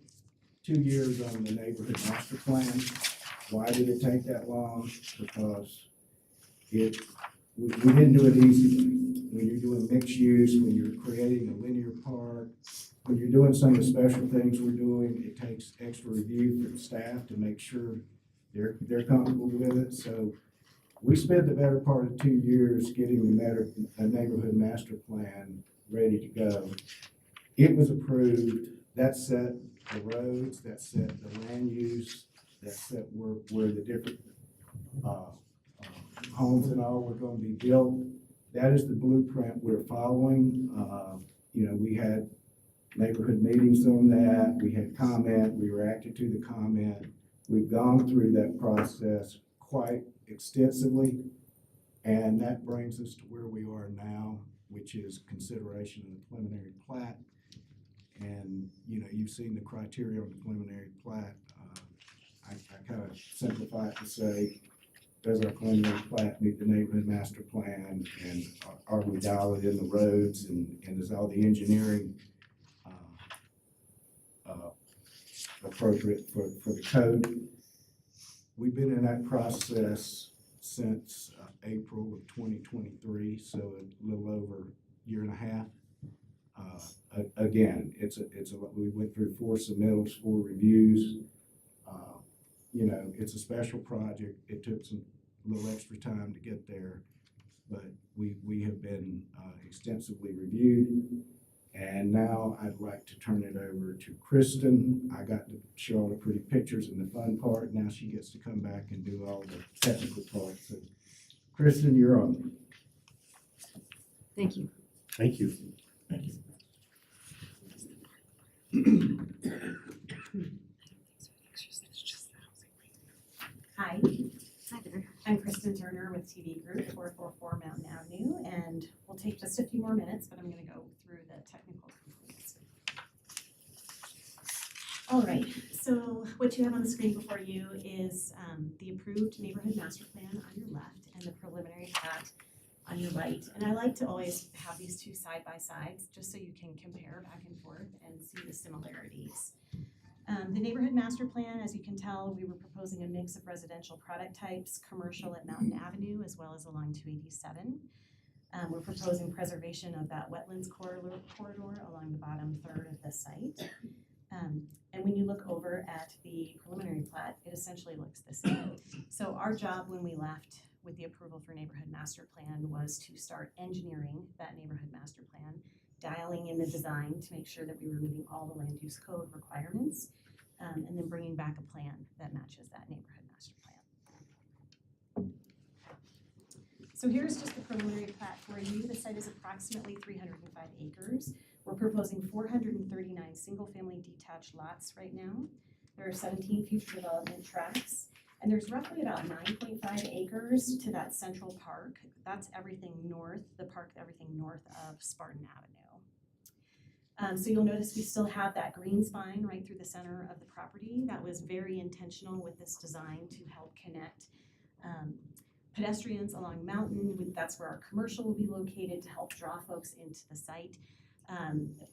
2 years on the neighborhood master plan. Why did it take that long? Because we didn't do it easily. When you're doing mixed use, when you're creating a linear park, when you're doing some of the special things we're doing, it takes extra review from staff to make sure they're comfortable with it. So we spent the better part of 2 years getting a neighborhood master plan ready to go. It was approved. That set the roads, that set the land use, that set where the different homes and all were going to be built. That is the blueprint we're following. We had neighborhood meetings on that. We had comment. We reacted to the comment. We've gone through that process quite extensively, and that brings us to where we are now, which is consideration of the preliminary plat. And you've seen the criteria on the preliminary plat. I kind of simplify it to say, does our preliminary plat meet the neighborhood master plan, and are we dialed in the roads, and is all the engineering appropriate for the code? We've been in that process since April of 2023, so a little over a year and a half. Again, we went through 4 submittals, 4 reviews. It's a special project. It took a little extra time to get there, but we have been extensively reviewed. And now I'd like to turn it over to Kristen. I got to show all the pretty pictures and the fun part. Now she gets to come back and do all the technical parts. So, Kristen, you're on. Thank you. Thank you. Thank you. Hi. Hi there. I'm Kristen Turner with TV Group, 444 Mountain Avenue, and we'll take just a few more minutes, but I'm going to go through the technical components. All right, so what you have on the screen before you is the approved neighborhood master plan on your left and the preliminary plat on your right. And I like to always have these two side by sides just so you can compare back and forth and see the similarities. The neighborhood master plan, as you can tell, we were proposing a mix of residential product types, commercial at Mountain Avenue, as well as along 287. We're proposing preservation of that wetlands corridor along the bottom third of the site. And when you look over at the preliminary plat, it essentially looks the same. So our job when we left with the approval for neighborhood master plan was to start engineering that neighborhood master plan, dialing in the design to make sure that we were meeting all the land use code requirements, and then bringing back a plan that matches that neighborhood master plan. So here's just the preliminary plat for you. The site is approximately 305 acres. We're proposing 439 single-family detached lots right now. There are 17 future development tracts, and there's roughly about 9.5 acres to that central park. That's everything north, the park, everything north of Spartan Avenue. So you'll notice we still have that green spine right through the center of the property. That was very intentional with this design to help connect pedestrians along Mountain. That's where our commercial will be located to help draw folks into the site.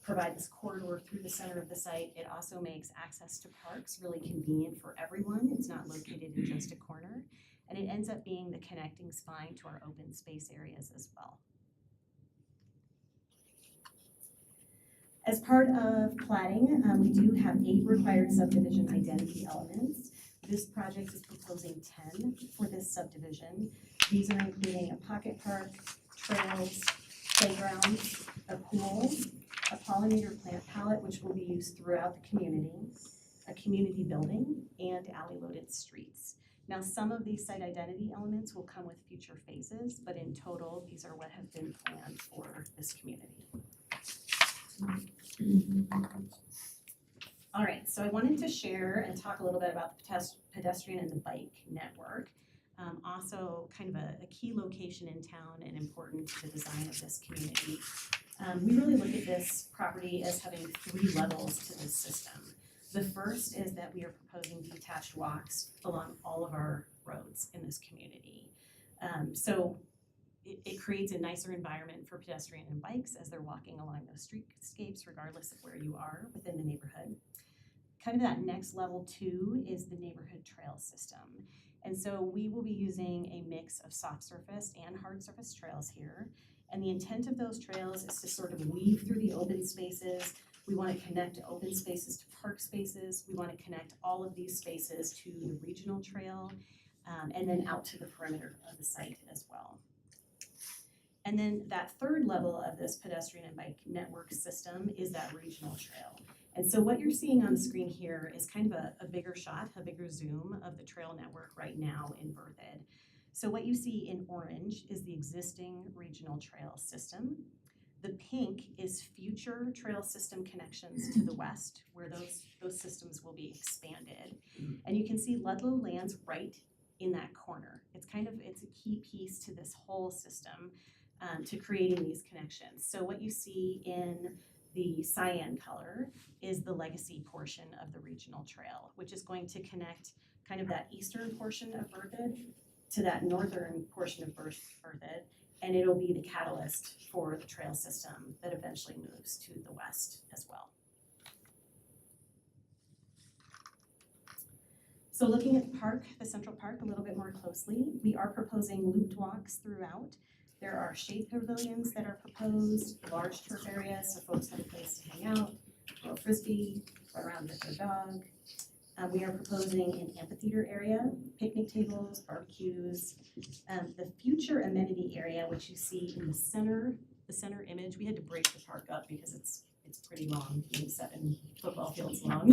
provide this corridor through the center of the site. It also makes access to parks really convenient for everyone. It's not located in just a corner. And it ends up being the connecting spine to our open space areas as well. As part of plating, we do have 8 required subdivision identity elements. This project is proposing 10 for this subdivision. These are including a pocket park, trails, playgrounds, a pool, a pollinator plant palette, which will be used throughout the community, a community building, and alley-loaded streets. Now, some of these site identity elements will come with future phases, but in total, these are what have been planned for this community. All right, so I wanted to share and talk a little bit about the pedestrian and the bike network. Also kind of a key location in town and important to the design of this community. We really look at this property as having 3 levels to this system. The first is that we are proposing detached walks along all of our roads in this community. So it creates a nicer environment for pedestrian and bikes as they're walking along those streetscapes, regardless of where you are within the neighborhood. Kind of that next level 2 is the neighborhood trail system. And so we will be using a mix of soft surface and hard surface trails here. And the intent of those trails is to sort of weave through the open spaces. We want to connect open spaces to park spaces. We want to connect all of these spaces to the regional trail, and then out to the perimeter of the site as well. And then that third level of this pedestrian and bike network system is that regional trail. And so what you're seeing on the screen here is kind of a bigger shot, a bigger zoom of the trail network right now in Berthoud. So what you see in orange is the existing regional trail system. The pink is future trail system connections to the west, where those systems will be expanded. And you can see Ludlow lands right in that corner. It's a key piece to this whole system, to creating these connections. So what you see in the cyan color is the legacy portion of the regional trail, which is going to connect kind of that eastern portion of Berthoud to that northern portion of Berthoud, and it'll be the catalyst for the trail system that eventually moves to the west as well. So looking at the park, the Central Park, a little bit more closely, we are proposing looped walks throughout. There are shade pavilions that are proposed, large turf areas so folks have a place to hang out, throw a frisbee, run around with their dog. We are proposing an amphitheater area, picnic tables, barbecues. The future amenity area, which you see in the center image, we had to break the park up because it's pretty long, 7 football fields long.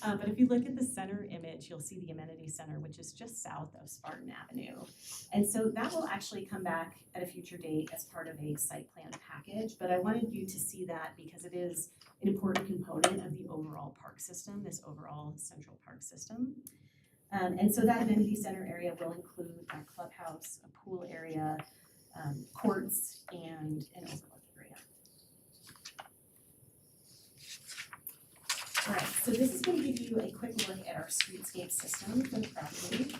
But if you look at the center image, you'll see the amenity center, which is just south of Spartan Avenue. And so that will actually come back at a future date as part of a site plan package, but I wanted you to see that because it is an important component of the overall park system, this overall central park system. And so that amenity center area will include a clubhouse, a pool area, courts, and an overlook area. All right, so this is going to give you a quick look at our streetscape system for the property.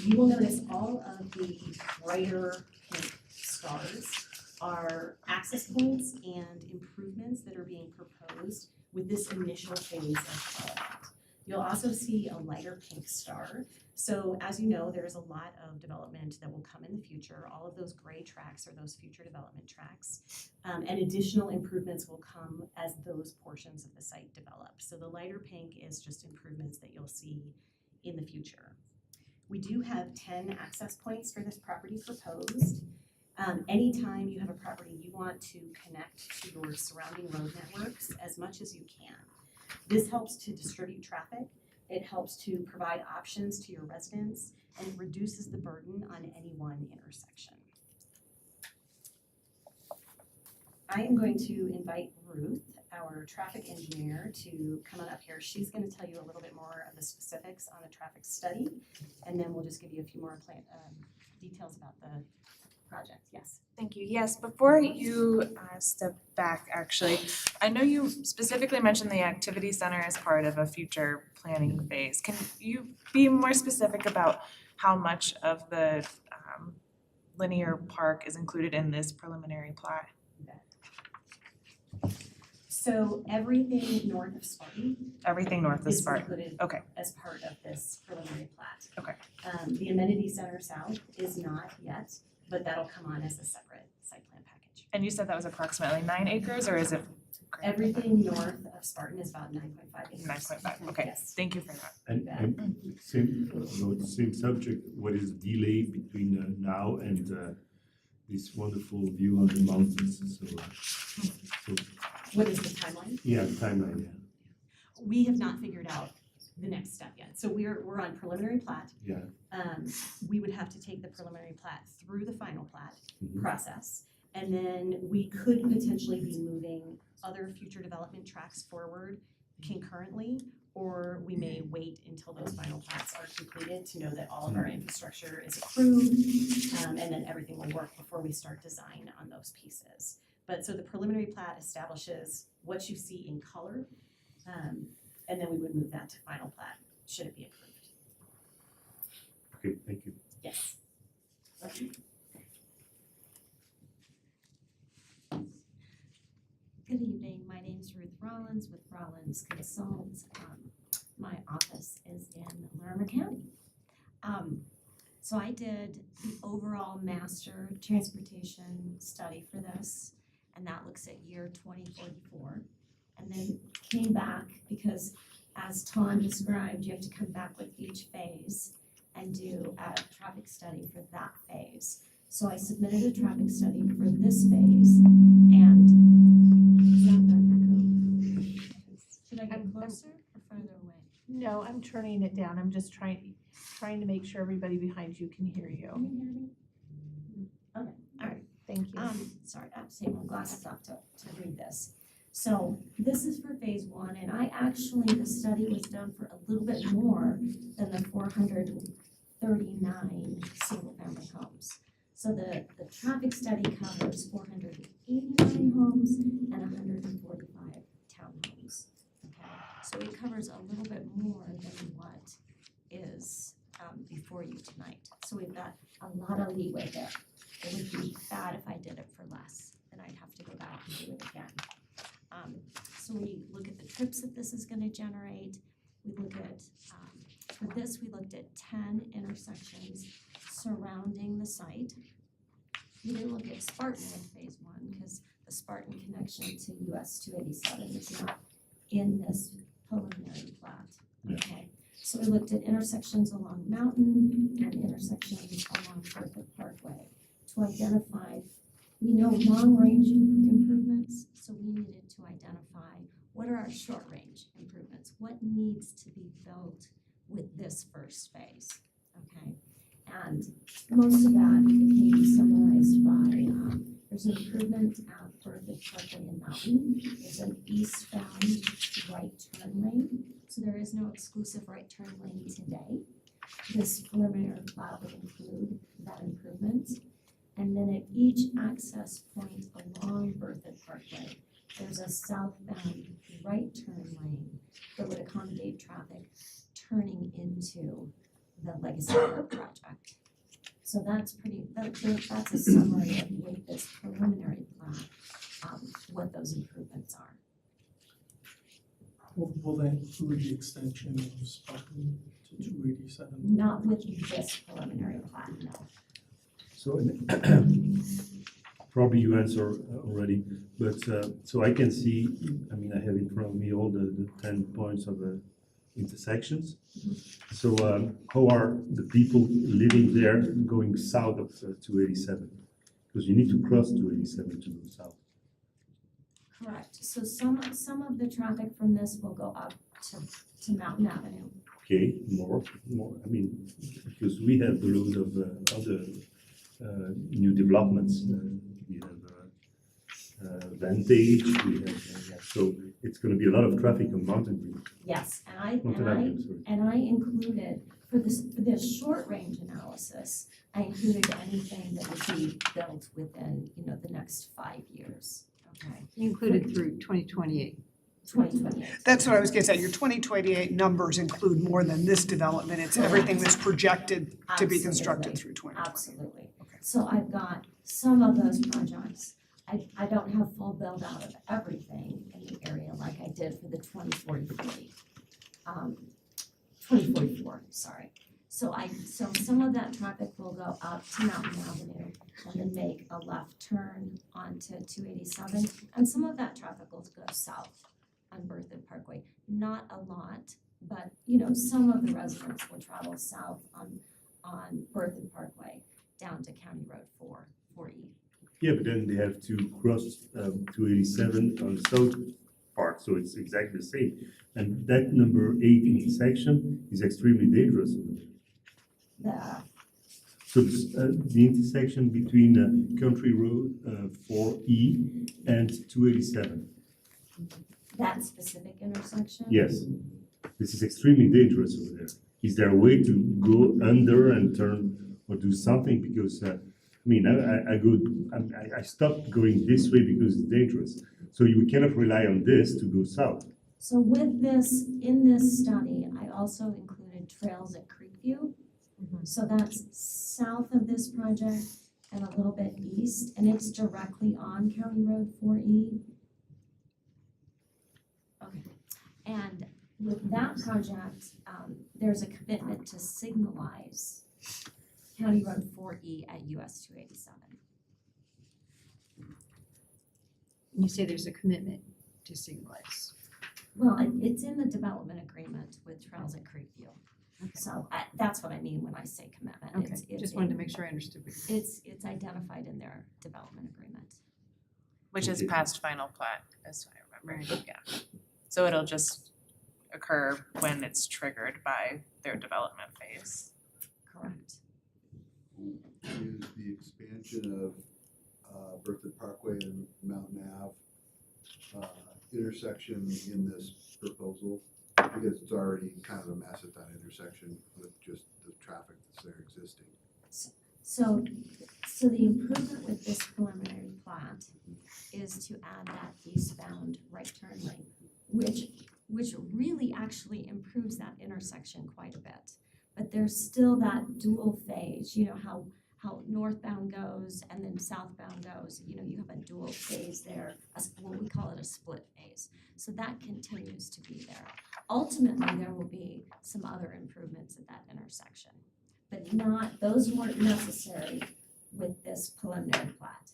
You will notice all of the brighter pink stars are access points and improvements that are being proposed with this initial phase of development. You'll also see a lighter pink star. So as you know, there's a lot of development that will come in the future. All of those gray tracks are those future development tracks. And additional improvements will come as those portions of the site develop. So the lighter pink is just improvements that you'll see in the future. We do have 10 access points for this property proposed. Anytime you have a property you want to connect to your surrounding road networks as much as you can. This helps to distribute traffic. It helps to provide options to your residents and reduces the burden on any one intersection. I am going to invite Ruth, our traffic engineer, to come on up here. She's going to tell you a little bit more of the specifics on the traffic study, and then we'll just give you a few more details about the project. Yes. Thank you. Yes, before you step back, actually, I know you specifically mentioned the activity center as part of a future planning phase. Can you be more specific about how much of the linear park is included in this preliminary plat? So everything north of Spartan Everything north of is Spartan. included Okay. as part of this preliminary plat. Okay. The amenity center south is not yet, but that'll come on as a separate site plan package. And you said that was approximately 9 acres, or is it? Everything north of Spartan is about 9.5 acres. 9.5, okay, Yes. thank you for that. And same subject, what is delay between now and this wonderful view on the mountains, so, What is the timeline? yeah, the timeline, yeah. We have not figured out the next step yet. So we're on preliminary plat. Yeah. We would have to take the preliminary plat through the final plat Mhm. process. And then we could potentially be moving other future development tracks forward concurrently, or we may wait until those final plats are completed to know that all of our infrastructure is approved, and then everything will work before we start design on those pieces. But so the preliminary plat establishes what you see in color, and then we would move that to final plat, should it be approved. Okay, thank you. Yes. Good evening, my name's Ruth Rollins with Rollins Consults. My office is in Larimer County. So I did the overall master transportation study for this, and that looks at year 2044. And then came back because, as Tom described, you have to come back with each phase and do a traffic study for that phase. So I submitted a traffic study for this phase, and should I get closer or farther away? No, I'm turning it down. I'm just trying to make sure everybody behind you can hear you. Can you hear me? Okay, all right. Thank you. Sorry, I have to take my glasses off to read this. So this is for phase one, and the study was done for a little bit more than the 439 single-family homes. So the traffic study covers 489 homes and 145 townhomes. Okay, so it covers a little bit more than what is before you tonight. So we've got a lot of leeway there. It would be bad if I did it for less, then I'd have to go back and do it again. So we look at the trips that this is gonna generate. We look at, for this, we looked at 10 intersections surrounding the site. We didn't look at Spartan in phase one because the Spartan connection to US 287 is not in this preliminary plat. Okay, so we looked at intersections along Mountain and intersections along Berthoud Parkway to identify, we know long-range improvements, so we needed to identify what are our short-range improvements, what needs to be built with this first phase, okay? And most of that can be summarized by, there's an improvement at Berthoud Parkway in Mountain. There's an eastbound right turn lane, so there is no exclusive right turn lane today. This preliminary plat would include that improvement. And then at each access point along Berthoud Parkway, there's a southbound right turn lane that would accommodate traffic turning into the Legacy Park project. So that's that's a summary of with this preliminary plan, what those improvements are. Will that include the extension of Spartan to 287? Not with this preliminary plan, no. So, probably you answered already, but, so I can see, I mean, I have in front of me all the 10 points of the intersections. So, how are the people living there going south of 287? Because you need to cross 287 to go south. Correct, so some of the traffic from this will go up to Mountain Avenue. Okay, more, I mean, because we have a load of other new developments. We have Vantage, we have, so it's gonna be a lot of traffic on Mountain View. Yes, Mountain Avenue, sorry. and I included, for this short range analysis, I included anything that would be built within, the next 5 years, okay? Included through 2028. 2028. That's what I was gonna say, your 2028 numbers include more than this development, it's everything that's projected to be constructed through 2028. Absolutely. So I've got some of those projects, I don't have full build out of everything in the area projected for the 2044, sorry. So some of that traffic will go up to Mountain Avenue and then make a left turn onto 287. And some of that traffic will go south on Berthoud Parkway. Not a lot, but some of the residents will travel south on Berthoud Parkway down to County Road 4E. Yeah, but then they have to cross 287 on the south part, so it's exactly the same. And that number 8 intersection is extremely dangerous. So the intersection between Country Road 4E and 287. That specific intersection? Yes, this is extremely dangerous over there. Is there a way to go under and turn or do something? Because I stopped going this way because it's dangerous. So you cannot rely on this to go south. So with this, in this study, I also included trails at Creekview. So that's south of this project and a little bit east, and it's directly on County Road 4E. Okay, and with that project, there's a commitment to signalize County Road 4E at US 287. You say there's a commitment to signalize. Well, it's in the development agreement with Trails at Creekview. Okay. So that's what I mean when I say commitment. Okay, It's just wanted to make sure I understood what you meant. It's identified in their development agreement. Which is Okay. past final plat, as I remember, Right. yeah. So it'll just occur when it's triggered by their development phase. Correct. Is the expansion of Berthoud Parkway and Mountain Ave intersection in this proposal? Because it's already kind of a mess at that intersection with just the traffic that's there existing. So the improvement with this preliminary plat is to add that eastbound right turn lane, which really actually improves that intersection quite a bit. But there's still that dual phase, how northbound goes and then southbound goes, you have a dual phase there, what we call it a split phase. So that continues to be there. Ultimately, there will be some other improvements at that intersection, but those weren't necessary with this preliminary plat.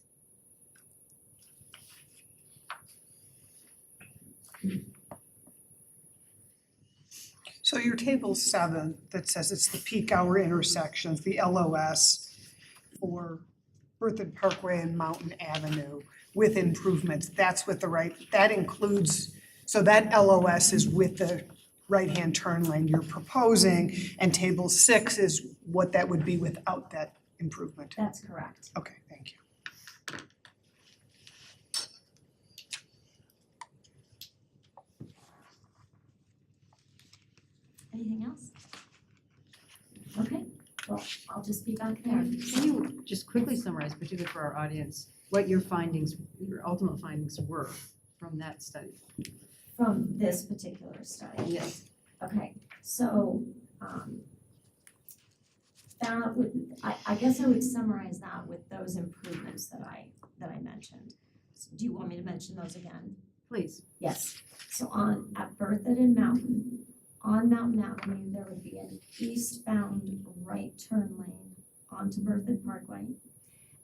So your table 7 that says it's the peak hour intersections, the LOS for Berthoud Parkway and Mountain Avenue with improvements, that's with that includes, so that LOS is with the right-hand turn lane you're proposing, and table 6 is what that would be without that improvement. That's correct. Okay, thank you. Anything else? Okay, well, I'll just be back there. Can you just quickly summarize, particularly for our audience, what your ultimate findings were from that study? From this particular study? Yes. Okay, so, I guess I would summarize that with those improvements that I mentioned. Do you want me to mention those again? Please. Yes, so at Berthoud and Mountain, on Mountain Avenue, there would be an eastbound right turn lane onto Berthoud Parkway.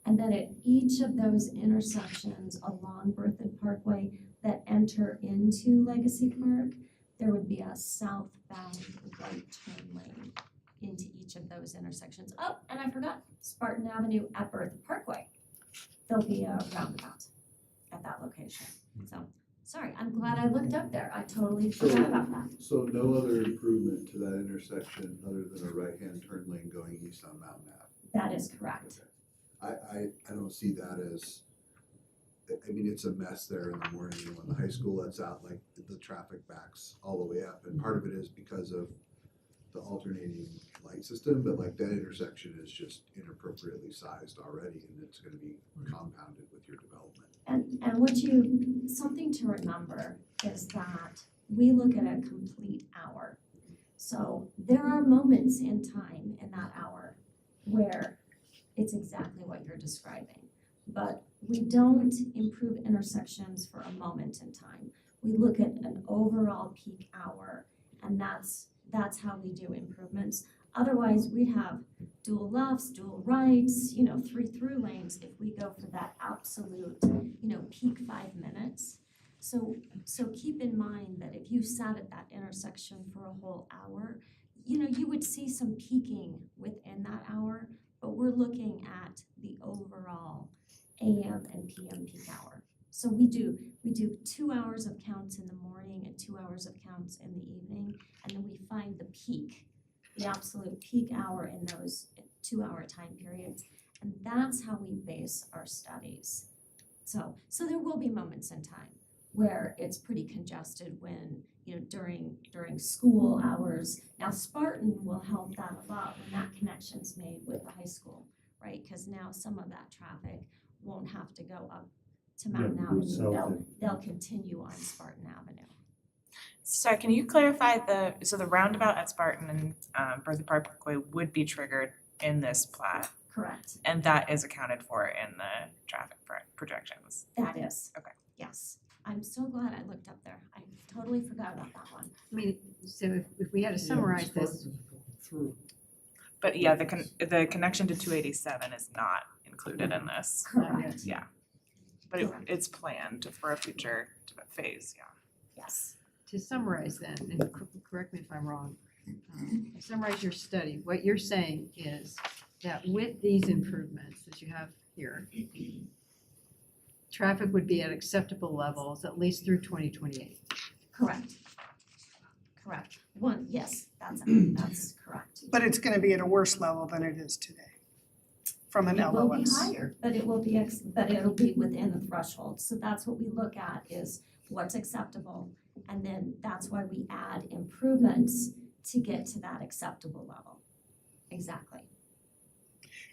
And then at each of those intersections along Berthoud Parkway that enter into Legacy Park, there would be a southbound right turn lane into each of those intersections. Oh, and I forgot, Spartan Avenue at Berthoud Parkway. There'll be a roundabout at that location. So, sorry, I'm glad I looked up there. I totally forgot about that. So no other improvement to that intersection other than a right-hand turn lane going east on Mountain Ave? That is correct. Okay. I don't see that as, I mean, it's a mess there in the morning, and when the high school lets out, like, the traffic backs all the way up, and part of it is because of the alternating light system, but like that intersection is just inappropriately sized already, and it's gonna be compounded with your development. And something to remember is that we look at a complete hour. So there are moments in time in that hour where it's exactly what you're describing. But we don't improve intersections for a moment in time. We look at an overall peak hour, and that's how we do improvements. Otherwise, we'd have dual lefts, dual rights, 3 through lanes if we go for that absolute, peak 5 minutes. So keep in mind that if you sat at that intersection for a whole hour, you would see some peaking within that hour, but we're looking at the overall AM and PM peak hour. So we do 2 hours of counts in the morning and 2 hours of counts in the evening, and then we find the peak, the absolute peak hour in those 2-hour time periods, and that's how we base our studies. So there will be moments in time where it's pretty congested when, during school hours. Now Spartan will help that a lot when that connection's made with the high school, right? Because now some of that traffic won't have to go up to Mountain Avenue. They'll continue on Spartan Avenue. Sorry, can you clarify the roundabout at Spartan and Berthoud Park Parkway would be triggered in this plat? Correct. And that is accounted for in the traffic projections? That is. Okay. Yes. I'm so glad I looked up there. I totally forgot about that one. I mean, so if we had to summarize this, But yeah, the connection to 287 is not included in this. Correct. Yeah. But it's planned for a future phase, yeah. Yes. to summarize then, and correct me if I'm wrong, summarize your study, what you're saying is that with these improvements that you have here, traffic would be at acceptable levels at least through 2028. Correct. Correct. Yes, that's correct. But it's gonna be at a worse level than it is today, from an LOS. It will be higher, but it will be, but it'll be within the threshold. So that's what we look at, is what's acceptable. And then that's why we add improvements to get to that acceptable level. Exactly.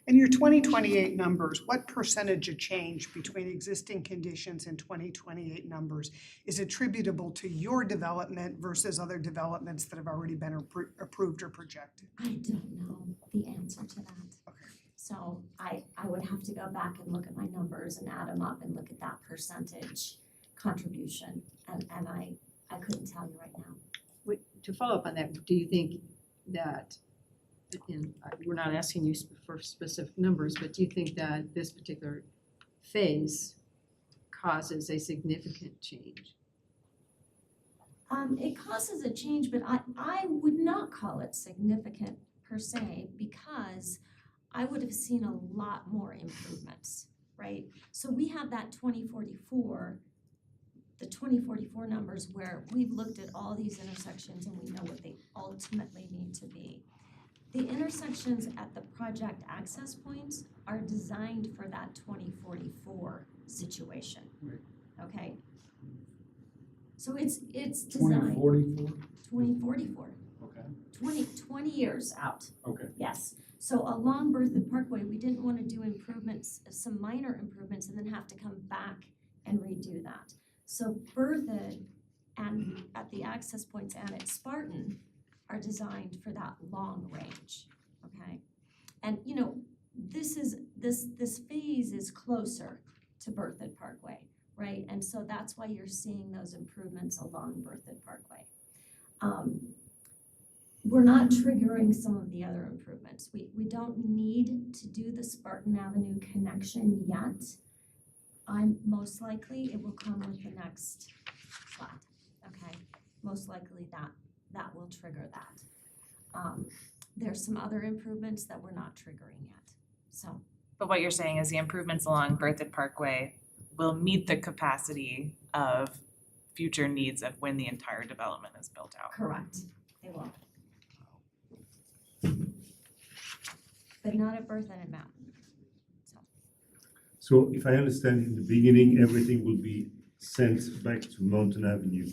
In your 2028 numbers, what percentage of change between existing conditions and 2028 numbers is attributable to your development versus other developments that have already been approved or projected? I don't know the answer to that. Okay. So I would have to go back and look at my numbers and add them up and look at that percentage contribution. And I couldn't tell you right now. To follow up on that, do you think that, and we're not asking you for specific numbers, but do you think that this particular phase causes a significant change? It causes a change, but I would not call it significant per se, because I would have seen a lot more improvements, right? So we have that 2044, the 2044 numbers where we've looked at all these intersections and we know what they ultimately need to be. The intersections at the project access points are designed for that 2044 situation. Right. Okay? So it's designed. 2044? 2044. Okay. 20 years out. Okay. Yes. So along Berthoud Parkway, we didn't want to do improvements, some minor improvements, and then have to come back and redo that. So Berthoud and at the access points and at Spartan are designed for that long range, okay? And this phase is closer to Berthoud Parkway, right? And so that's why you're seeing those improvements along Berthoud Parkway. We're not triggering some of the other improvements. We don't need to do the Spartan Avenue connection yet. Most likely it will come with the next plat, okay? Most likely that will trigger that. There's some other improvements that we're not triggering yet, so. But what you're saying is the improvements along Berthoud Parkway will meet the capacity of future needs of when the entire development is built out. Correct, they will. But not at Berthoud and Mountain. So if I understand, in the beginning, everything will be sent back to Mountain Avenue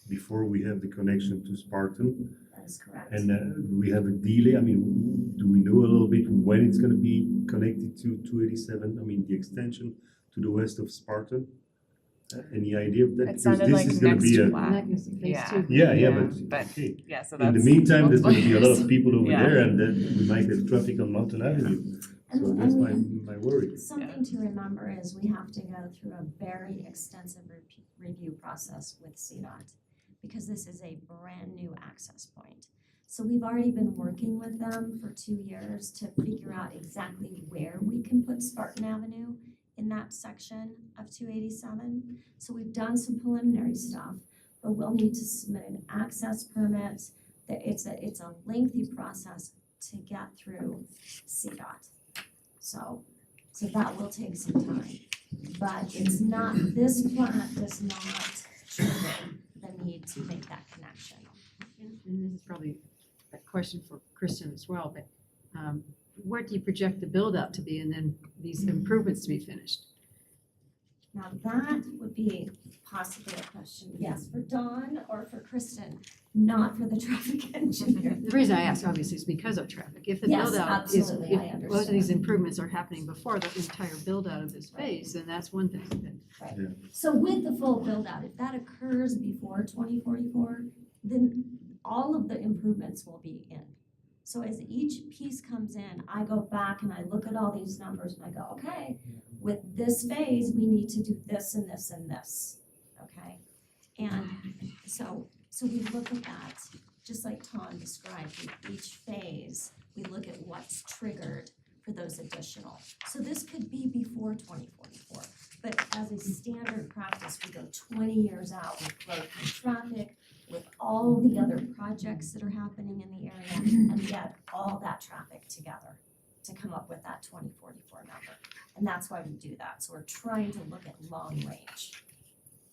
before we have the connection to Spartan. That is correct. And we have a delay. I mean, do we know a little bit when it's going to be connected to 287? I mean, the extension to the west of Spartan? Any idea of that? It sounded like next plat. But okay. Yeah, so in the that's meantime, there's going to be a lot of people over Yeah. there, and then we might have traffic on Mountain Avenue. So And- that's and my worry. Something to remember is we have to go through a very extensive review process with CDOT because this is a brand new access point. So we've already been working with them for 2 years to figure out exactly where we can put Spartan Avenue in that section of 287. So we've done some preliminary stuff, but we'll need to submit an access permit. It's a lengthy process to get through CDOT. So that will take some time, but it's not, this plat does not trigger the need to make that connection. And this is probably a question for Kristen as well, but what do you project the build out to be and then these improvements to be finished? Now that would be possibly a question, yes, for Dawn or for Kristen, not for the traffic engineer. The reason I ask obviously is because of traffic. If the Yes, build out is, absolutely, I if most of understand. these improvements are happening before the entire build out of this phase, then that's one thing. Right. Yeah. So with the full build out, if that occurs before 2044, then all of the improvements will be in. So as each piece comes in, I go back and I look at all these numbers and I go, okay, with this phase, we need to do this and this and this, okay? And so we look at that, just like Tom described, with each phase, we look at what's triggered for those additional. So this could be before 2044, but as a standard practice, we go 20 years out with growth in traffic, with all the other projects that are happening in the area, and get all that traffic together to come up with that 2044 number. And that's why we do that. So we're trying to look at long range.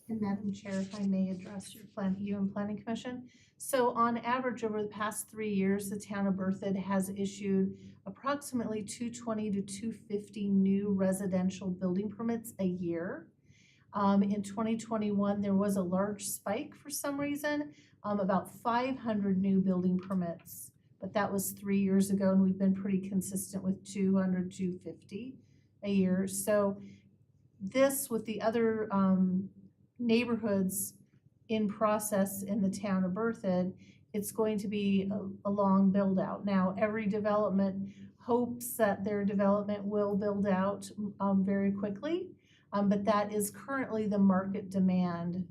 And Madam Chair, if I may address you and Planning Commission. So on average, over the past 3 years, the town of Berthoud has issued approximately 220 to 250 new residential building permits a year. In 2021, there was a large spike for some reason, about 500 new building permits. But that was 3 years ago, and we've been pretty consistent with 200, 250 a year. So this, with the other neighborhoods in process in the town of Berthoud, it's going to be a long build out. Now, every development hopes that their development will build out very quickly, but that is currently the market demand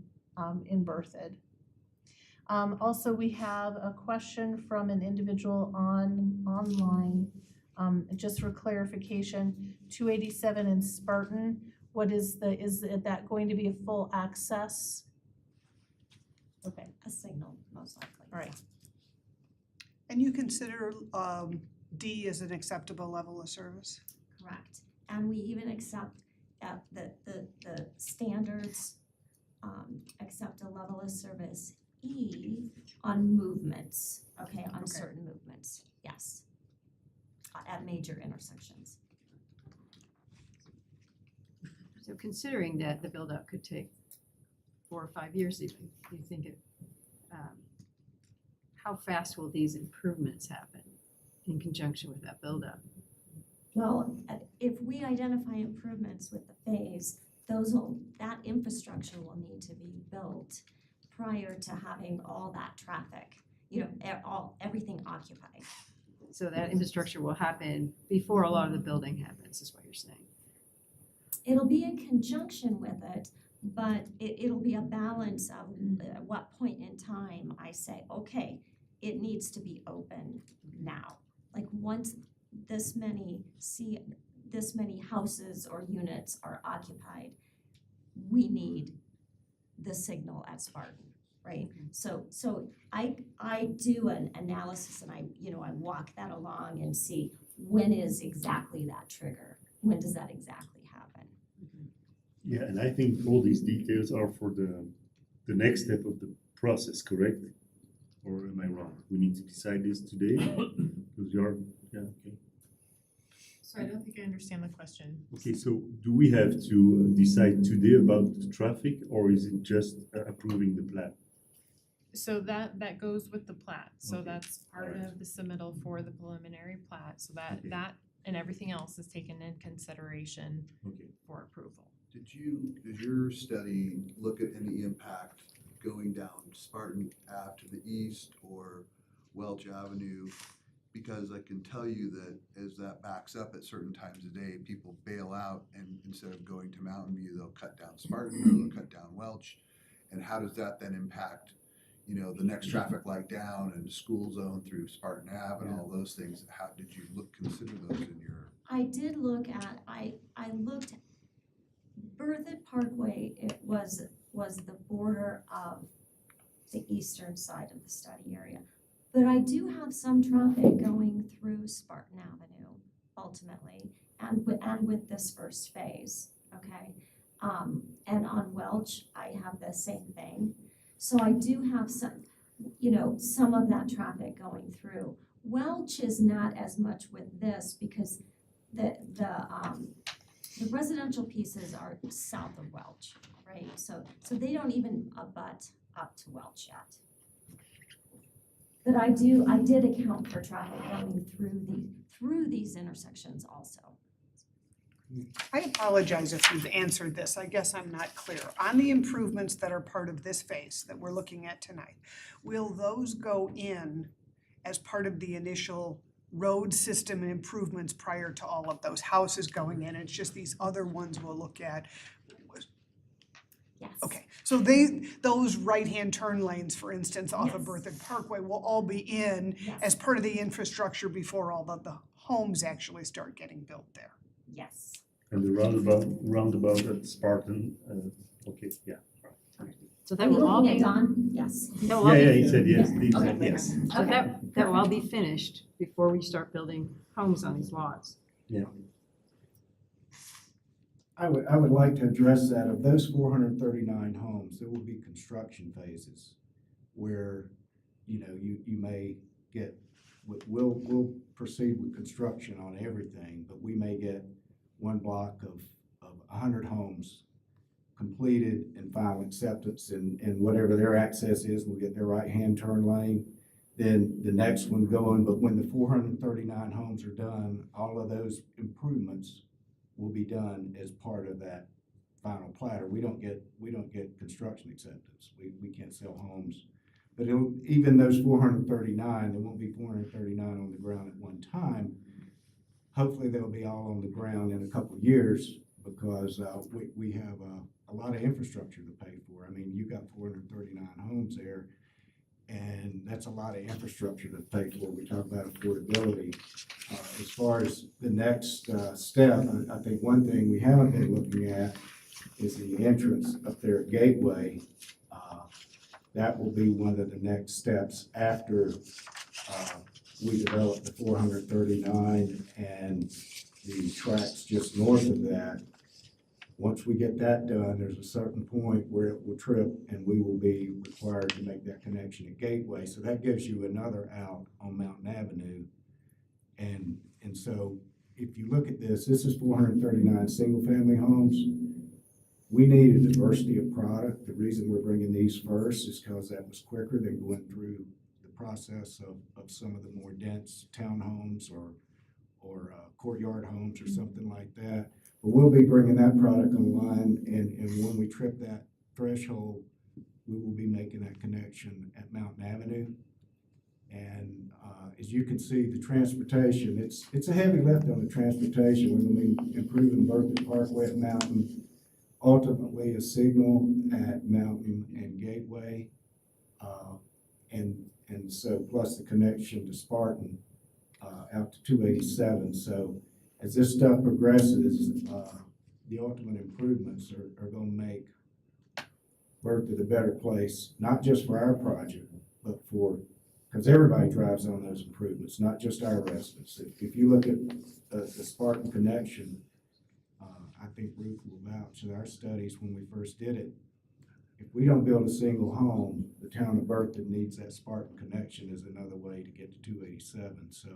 in Berthoud. Also, we have a question from an individual online, just for clarification, 287 in Spartan, is that going to be a full access? Okay. A signal, most likely. All right. And you consider D as an acceptable level of service? Correct. And we even accept the standards, accept a level of service E on movements, okay, on certain movements, yes. At major intersections. So considering that the build out could take 4 or 5 years even, do you think how fast will these improvements happen in conjunction with that build out? Well, if we identify improvements with the phase, that infrastructure will need to be built prior to having all that traffic, everything occupied. So that infrastructure will happen before a lot of the building happens, is what you're saying? It'll be in conjunction with it, but it'll be a balance of at what point in time I say, okay, it needs to be open now. Like once this many houses or units are occupied, we need the signal at Spartan, right? So I do an analysis and I walk that along and see when is exactly that trigger? When does that exactly happen? Yeah, and I think all these details are for the next step of the process, correct? Or am I wrong? We need to decide this today? Because yeah, okay. So I don't think I understand the question. Okay, so do we have to decide today about the traffic, or is it just approving the plan? So that goes with the plat, so Okay. that's part Alright. of the submittal for the preliminary plat, so Okay. that and everything else is taken in consideration Okay. for approval. Did your study look at any impact going down Spartan Ave to the east or Welch Avenue because I can tell you that as that backs up at certain times of day, people bail out, and instead of going to Mountain View, they'll cut down Spartan or they'll cut down Welch. And how does that then impact, the next traffic light down and school zone through Spartan Ave and all those things? How did you consider those in your? I did look at, I looked, Berthoud Parkway, it was the border of the eastern side of the study area. But I do have some traffic going through Spartan Avenue ultimately, and with this first phase, okay? And on Welch, I have the same thing. So I do have some of that traffic going through. Welch is not as much with this because the residential pieces are south of Welch, right? So they don't even abut up to Welch yet. But I did account for traffic going through these intersections also. I apologize if you've answered this, I guess I'm not clear. On the improvements that are part of this phase that we're looking at tonight, will those go in as part of the initial road system and improvements prior to all of those houses going in? It's just these other ones we'll look at. Yes. Okay, so those right-hand turn lanes, for instance, off of Berthoud Parkway will all be in as part of the infrastructure before all the homes actually start getting built there. Yes. And the roundabout at Spartan, okay, yeah. So that will all be. Don? Yes. That will all be- He said yes, Steve Okay. said yes. So that will all be finished before we start building homes on these lots. Yeah. I would like to address that. Of those 439 homes, there will be construction phases where, you may get, we'll proceed with construction on everything, but we may get one block of 100 homes completed and final acceptance, and whatever their access is, we'll get their right-hand turn lane. Then the next one going, but when the 439 homes are done, all of those improvements will be done as part of that final platter. We don't get construction acceptance. We can't sell homes. But even those 439, there won't be 439 on the ground at one time. Hopefully they'll be all on the ground in a couple of years, because we have a lot of infrastructure to pay for. I mean, you've got 439 homes there, and that's a lot of infrastructure to pay for. We talk about affordability. As far as the next step, I think one thing we haven't been looking at is the entrance up there at Gateway. That will be one of the next steps after we develop the 439 and the tracks just north of that. Once we get that done, there's a certain point where it will trip and we will be required to make that connection at Gateway. So that gives you another out on Mountain Avenue. And so if you look at this is 439 single-family homes. We need a diversity of product. The reason we're bringing these first is because that was quicker than going through the process of some of the more dense townhomes or courtyard homes or something like that. But we'll be bringing that product online, and when we trip that threshold, we will be making that connection at Mountain Avenue. And as you can see, the transportation, it's a heavy lift on the transportation. We're going to be improving Berthoud Parkway at Mountain, ultimately a signal at Mountain and Gateway, and so plus the connection to Spartan out to 287. So as this stuff progresses, the ultimate improvements are going to make Berthoud a better place, not just for our project, but because everybody drives on those improvements, not just our residents. If you look at the Spartan connection, I think Ruth will vouch in our studies when we first did it. If we don't build a single home, the town of Berthoud needs that Spartan connection as another way to get to 287. So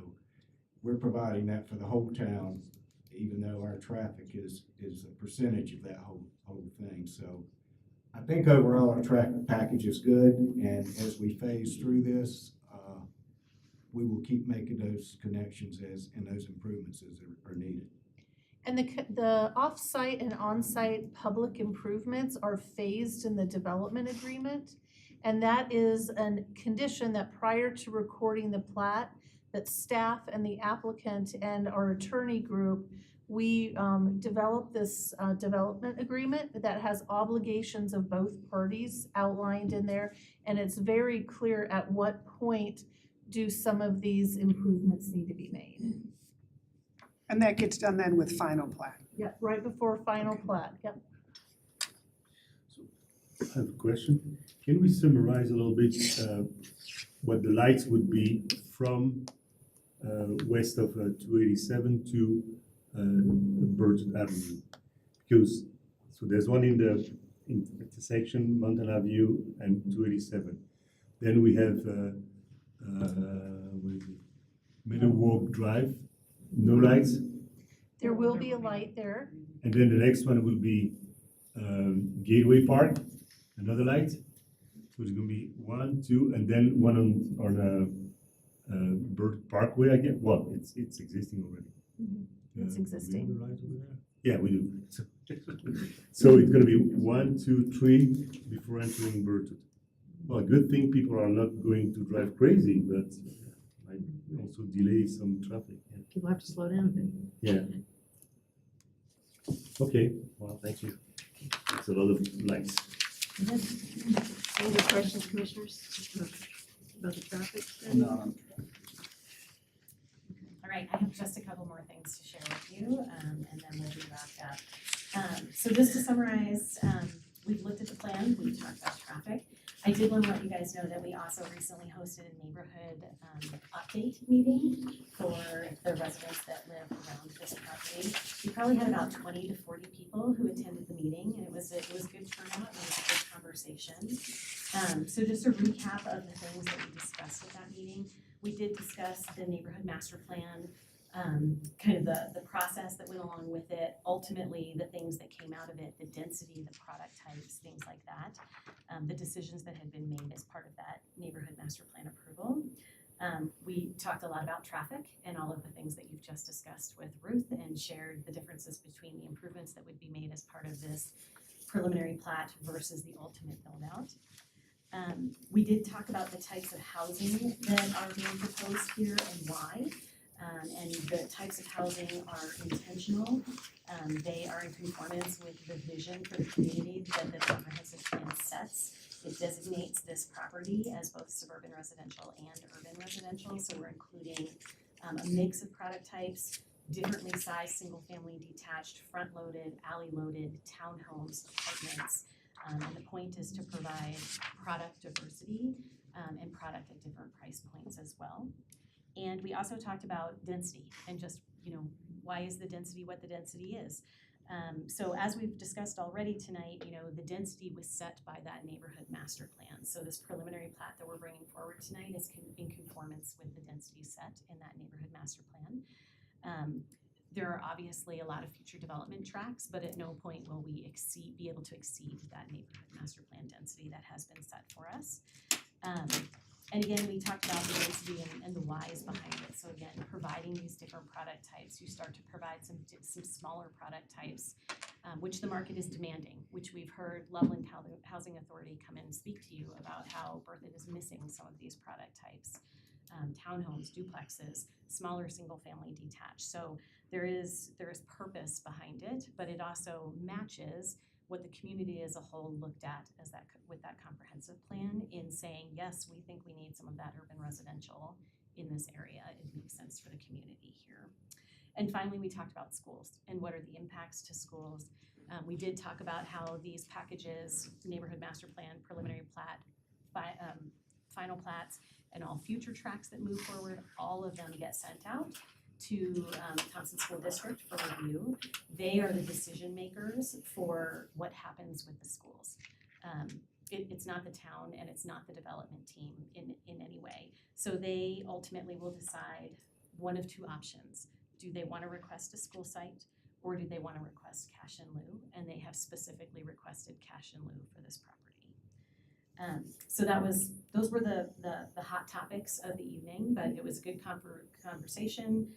we're providing that for the whole town, even though our traffic is a percentage of that whole thing. So I think overall our traffic package is good, and as we phase through this, we will keep making those connections and those improvements as are needed. And the off-site and on-site public improvements are phased in the development agreement. And that is a condition that prior to recording the plat, that staff and the applicant and our attorney group, we developed this development agreement that has obligations of both parties outlined in there. And it's very clear at what point do some of these improvements need to be made. And that gets done then with final plat. Yep, right before final plat, yep. I have a question. Can we summarize a little bit what the lights would be from west of 287 to Burton Avenue? Because, so there's one in the intersection, Mountain Avenue and 287. Then we have, what is it? Meadowwalk Drive, no lights. There will be a light there. And then the next one will be Gateway Park, another light. So it's gonna be 1, 2, and then one on Bird Parkway, I guess. Well, it's existing already. It's existing. Do we have the light over there? Yeah, we do. So it's gonna be 1, 2, 3 before entering Burton. Well, good thing people are not going to drive crazy, but might also delay some traffic. Yeah. People have to slow down a bit. Yeah. Okay, well, thank you. It's a lot of lights. Any other questions, commissioners, about the traffic? All right, I have just a couple more things to share with you, and then we'll be wrapped up. So just to summarize, we've looked at the plan, we've talked about traffic. I did want to let you guys know that we also recently hosted a neighborhood update meeting for the residents that live around this property. We probably had about 20 to 40 people who attended the meeting, and it was good turnout, and it was a good conversation. So just a recap of the things that we discussed at that meeting. We did discuss the neighborhood master plan, kind of the process that went along with it, ultimately the things that came out of it, the density, the product types, things like that, the decisions that had been made as part of that neighborhood master plan approval. We talked a lot about traffic and all of the things that you've just discussed with Ruth and shared the differences between the improvements that would be made as part of this preliminary plat versus the ultimate build out. We did talk about the types of housing that are being proposed here and why. And the types of housing are intentional. They are in conformance with the vision for the community that the comprehensive plan sets. It designates this property as both suburban residential and urban residential. So we're including a mix of product types, differently sized single-family detached, front-loaded, alley-loaded, townhomes, apartments. And the point is to provide product diversity and product at different price points as well. And we also talked about density and just, why is the density what the density is? So as we've discussed already tonight, the density was set by that neighborhood master plan. So this preliminary plat that we're bringing forward tonight is in conformance with the density set in that neighborhood master plan. There are obviously a lot of future development tracks, but at no point will we be able to exceed that neighborhood master plan density that has been set for us. And again, we talked about the density and the whys behind it. So again, providing these different product types, you start to provide some smaller product types, which the market is demanding, which we've heard Loveland Housing Authority come in and speak to you about how Berthoud is missing some of these product types. Townhomes, duplexes, smaller single-family detached. So there is purpose behind it, but it also matches what the community as a whole looked at as with that comprehensive plan in saying, yes, we think we need some of that urban residential in this area. It makes sense for the community here. And finally, we talked about schools and what are the impacts to schools. We did talk about how these packages, neighborhood master plan, preliminary plat, final plats, and all future tracks that move forward, all of them get sent out to Thompson School District for review. They are the decision makers for what happens with the schools. It's not the town and it's not the development team in any way. So they ultimately will decide one of two options. Do they want to request a school site or do they want to request cash in lieu? And they have specifically requested cash in lieu for this property. So those were the hot topics of the evening, but it was a good conversation.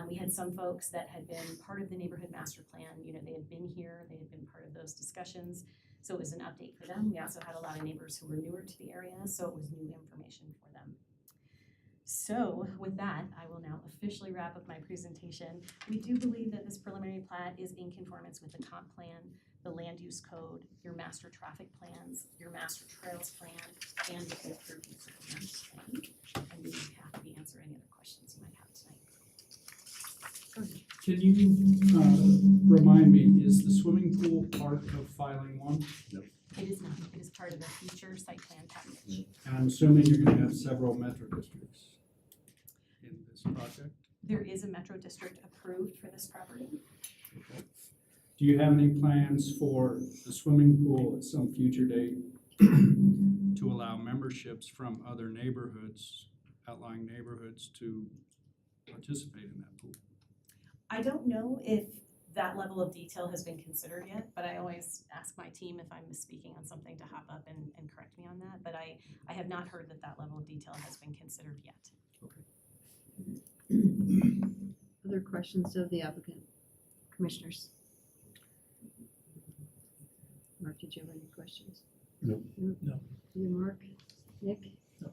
We had some folks that had been part of the neighborhood master plan. They had been here, they had been part of those discussions. So it was an update for them. We also had a lot of neighbors who were newer to the area, so it was new information for them. So with that, I will now officially wrap up my presentation. We do believe that this preliminary plat is in conformance with the comp plan, the land use code, your master traffic plans, your master trails plan, and with the approved use of land plan. And we would be happy to answer any other questions you might have tonight. Can you remind me, is the swimming pool part of filing one? It is not, it is part of the future site plan package. And I'm assuming you're gonna have several metro districts in this project? There is a metro district approved for this property. Do you have any plans for the swimming pool at some future date to allow memberships from other neighborhoods, outlying neighborhoods, to participate in that pool? I don't know if that level of detail has been considered yet, but I always ask my team if I'm misspeaking on something to hop up and correct me on that. But I have not heard that that level of detail has been considered yet. Other questions of the applicant? Commissioners? Mark, did you have any questions? No. No. You, Mark? Nick? No.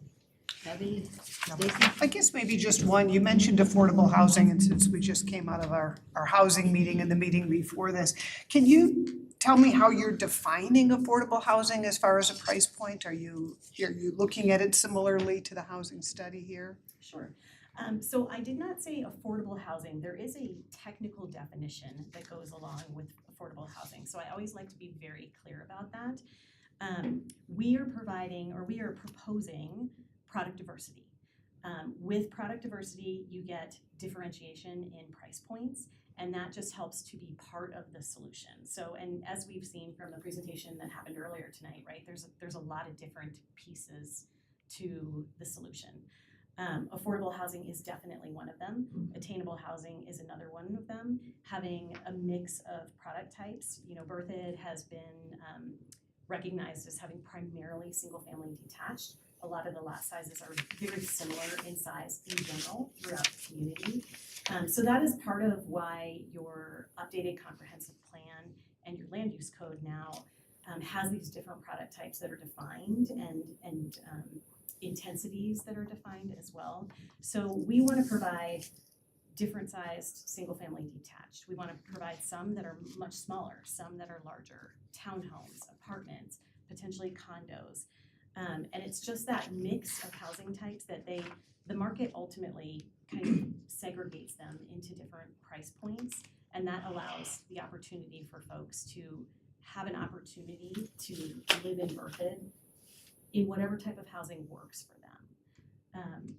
Abby? No. Stacy? I guess maybe just one, you mentioned affordable housing, and since we just came out of our housing meeting and the meeting before this, can you tell me how you're defining affordable housing as far as a price point? Are you looking at it similarly to the housing study here? Sure. So I did not say affordable housing. There is a technical definition that goes along with affordable housing. So I always like to be very clear about that. We are providing, or we are proposing, product diversity. With product diversity, you get differentiation in price points, and that just helps to be part of the solution. So, and as we've seen from the presentation that happened earlier tonight, right, there's a lot of different pieces to the solution. Affordable housing is definitely one of them. Attainable housing is another one of them. Having a mix of product types, you know, Berthoud has been recognized as having primarily single-family detached. A lot of the lot sizes are very similar in size in general throughout the community. So that is part of why your updated comprehensive plan and your land use code now has these different product types that are defined and intensities that are defined as well. So we want to provide different sized single family detached. We want to provide some that are much smaller, some that are larger, townhomes, apartments, potentially condos. And it's just that mix of housing types that the market ultimately kind of segregates them into different price points. And that allows the opportunity for folks to have an opportunity to live in Berthoud in whatever type of housing works for them.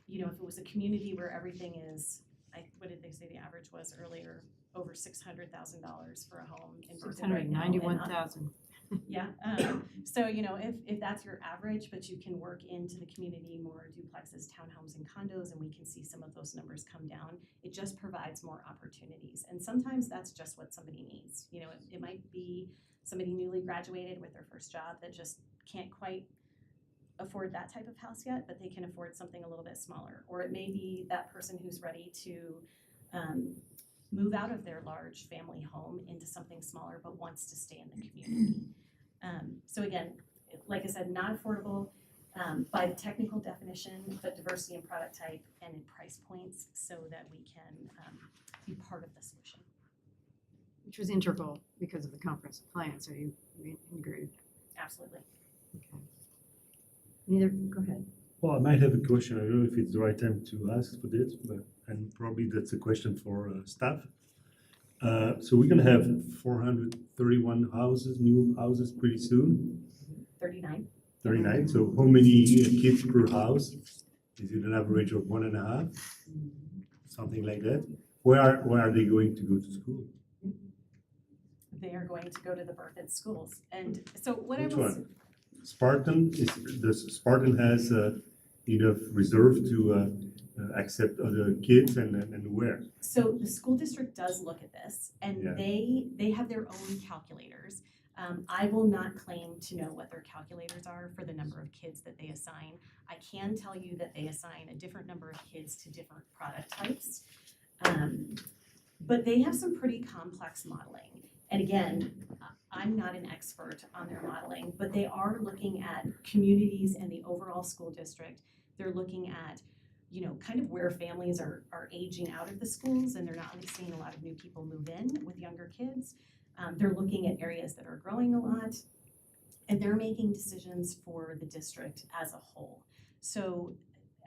You know, if it was a community where everything is, what did they say the average was earlier? Over $600,000 for a home in Berthoud right now. $691,000. Yeah, so you know, if that's your average, but you can work into the community more duplexes, townhomes, and condos, and we can see some of those numbers come down, it just provides more opportunities. And sometimes that's just what somebody needs. You know, it might be somebody newly graduated with their first job that just can't quite afford that type of house yet, but they can afford something a little bit smaller. Or it may be that person who's ready to move out of their large family home into something smaller but wants to stay in the community. So again, like I said, not affordable by the technical definition, but diversity in product type and in price points so that we can be part of the solution. Which was integral because of the comprehensive plan, so you integrated. Absolutely. Okay. Neither, go ahead. Well, I might have a question. I don't know if it's the right time to ask for this, but and probably that's a question for staff. So we're gonna have 431 houses, new houses pretty soon. 39. 39. So how many kids per house? Is it an average of 1.5? Something like that. Where are they going to go to school? They are going to go to the Berthoud schools. And so what Which I was one? Spartan Spartan has enough reserve to accept other kids and where? So the school district does look at this, and Yeah. they have their own calculators. I will not claim to know what their calculators are for the number of kids that they assign. I can tell you that they assign a different number of kids to different product types. But they have some pretty complex modeling. And again, I'm not an expert on their modeling, but they are looking at communities and the overall school district. They're looking at kind of where families are aging out of the schools and they're not really seeing a lot of new people move in with younger kids. They're looking at areas that are growing a lot, and they're making decisions for the district as a whole. So,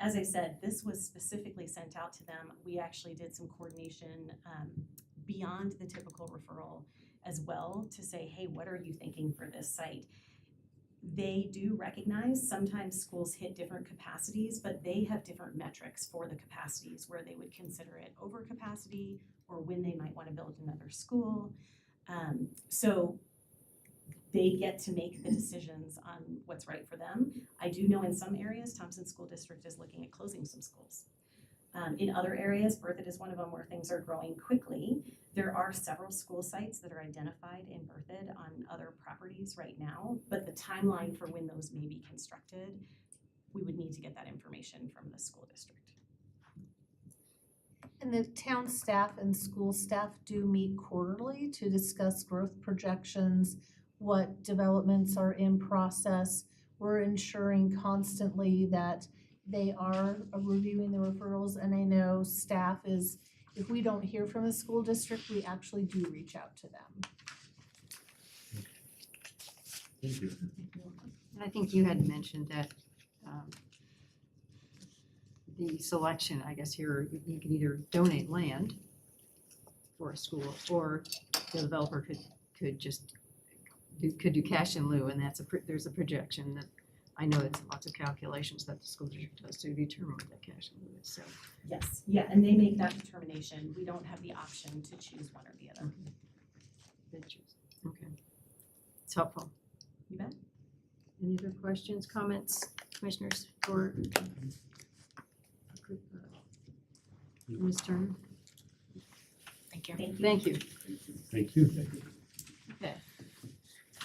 as I said, this was specifically sent out to them. We actually did some coordination beyond the typical referral as well to say, hey, what are you thinking for this site? They do recognize sometimes schools hit different capacities, but they have different metrics for the capacities where they would consider it overcapacity or when they might want to build another school. So they get to make the decisions on what's right for them. I do know in some areas, Thompson School District is looking at closing some schools. In other areas, Berthoud is one of them where things are growing quickly. There are several school sites that are identified in Berthoud on other properties right now, but the timeline for when those may be constructed, we would need to get that information from the school district. And the town staff and school staff do meet quarterly to discuss growth projections, what developments are in process. We're ensuring constantly that they are reviewing the referrals, and I know staff is, if we don't hear from the school district, we actually do reach out to them. Thank you. And I think you had mentioned that the selection, I guess here, you can either donate land for a school, or the developer could just do cash in lieu, and there's a projection that I know it's lots of calculations that the school district does to determine what that cash in lieu is. So yes, yeah, and they make that determination. We don't have the option to choose one or the other. Okay, it's helpful. You bet. Any other questions, comments, commissioners, for Ms. Turner? Thank you. Thank you. Thank you. Okay.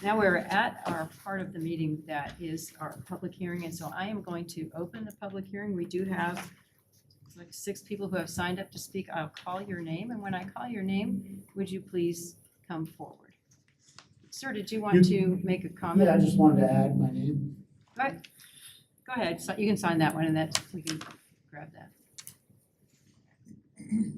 Now we're at our part of the meeting that is our public hearing, and so I am going to open the public hearing. We do have like 6 people who have signed up to speak. I'll call your name, and when I call your name, would you please come forward? Sir, did you want to make a comment? Yeah, I just wanted to add my name. All right. Go ahead. So you can sign that one, and that we can grab that. Give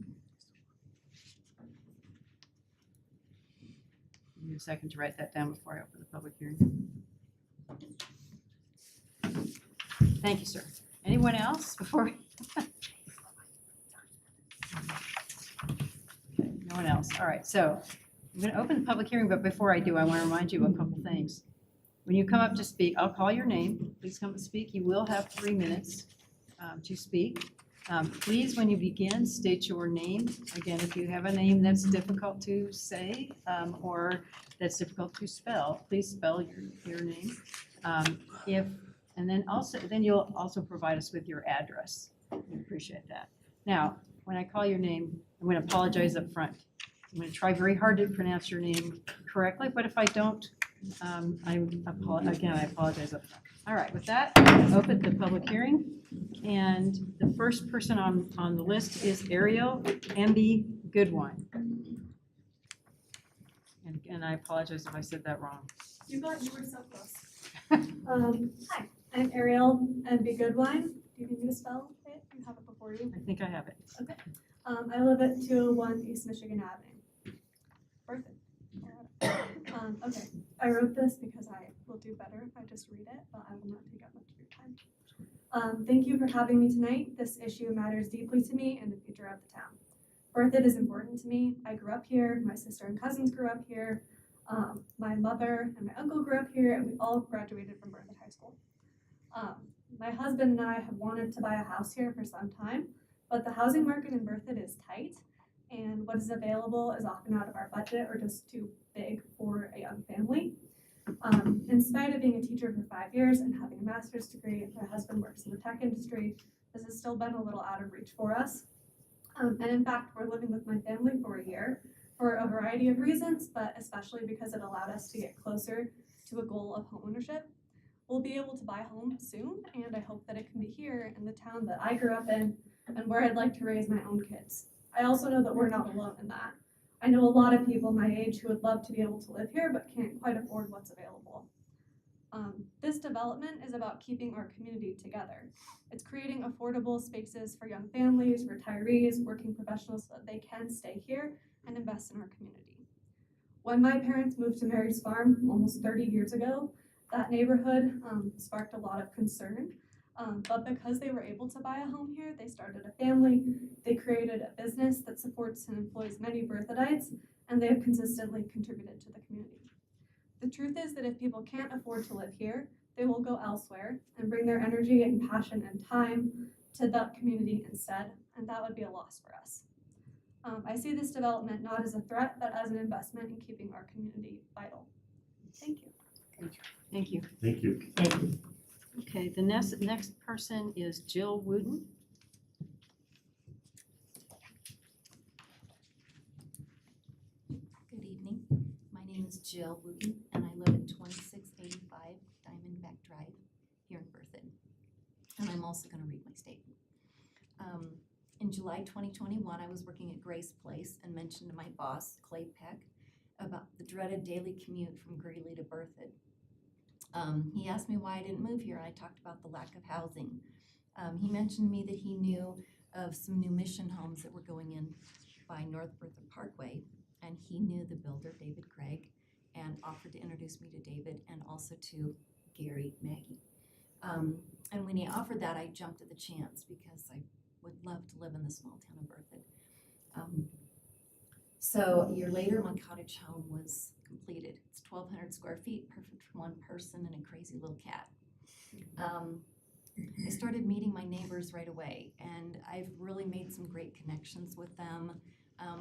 me a second to write that down before I open the public hearing. Thank you, sir. Anyone else before? Okay, no one else. All right, so I'm going to open the public hearing, but before I do, I want to remind you of a couple things. When you come up to speak, I'll call your name. Please come and speak. You will have 3 minutes to speak. Please, when you begin, state your name. Again, if you have a name that's difficult to say or that's difficult to spell, please spell your name. And then you'll also provide us with your address. We appreciate that. Now, when I call your name, I'm going to apologize up front. I'm going to try very hard to pronounce your name correctly, but if I don't, I apologize up front. All right, with that, open the public hearing. And the first person on the list is Ariel M.B. Goodwine. And again, I apologize if I said that wrong. You were so close. Hi, I'm Ariel M.B. Goodwine. Do you need me to spell it? You have it before you? I think I have it. Okay. I live at 201 East Michigan Avenue. Perfect. Okay, I wrote this because I will do better if I just read it, but I will not take up much of your time. Thank you for having me tonight. This issue matters deeply to me and the future of the town. Berthoud is important to me. I grew up here, my sister and cousins grew up here, my mother and my uncle grew up here, and we all graduated from Berthoud High School. My husband and I have wanted to buy a house here for some time, but the housing market in Berthoud is tight, and what is available is often out of our budget or just too big for a young family. In spite of being a teacher for 5 years and having a master's degree, my husband works in the tech industry, this has still been a little out of reach for us. And in fact, we're living with my family for a year for a variety of reasons, but especially because it allowed us to get closer to a goal of homeownership. We'll be able to buy a home soon, and I hope that it can be here in the town that I grew up in and where I'd like to raise my own kids. I also know that we're not alone in that. I know a lot of people my age who would love to be able to live here but can't quite afford what's available. This development is about keeping our community together. It's creating affordable spaces for young families, retirees, working professionals so that they can stay here and invest in our community. When my parents moved to Mary's Farm almost 30 years ago, that neighborhood sparked a lot of concern. But because they were able to buy a home here, they started a family, they created a business that supports and employs many Berthadites, and they have consistently contributed to the community. The truth is that if people can't afford to live here, they will go elsewhere and bring their energy and passion and time to that community instead, and that would be a loss for us. I see this development not as a threat, but as an investment in keeping our community vital. Thank you. Thank you. Thank you. Thank you. Okay, the next person is Jill Wooten. Good evening. My name is Jill Wooten, and I live at 2685 Diamondback Drive here in Berthoud. And I'm also going to read my statement. In July 2021, I was working at Grace Place and mentioned to my boss, Clay Peck, about the dreaded daily commute from Greeley to Berthoud. He asked me why I didn't move here. I talked about the lack of housing. He mentioned to me that he knew of some new mission homes that were going in by North Berthoud Parkway, and he knew the builder, David Craig, and offered to introduce me to David and also to Gary Maggie. And when he offered that, I jumped at the chance because I would love to live in the small town of Berthoud. So a year later, my cottage home was completed. It's 1,200 square feet, perfect for one person and a crazy little cat. I started meeting my neighbors right away, and I've really made some great connections with them.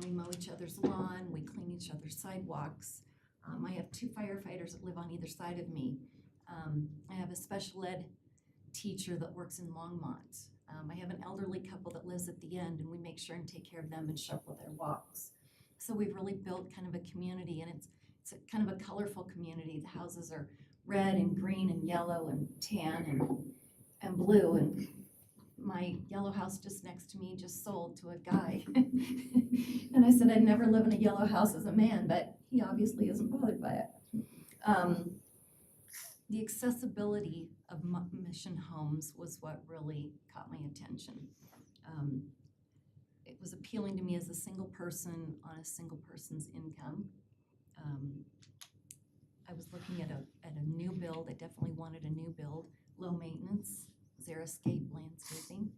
We mow each other's lawn, we clean each other's sidewalks. I have 2 firefighters that live on either side of me. I have a special ed teacher that works in Longmont. I have an elderly couple that lives at the end, and we make sure and take care of them and shovel their walks. So we've really built kind of a community, and it's a kind of a colorful community. The houses are red and green and yellow and tan and blue, and my yellow house just next to me just sold to a guy. And I said I'd never live in a yellow house as a man, but he obviously isn't bothered by it. The accessibility of mission homes was what really caught my attention. It was appealing to me as a single person on a single person's income. I was looking at a new build. I definitely wanted a new build, low maintenance, xeriscape landscaping.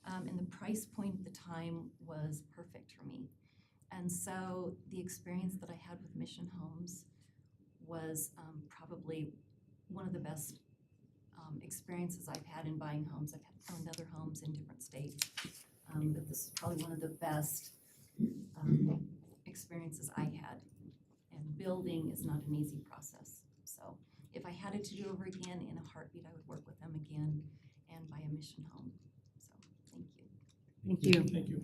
And the price point at the time was perfect for me. And so the experience that I had with mission homes was probably one of the best experiences I've had in buying homes. I've owned other homes in different states, but this is probably one of the best experiences I had. And building is not an easy process. So if I had it to do over again in a heartbeat, I would work with them again and buy a mission home. So thank you. Thank you. Thank you.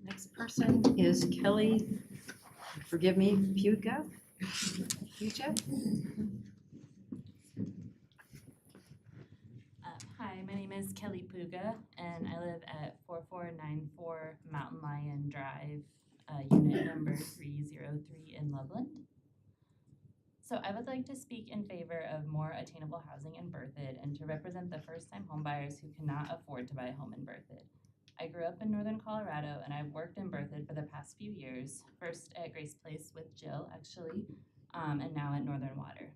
Next person is Kelly, forgive me, Puga? Hi, my name is Kelly Puga, and I live at 4494 Mountain Lion Drive, unit number 303 in Loveland. So I would like to speak in favor of more attainable housing in Berthoud and to represent the first-time homebuyers who cannot afford to buy a home in Berthoud. I grew up in northern Colorado, and I've worked in Berthoud for the past few years, first at Grace Place with Jill, actually, and now at Northern Water.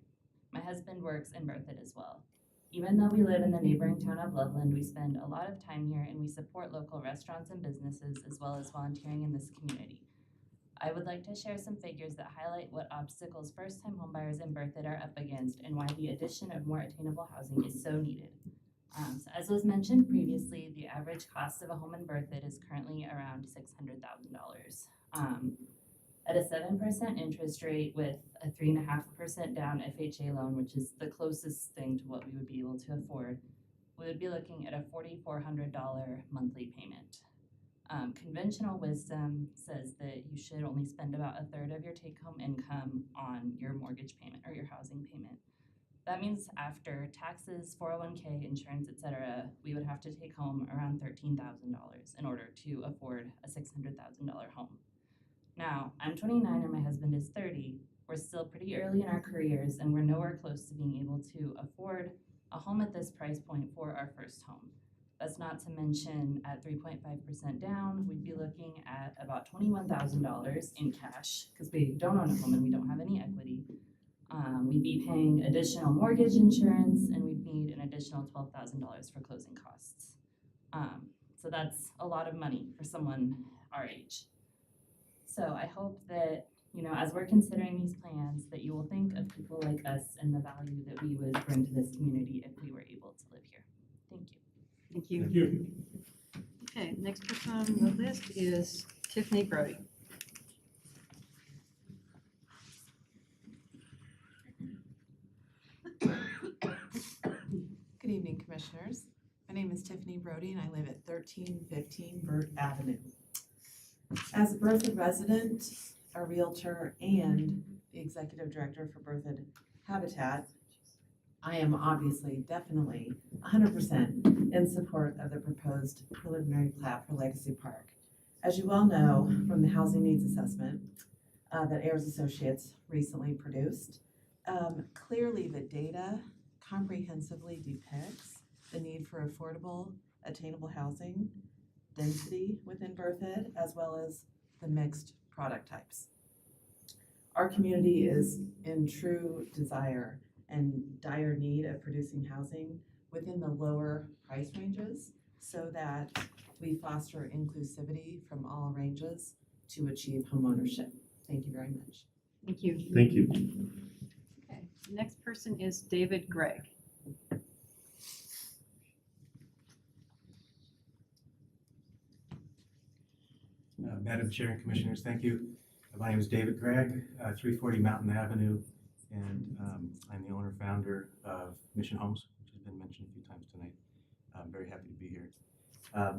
My husband works in Berthoud as well. Even though we live in the neighboring town of Loveland, we spend a lot of time here and we support local restaurants and businesses as well as volunteering in this community. I would like to share some figures that highlight what obstacles first-time homebuyers in Berthoud are up against and why the addition of more attainable housing is so needed. So as was mentioned previously, the average cost of a home in Berthoud is currently around $600,000. At a 7% interest rate with a 3.5% down FHA loan, which is the closest thing to what we would be able to afford, we would be looking at a $4,400 monthly payment. Conventional wisdom says that you should only spend about a third of your take-home income on your mortgage payment or your housing payment. That means after taxes, 401k, insurance, etc., we would have to take home around $13,000 in order to afford a $600,000 home. Now, I'm 29 and my husband is 30. We're still pretty early in our careers and we're nowhere close to being able to afford a home at this price point for our first home. That's not to mention at 3.5% down, we'd be looking at about $21,000 in cash because we don't own a home and we don't have any equity. We'd be paying additional mortgage insurance and we'd need an additional $12,000 for closing costs. So that's a lot of money for someone our age. So I hope that, you know, as we're considering these plans, that you will think of people like us and the value that we would bring to this community if we were able to live here. Thank you. Thank you. Thank you. Okay, next person on the list is Tiffany Brody. Good evening, Commissioners. My name is Tiffany Brody and I live at 1315 Burt Avenue. As a Berthoud resident, a realtor, and the Executive Director for Berthoud Habitat, I am obviously, definitely, 100% in support of the proposed preliminary plat for Legacy Park. As you well know from the Housing Needs Assessment that Ayers Associates recently produced, clearly the data comprehensively depicts the need for affordable, attainable housing density within Berthoud, as well as the mixed product types. Our community is in true desire and dire need of producing housing within the lower price ranges so that we foster inclusivity from all ranges to achieve homeownership. Thank you very much. Thank you. Thank you. Okay, next person is David Gregg. Madam Chair and Commissioners, thank you. My name is David Gregg, 340 Mountain Avenue, and I'm the owner-founder of Mission Homes, which has been mentioned a few times tonight. I'm very happy to be here.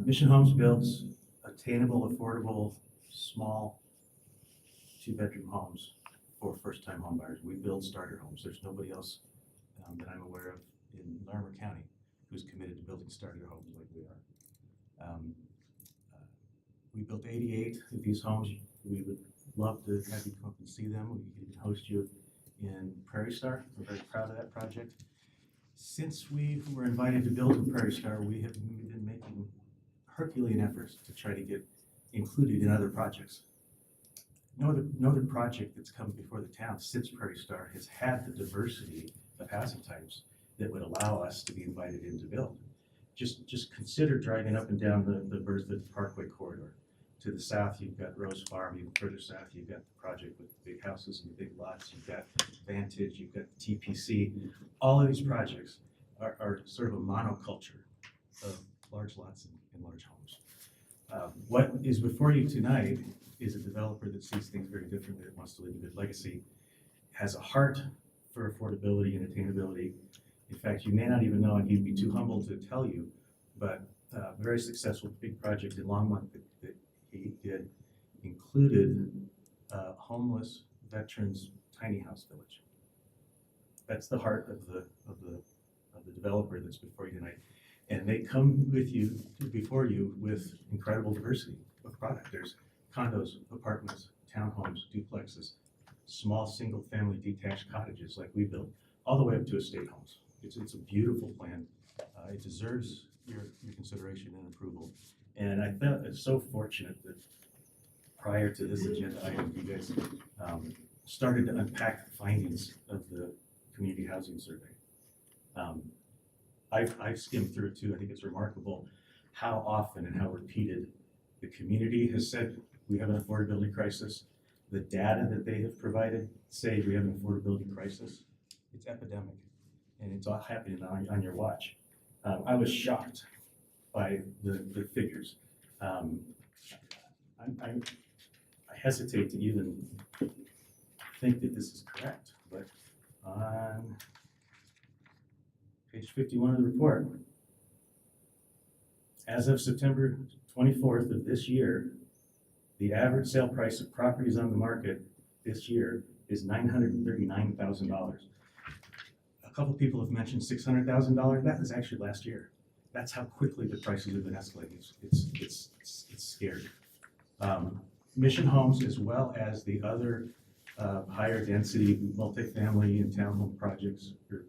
Mission Homes builds attainable, affordable, small, two-bedroom homes for first-time home buyers. We build starter homes. There's nobody else that I'm aware of in Larimer County who's committed to building starter homes like we are. We built 88 of these homes. We would love to have you come up and see them. We can host you in Prairie Star. We're very proud of that project. Since we were invited to build in Prairie Star, we have been making Herculean efforts to try to get included in other projects. No other project that's come before the town since Prairie Star has had the diversity of housing types that would allow us to be invited in to build. Just consider driving up and down the Berthoud Parkway corridor. To the south, you've got Rose Farm. Even further south, you've got the project with the big houses and the big lots. You've got Vantage, you've got TPC. All of these projects are sort of a monoculture of large lots and large homes. What is before you tonight is a developer that sees things very differently, that wants to leave a good legacy, has a heart for affordability and attainability. In fact, you may not even know, and he'd be too humble to tell you, but a very successful big project in Longmont that he did included a homeless veterans tiny house village. That's the heart of the developer that's before you tonight. And they come before you with incredible diversity of product. There's condos, apartments, townhomes, duplexes, small single-family detached cottages like we built, all the way up to estate homes. It's a beautiful plan. It deserves your consideration and approval. And I felt it's so fortunate that prior to this agenda item, you guys started to unpack the findings of the community housing survey. I've skimmed through it too. I think it's remarkable how often and how repeated the community has said we have an affordability crisis. The data that they have provided say we have an affordability crisis. It's epidemic, and it's all happening on your watch. I was shocked by the figures. I hesitate to even think that this is correct, but on page 51 of the report, as of September 24th of this year, the average sale price of properties on the market this year is $939,000. A couple people have mentioned $600,000. That was actually last year. That's how quickly the prices have been escalating. It's scary. Mission Homes, as well as the other higher density multifamily and townhome projects or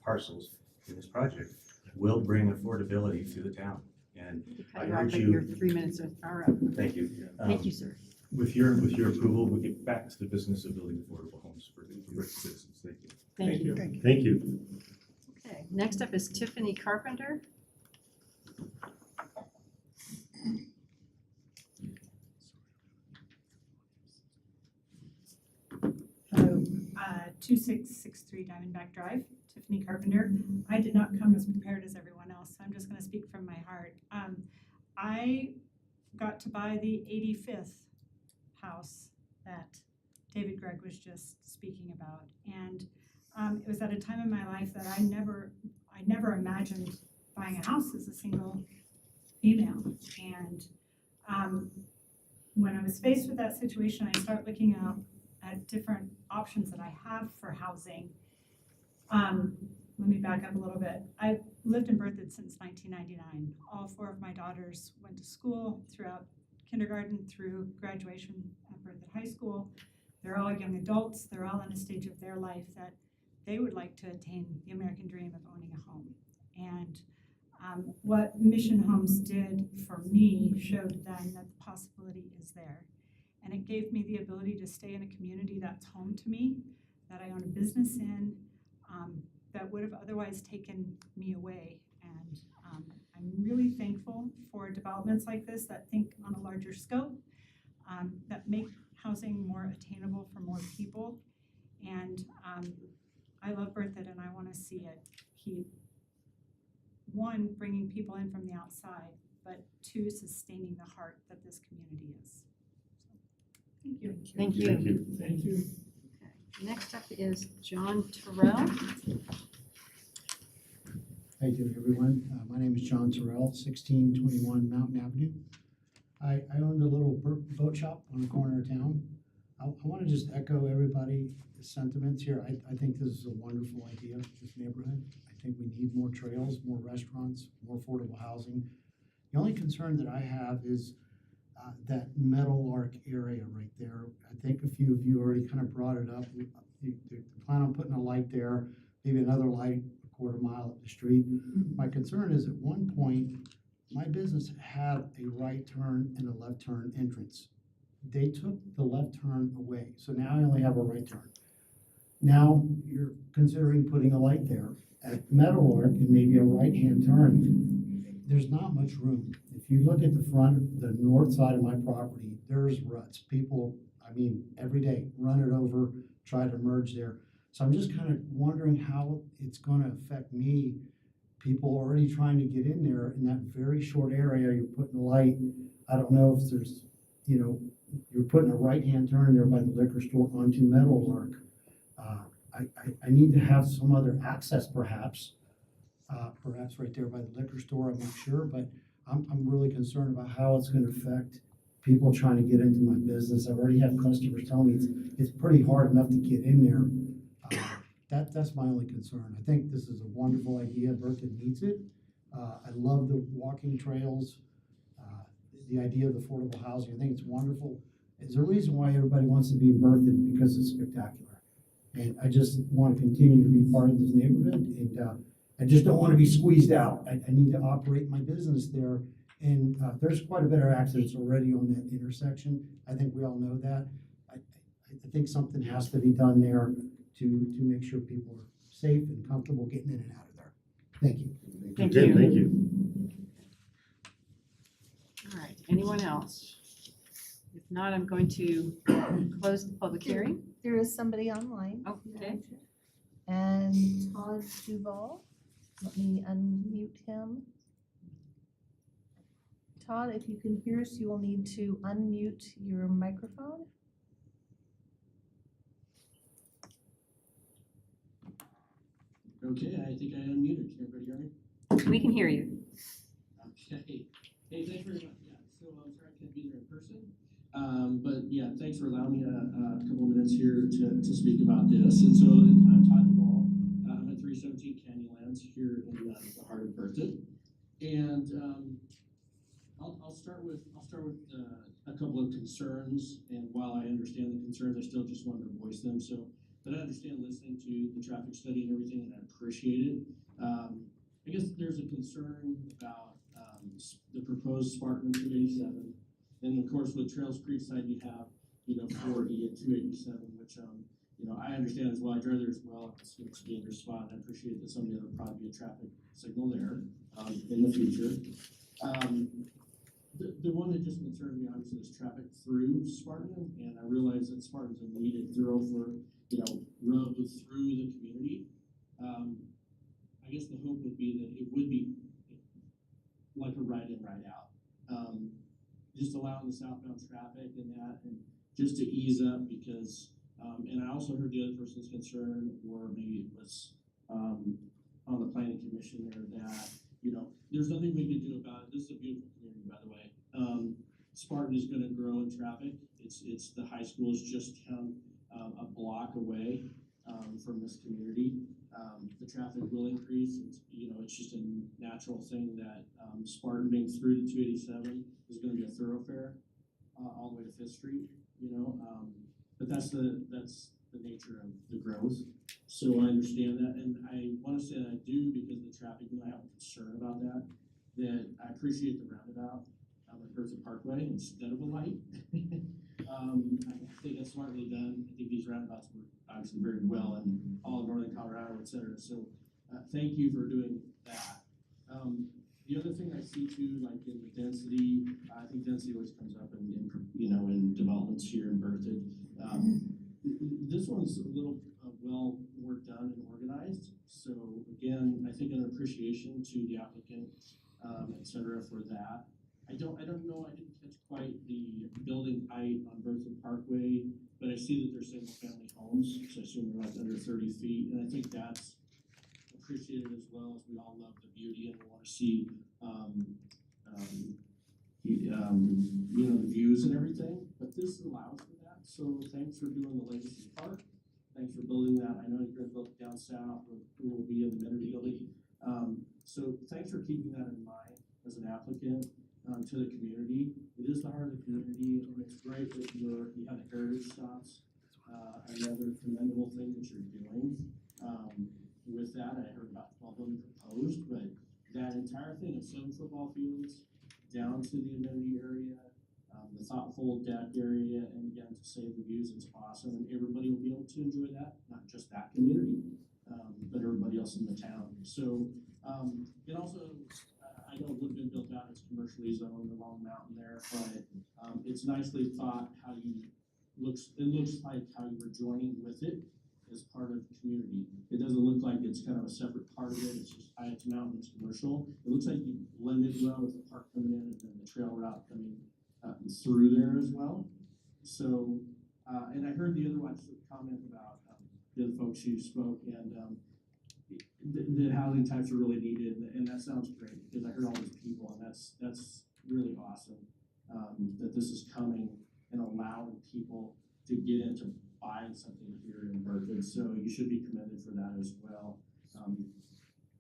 parcels in this project will bring affordability to the town. And I urge you. Your 3 minutes are up. Thank you. Thank you, sir. With your approval, we get back to the business of building affordable homes for the citizens. Thank you. Thank you. Thank you. Okay, next up is Tiffany Carpenter. Hello, 2663 Diamondback Drive, Tiffany Carpenter. I did not come as prepared as everyone else, so I'm just going to speak from my heart. I got to buy the 85th house that David Gregg was just speaking about, and it was at a time in my life that I never imagined buying a house as a single female. And when I was faced with that situation, I started looking out at different options that I have for housing. Let me back up a little bit. I've lived in Berthoud since 1999. All 4 of my daughters went to school throughout kindergarten through graduation at Berthoud High School. They're all young adults. They're all in a stage of their life that they would like to attain the American dream of owning a home. And what Mission Homes did for me showed then that the possibility is there. And it gave me the ability to stay in a community that's home to me, that I own a business in, that would have otherwise taken me away. And I'm really thankful for developments like this that think on a larger scope, that make housing more attainable for more people. And I love Berthoud, and I want to see it keep, 1, bringing people in from the outside, but 2, sustaining the heart that this community is. Thank you. Thank you. Thank you. Thank you. Okay, next up is John Terrell. Thank you, everyone. My name is John Terrell, 1621 Mountain Avenue. I owned a little boat shop on the corner of town. I want to just echo everybody's sentiments here. I think this is a wonderful idea, this neighborhood. I think we need more trails, more restaurants, more affordable housing. The only concern that I have is that Meadowlark area right there. I think a few of you already kind of brought it up. You plan on putting a light there, maybe another light a quarter mile up the street. My concern is at one point, my business had a right turn and a left turn entrance. They took the left turn away, so now I only have a right turn. Now you're considering putting a light there. At Meadowlark and maybe a right-hand turn, there's not much room. If you look at the front, the north side of my property, there's ruts. People, I mean, every day run it over, try to merge there. So I'm just kind of wondering how it's going to affect me. People already trying to get in there in that very short area, you're putting a light. I don't know if there's, you're putting a right-hand turn there by the liquor store onto Meadowlark. I need to have some other access perhaps right there by the liquor store, I'm not sure, but I'm really concerned about how it's going to affect people trying to get into my business. I already have customers telling me it's pretty hard enough to get in there. That's my only concern. I think this is a wonderful idea. Berthoud needs it. I love the walking trails, the idea of affordable housing. I think it's wonderful. There's a reason why everybody wants to be in Berthoud, because it's spectacular. And I just want to continue to be part of this neighborhood, and I just don't want to be squeezed out. I need to operate my business there, and there's quite a bit of accidents already on that intersection. I think we all know that. I think something has to be done there to make sure people are safe and comfortable getting in and out of there. Thank you. Thank Okay, you. thank you. All right, anyone else? If not, I'm going to close the public hearing. There is somebody online. Oh, okay. And Todd Duval, let me unmute him. Todd, if you can hear us, you will need to unmute your microphone. Okay, I think I unmuted. Can everybody hear me? We can hear you. Okay. Hey, thanks very much. Yeah, so I'm sorry I can't be there in person. But yeah, thanks for allowing me a couple of minutes here to speak about this. And so I'm Todd Duval. I'm at 317 Canyonlands here in the heart of Berthoud. And I'll start with a couple of concerns, and while I understand the concerns, I still just wanted to voice them, so, but I understand listening to the traffic study and everything, and I appreciate it. I guess there's a concern about, the proposed Spartan 287, and of course with Trails Creek side, you have, 40 and 287, which, I understand as well, I drive there as well, it's a dangerous spot, and I appreciate that someday there'll probably be a traffic signal there, in the future. The one that just concerns me obviously is traffic through Spartan, and I realize that Spartan's a needed thoroughfare, road through the community. I guess the hope would be that it would be like a ride in, ride out. Just allowing the southbound traffic and that, and just to ease up because, and I also heard the other person's concern, or maybe it was, on the planning commission there that, there's nothing we can do about it. This is a beautiful community, by the way. Spartan is gonna grow in traffic. It's the high school is just down, a block away, from this community. The traffic will increase. It's just a natural thing that, Spartan being through the 287 is gonna be a thoroughfare, all the way to Fifth Street, but that's the nature of the growth. So I understand that, and I want to say that I do because of the traffic, and I have a concern about that I appreciate the roundabout at Bertha Parkway instead of a light. I think that's smartly done. I think these roundabouts work obviously very well in all of northern Colorado, et cetera. So thank you for doing that. The other thing I see too, like in the density, I think density always comes up in developments here in Berthoud. This one's a little well more done and organized. So again, I think an appreciation to the applicant, et cetera, for that. I don't know, I didn't catch quite the building height on Berthoud Parkway, but I see that they're single family homes, so I assume they're like under 30 feet, and I think that's appreciated as well, as we all love the beauty and we want to see, the views and everything, but this allows for that, so thanks for doing the Legacy Park. Thanks for building that. I know you're gonna build it down south, where will be in the Amenity. So thanks for keeping that in mind as an applicant, to the community. It is the heart of the community, and it's great that you have the heritage stops, another commendable thing that you're doing. With that, I heard about 12 of them proposed, but that entire thing of 7 football fields down to the amenity area, the thoughtful deck area, and again, to save the views, it's awesome, and everybody will be able to enjoy that, not just that community, but everybody else in the town. So, it also, I know it would have been built out as commercially zoned along the mountain there, but it's nicely thought how it looks like how you were joining with it as part of the community. It doesn't look like it's kind of a separate part of it, it's just it's mountain, it's commercial. It looks like you blended well with the park coming in and then the trail route coming through there as well. So, and I heard the other one comment about the other folks who spoke, and the housing types are really needed, and that sounds great because I heard all these people, and that's really awesome that this is coming and allowing people to get into buying something here in Berthoud. So you should be commended for that as well.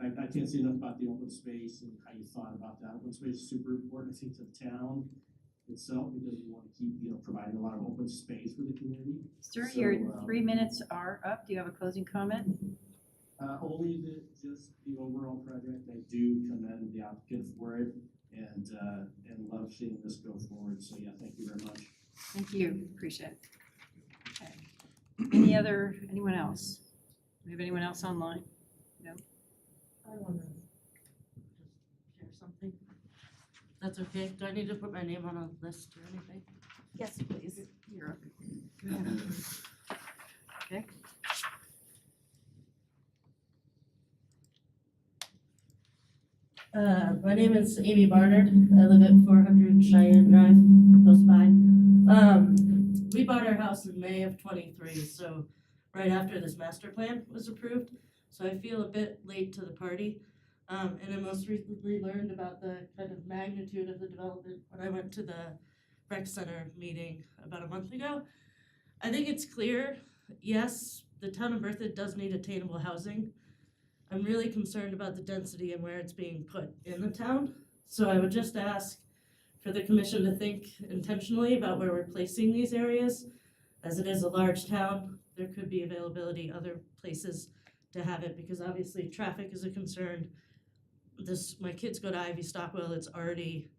I can't say enough about the open space and how you thought about that. Open space is super important, I think, to the town itself because we want to keep, providing a lot of open space for the community. Sir, So, your 3 minutes are up. Do you have a closing comment? Only just the overall project. I do commend the applicant for it and love seeing this go forward. So yeah, thank you very much. Thank you, appreciate it. Okay. Anyone else? Do we have anyone else online? No? I want to just share something. That's okay. Do I need to put my name on a list or anything? Yes, please. You're up. Okay. My name is Amy Barnard. I live at 400 Cheyenne Drive, close by. We bought our house in May of 23, so right after this master plan was approved. So I feel a bit late to the party. And I most recently learned about the kind of magnitude of the development when I went to the rec center meeting about a month ago. I think it's clear, yes, the town of Berthoud does need attainable housing. I'm really concerned about the density and where it's being put in the town. So I would just ask for the commission to think intentionally about where we're placing these areas. As it is a large town, there could be availability other places to have it, because obviously traffic is a concern. My kids go to Ivy Stockwell, it's already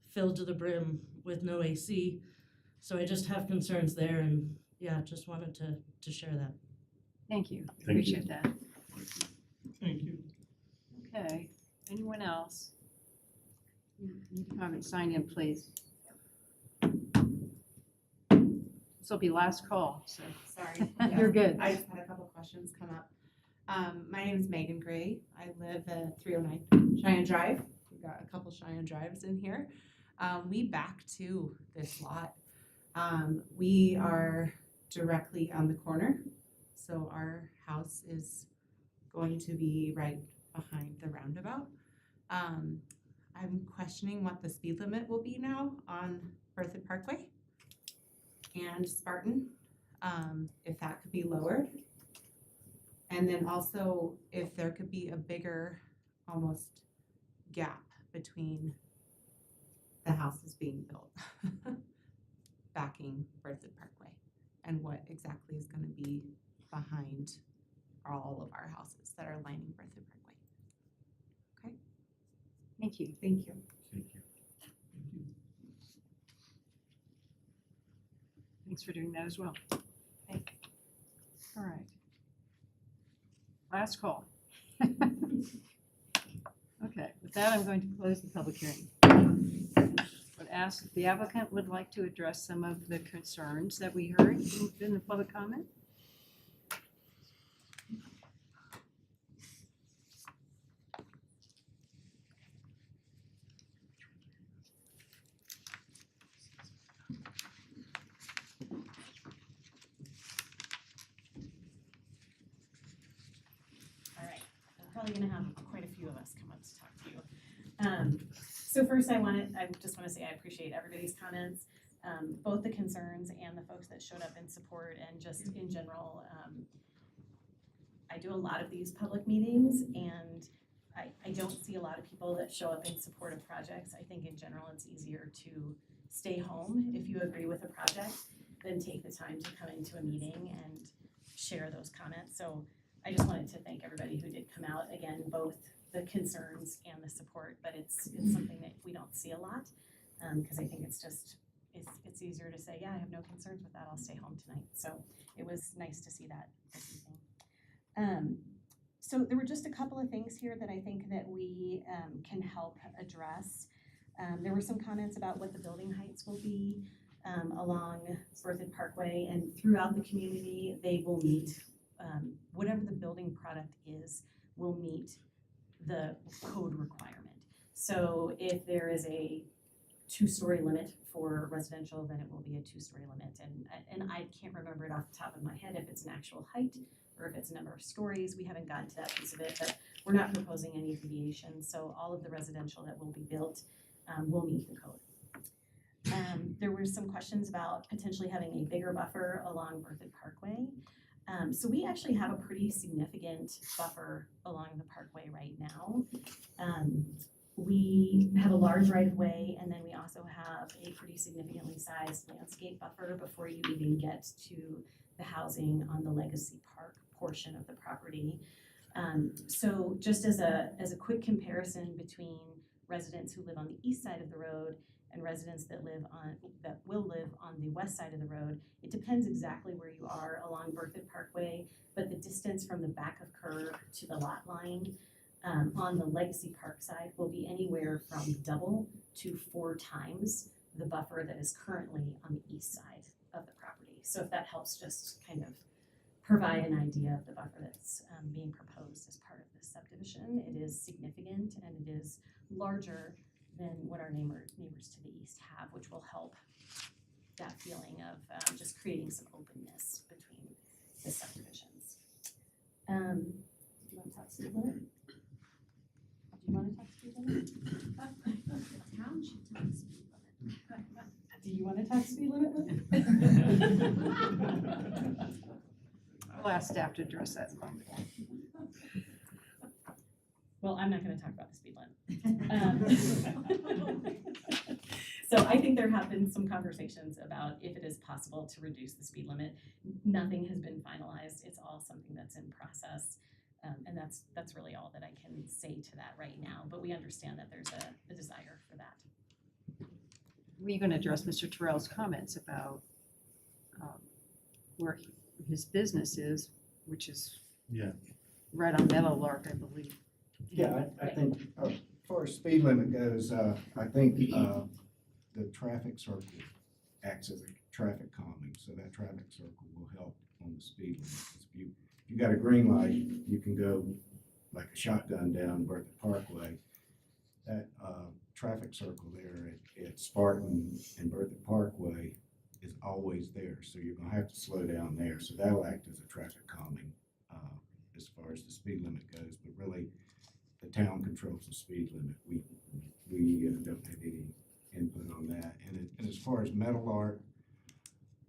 filled to the brim with no AC. So I just have concerns there, and yeah, just wanted to share that. Thank you, Thank you. appreciate that. Thank you. Okay, anyone else? You can have it signed in, please. This will be last call, so. Sorry. You're good. I just had a couple questions come up. My name is Megan Gray. I live at 309 Cheyenne Drive. We've got a couple Cheyenne Drives in here. We back to this lot. We are directly on the corner, so our house is going to be right behind the roundabout. I'm questioning what the speed limit will be now on Berthoud Parkway and Spartan, if that could be lowered. And then also if there could be a bigger almost gap between the houses being built backing Berthoud Parkway, and what exactly is going to be behind all of our houses that are lining Berthoud Parkway. Okay. Thank you. Thank you. Thank you. Thanks for doing that as well. Thanks. All right. Last call. Okay, with that, I'm going to close the public hearing. Would ask if the applicant would like to address some of the concerns that we heard in the public comment. Probably gonna have quite a few of us come up to talk to you. So first I just wanna say I appreciate everybody's comments, both the concerns and the folks that showed up in support, and just in general. I do a lot of these public meetings, and I don't see a lot of people that show up in support of projects. I think in general it's easier to stay home if you agree with a project than take the time to come into a meeting and share those comments. So I just wanted to thank everybody who did come out, again, both the concerns and the support, but it's something that we don't see a lot, because I think it's easier to say, yeah, I have no concerns with that, I'll stay home tonight. So it was nice to see that this evening. So there were just a couple of things here that I think that we can help address. There were some comments about what the building heights will be along Berthoud Parkway, and throughout the community, they will meet whatever the building product is will meet the code requirement. So if there is a 2-story limit for residential, then it will be a 2-story limit. And I can't remember it off the top of my head if it's an actual height or if it's a number of stories. We haven't gotten to that piece of it, but we're not proposing any deviation. So all of the residential that will be built will meet the code. There were some questions about potentially having a bigger buffer along Berthoud Parkway. So we actually have a pretty significant buffer along the parkway right now. We have a large right of way, and then we also have a pretty significantly sized landscape buffer before you even get to the housing on the Legacy Park portion of the property. So just as a quick comparison between residents who live on the east side of the road and residents that will live on the west side of the road, it depends exactly where you are along Berthoud Parkway, but the distance from the back of curb to the lot line on the Legacy Park side will be anywhere from double to 4 times the buffer that is currently on the east side of the property. So if that helps just kind of provide an idea of the buffer that's being proposed as part of this subdivision, it is significant and it is larger than what our neighbors to the east have, which will help that feeling of just creating some openness between the subdivisions. Do you want to talk speed limit? Do you want to talk speed limit? Town should talk speed limit. Do you want to talk speed limit? I'll ask staff to address that. Well, I'm not going to talk about the speed limit. So I think there have been some conversations about if it is possible to reduce the speed limit. Nothing has been finalized. It's all something that's in process. And that's really all that I can say to that right now. But we understand that there's a desire for that. Were you going to address Mr. Terrell's comments about where his business is, which is Yeah. right on Meadowlark, I believe? Yeah, I think, as far as speed limit goes, I think, the traffic circle acts as a traffic calming, so that traffic circle will help on the speed limit. If you got a green light, you can go like a shotgun down Berthoud Parkway. That, traffic circle there at Spartan and Berthoud Parkway is always there, so you're gonna have to slow down there, so that'll act as a traffic calming, as far as the speed limit goes, but really, the town controls the speed limit. We don't have any input on that. And as far as Meadowlark,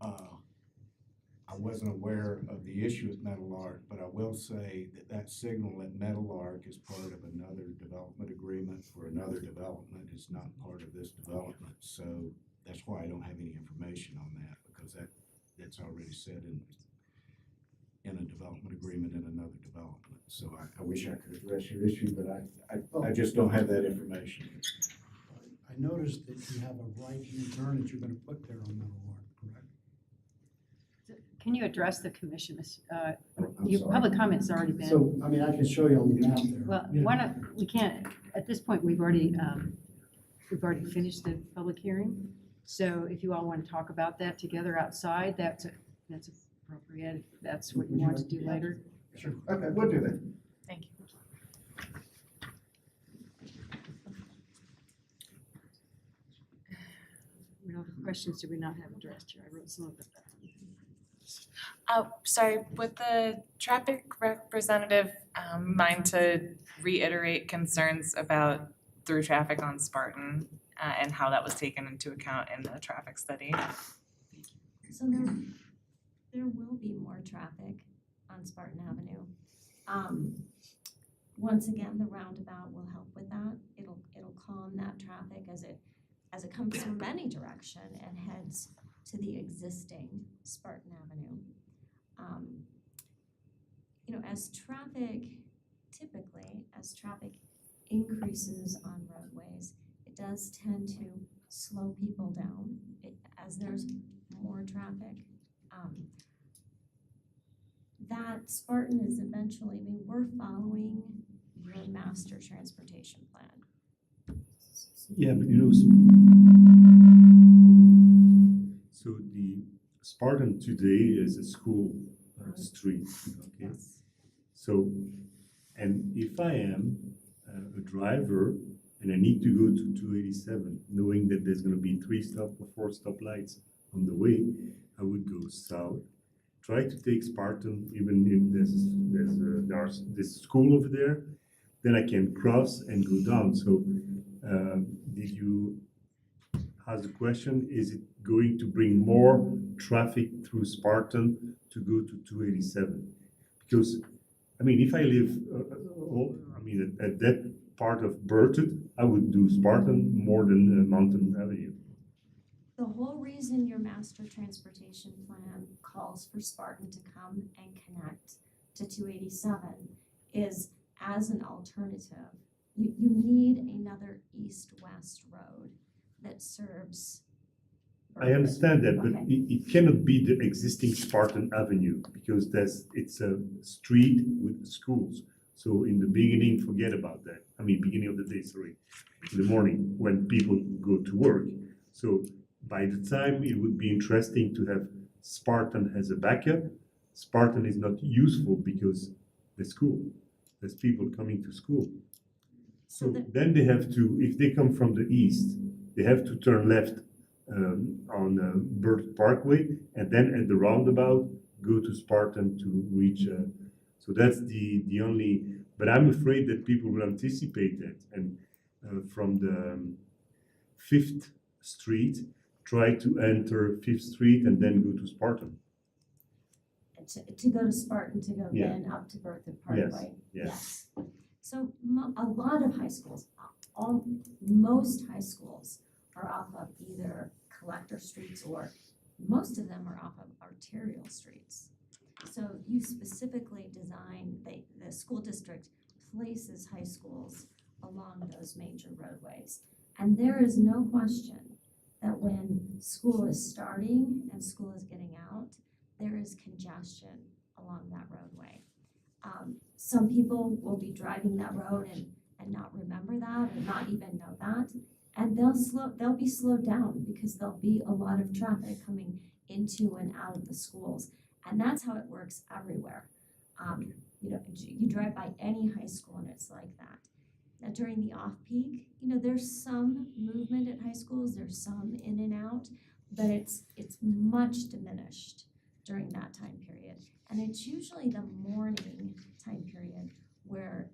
I wasn't aware of the issue with Meadowlark, but I will say that signal at Meadowlark is part of another development agreement for another development. It's not part of this development, so that's why I don't have any information on that, because that's already said in a development agreement in another development. So I wish I could address your issue, but I just don't have that information. I noticed that you have a right-hand turn that you're gonna put there on Meadowlark, correct? Can you address the commission? I'm Your sorry. public comment's already been. So, I mean, I can show you on the map there. Well, you know. why not, we can't, at this point, we've already finished the public hearing. So if you all want to talk about that together outside, that's appropriate. If that's what you want to do later. Sure, okay, we'll do that. Thank you. What questions do we not have addressed here? I wrote some of it down. Sorry, would the traffic representative mind to reiterate concerns about through traffic on Spartan and how that was taken into account in the traffic study? So there will be more traffic on Spartan Avenue. Once again, the roundabout will help with that. It'll calm that traffic as it comes from any direction and heads to the existing Spartan Avenue. As traffic increases on roadways, it does tend to slow people down as there's more traffic. That Spartan is eventually, we're following your master transportation plan. Yeah, but so the Spartan today is a school street, okay? Yes. So, and if I am a driver and I need to go to 287, knowing that there's gonna be 3 or 4 stoplights on the way, I would go south, try to take Spartan, even if there's this school over there, then I can cross and go down. So, did you ask the question, is it going to bring more traffic through Spartan to go to 287? Because, I mean, if I live, at that part of Berthoud, I would do Spartan more than Mountain Avenue. The whole reason your master transportation plan calls for Spartan to come and connect to 287 is as an alternative. You need another east-west road that serves. I understand that, but it cannot be the existing Spartan Avenue because it's a street with schools. So in the beginning, forget about that. I mean, beginning of the day, sorry, in the morning when people go to work. So by the time it would be interesting to have Spartan as a backup, Spartan is not useful because the school, there's people coming to school. So then they have to, if they come from the east, they have to turn left on Berthoud Parkway, and then at the roundabout, go to Spartan to reach. So that's the only, but I'm afraid that people will anticipate that, and from the 5th Street, try to enter 5th Street and then go to Spartan. To go to Spartan, to go then up to Berthoud Parkway. Yes. So a lot of high schools, most high schools are off of either collector streets or most of them are off of arterial streets. So you specifically design, the school district places high schools along those major roadways. And there is no question that when school is starting and school is getting out, there is congestion along that roadway. Some people will be driving that road and not remember that or not even know that. And they'll be slowed down because there'll be a lot of traffic coming into and out of the schools. And that's how it works everywhere. You know, you drive by any high school and it's like that. Now during the off-peak, you know, there's some movement at high schools, there's some in and out, but it's much diminished during that time period. And it's usually the morning time period where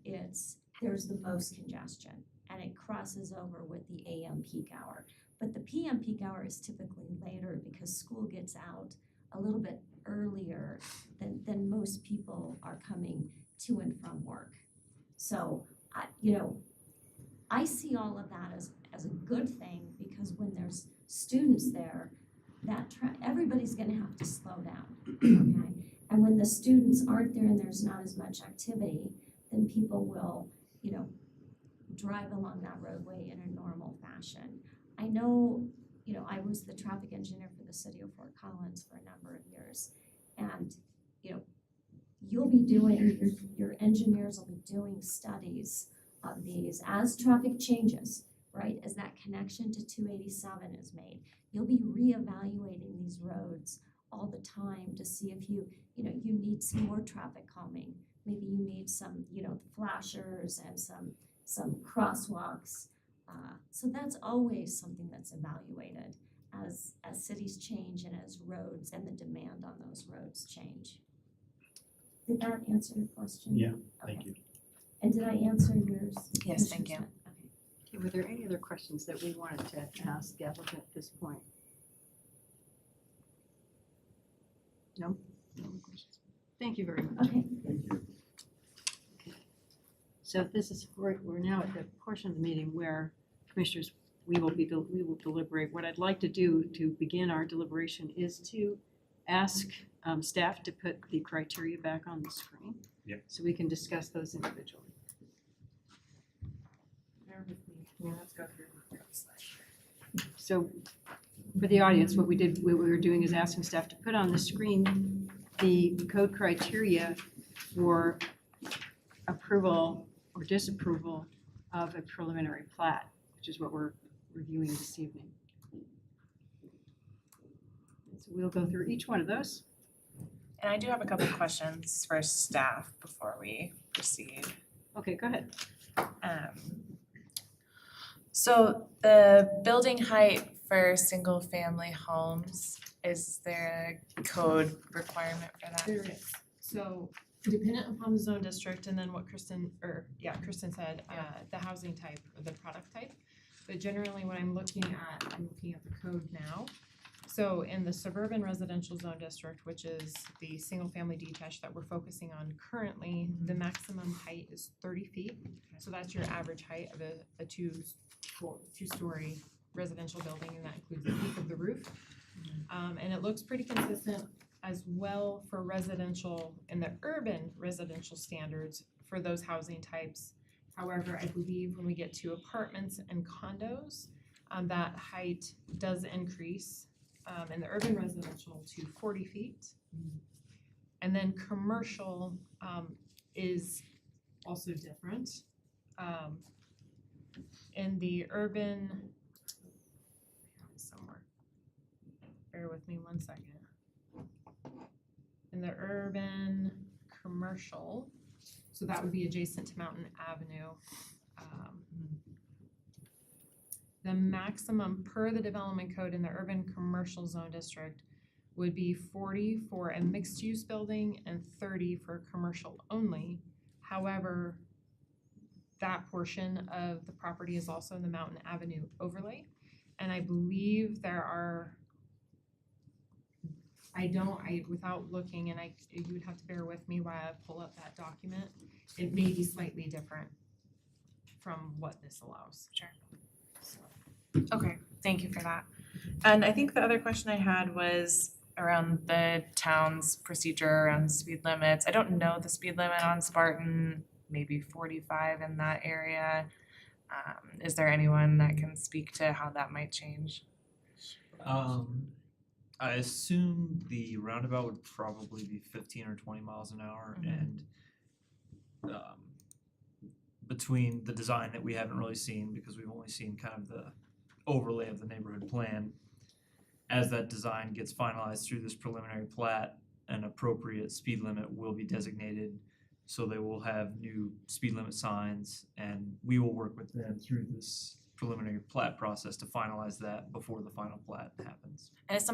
there's the most congestion and it crosses over with the AM peak hour. But the PM peak hour is typically later because school gets out a little bit earlier than most people are coming to and from work. So, I see all of that as a good thing because when there's students there, everybody's gonna have to slow down, okay? And when the students aren't there and there's not as much activity, then people will, drive along that roadway in a normal fashion. I know, I was the traffic engineer for the city of Fort Collins for a number of years. And, you'll be doing, your engineers will be doing studies of these as traffic changes, right? As that connection to 287 is made. You'll be reevaluating these roads all the time to see if you need some more traffic calming. Maybe you need some, flashers and some crosswalks. So that's always something that's evaluated as cities change and as roads and the demand on those roads change. Did that answer your question? Yeah, thank you. And did I answer yours? Yes, thank you. Okay, were there any other questions that we wanted to ask the applicant at this point? No? No more questions. Thank you very much. Okay. Thank you. So we're now at the portion of the meeting where commissioners, we will deliberate. What I'd like to do to begin our deliberation is to ask staff to put the criteria back on the screen. Yep. So we can discuss those individually. Bear with me. Yeah, let's go through. So for the audience, what we were doing is asking staff to put on the screen the code criteria for approval or disapproval of a preliminary plat, which is what we're reviewing this evening. So we'll go through each one of those. And I do have a couple of questions for staff before we proceed. Okay, go ahead. So the building height for single family homes, is there a code requirement for that? There is. So dependent upon the zone district and then what Kristen said, the housing type or the product type. But generally when I'm looking at the code now. So in the suburban residential zone district, which is the single family detached that we're focusing on currently, the maximum height is 30 feet. So that's your average height of a two-story residential building, and that includes the peak of the roof. And it looks pretty consistent as well for residential in the urban residential standards for those housing types. However, I believe when we get to apartments and condos, that height does increase in the urban residential to 40 feet. And then commercial is also different. In the urban, somewhere, bear with me 1 second. In the urban commercial, so that would be adjacent to Mountain Avenue. The maximum per the development code in the urban commercial zone district would be 40 for a mixed use building and 30 for commercial only. However, that portion of the property is also in the Mountain Avenue overlay. And I believe there are, without looking, and you would have to bear with me while I pull up that document, it may be slightly different from what this allows. Sure. So. Okay, thank you for that. And I think the other question I had was around the town's procedure around speed limits. I don't know the speed limit on Spartan, maybe 45 in that area. Is there anyone that can speak to how that might change? I assume the roundabout would probably be 15 or 20 miles an hour, and between the design that we haven't really seen, because we've only seen kind of the overlay of the neighborhood plan, as that design gets finalized through this preliminary plat, an appropriate speed limit will be designated. So they will have new speed limit signs, and we will work with them through this preliminary plat process to finalize that before the final plat happens. And is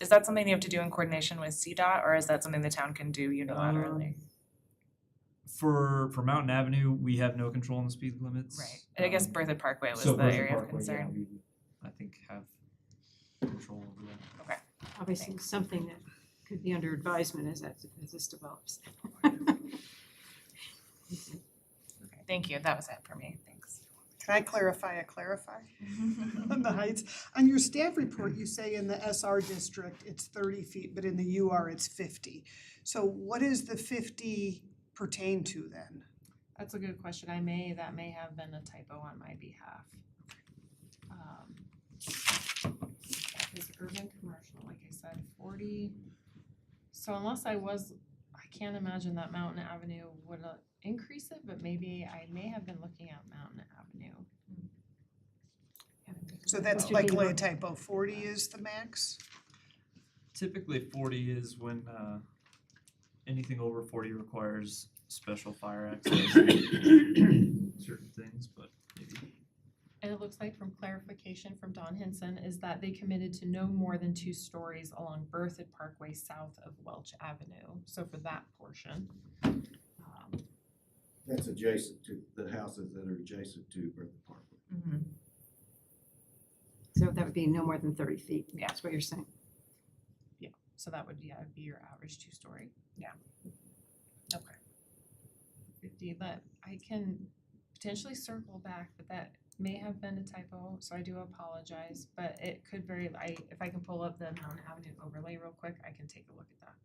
that something you have to do in coordination with CDOT, or is that something the town can do unilaterally? For Mountain Avenue, we have no control on the speed limits. Right. And I guess Berthoud Parkway was So the Berthoud area of Parkway, concern. yeah, we, I think, have control over that. Okay. Obviously, something that could be under advisement as this develops. Okay, thank you. That was it for me. Thanks. Can I clarify on the heights? On your staff report, you say in the SR district, it's 30 feet, but in the UR, it's 50. So what does the 50 pertain to then? That's a good question. That may have been a typo on my behalf. Is urban commercial, like I said, 40. So unless I can't imagine that Mountain Avenue would increase it, but maybe I may have been looking at Mountain Avenue. So that's likely a typo. 40 is the max? Typically 40 is when anything over 40 requires special fire access and certain things, but maybe. And it looks like from clarification from Don Hinson is that they committed to no more than 2 stories along Berthoud Parkway south of Welch Avenue. So for that portion. That's adjacent to the houses that are adjacent to Berthoud Parkway. So that would be no more than 30 feet. Yeah, that's what you're saying. Yeah, so that would be your average 2-story. Yeah. Okay. 50, but I can potentially circle back, but that may have been a typo, so I do apologize, but it could if I can pull up the Mountain Avenue overlay real quick, I can take a look at that.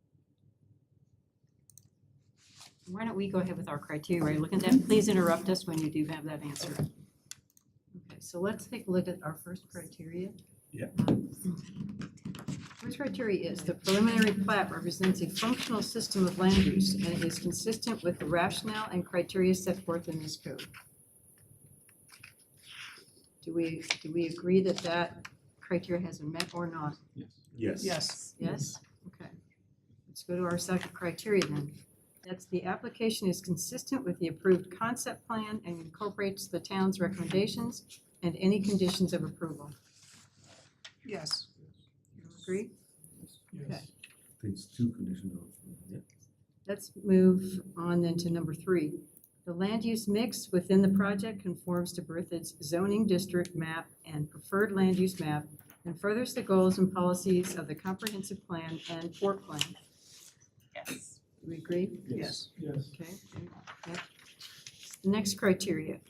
Why don't we go ahead with our criteria? Are you looking at that? Please interrupt us when you do have that answer. Okay, so let's take a look at our first criteria. Yeah. First criteria is the preliminary plat represents a functional system of land use and it is consistent with the rationale and criteria set forth in this code. Do we agree that that criteria has been met or not? Yes. Yes. Yes? Okay. Let's go to our second criteria then. That's the application is consistent with the approved concept plan and incorporates the town's recommendations and any conditions of approval. Yes. You agree? Yes. Okay. I think it's 2 conditional. Yeah. Let's move on then to number 3. The land use mix within the project conforms to Berthoud's zoning district map and preferred land use map and furthers the goals and policies of the comprehensive plan and port plan. Yes. Do we agree? Yes. Yes. Okay. Yep. The next criteria.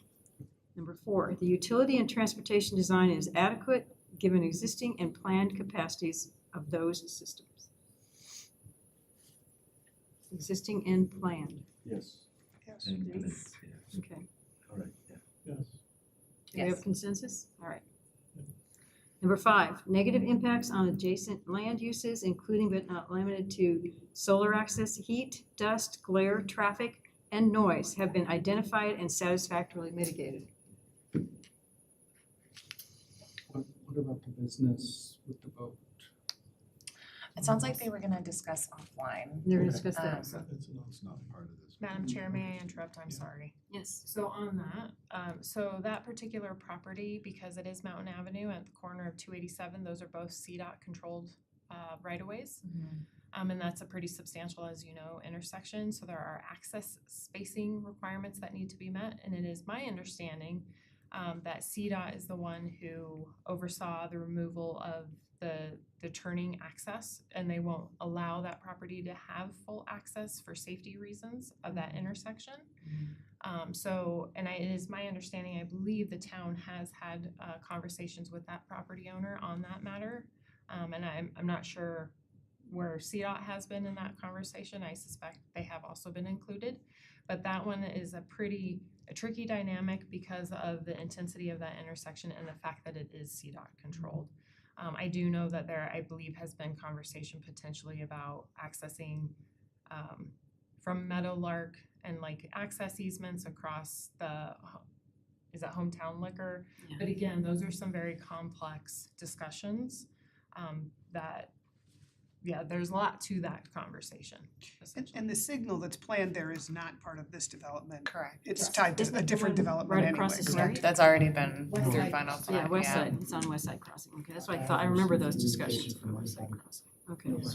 Number 4, the utility and transportation design is adequate given existing and planned capacities of those systems. Existing and planned. Yes. Yes. And Yes. yeah. Okay. All right, yeah. Yes. Do we have consensus? All right. Number 5, negative impacts on adjacent land uses, including but not limited to solar access, heat, dust, glare, traffic, and noise have been identified and satisfactorily mitigated. What about the business with the boat? It sounds like they were gonna discuss offline. They're gonna discuss that. It's not part of this. Madam Chair, may I interrupt? I'm sorry. Yes. So on that, so that particular property, because it is Mountain Avenue at the corner of 287, those are both CDOT controlled right-of-ways. And that's a pretty substantial, as you know, intersection. So there are access spacing requirements that need to be met. And it is my understanding that CDOT is the one who oversaw the removal of the turning access, and they won't allow that property to have full access for safety reasons of that intersection. It is my understanding, I believe the town has had conversations with that property owner on that matter. And I'm not sure where CDOT has been in that conversation. I suspect they have also been included. But that one is a tricky dynamic because of the intensity of that intersection and the fact that it is CDOT controlled. I do know that there, I believe, has been conversation potentially about accessing from Meadowlark and like access easements across is that Hometown Liquor? Yeah. But again, those are some very complex discussions there's a lot to that conversation. And the signal that's planned there is not part of this development. Correct. It's tied to a different development right anyway, across the correct? street? That's already been West through Side. final Yeah, plat, West Side, it's on West Side Crossing, okay, that's what I thought, I remember those discussions for West Side Crossing, okay. It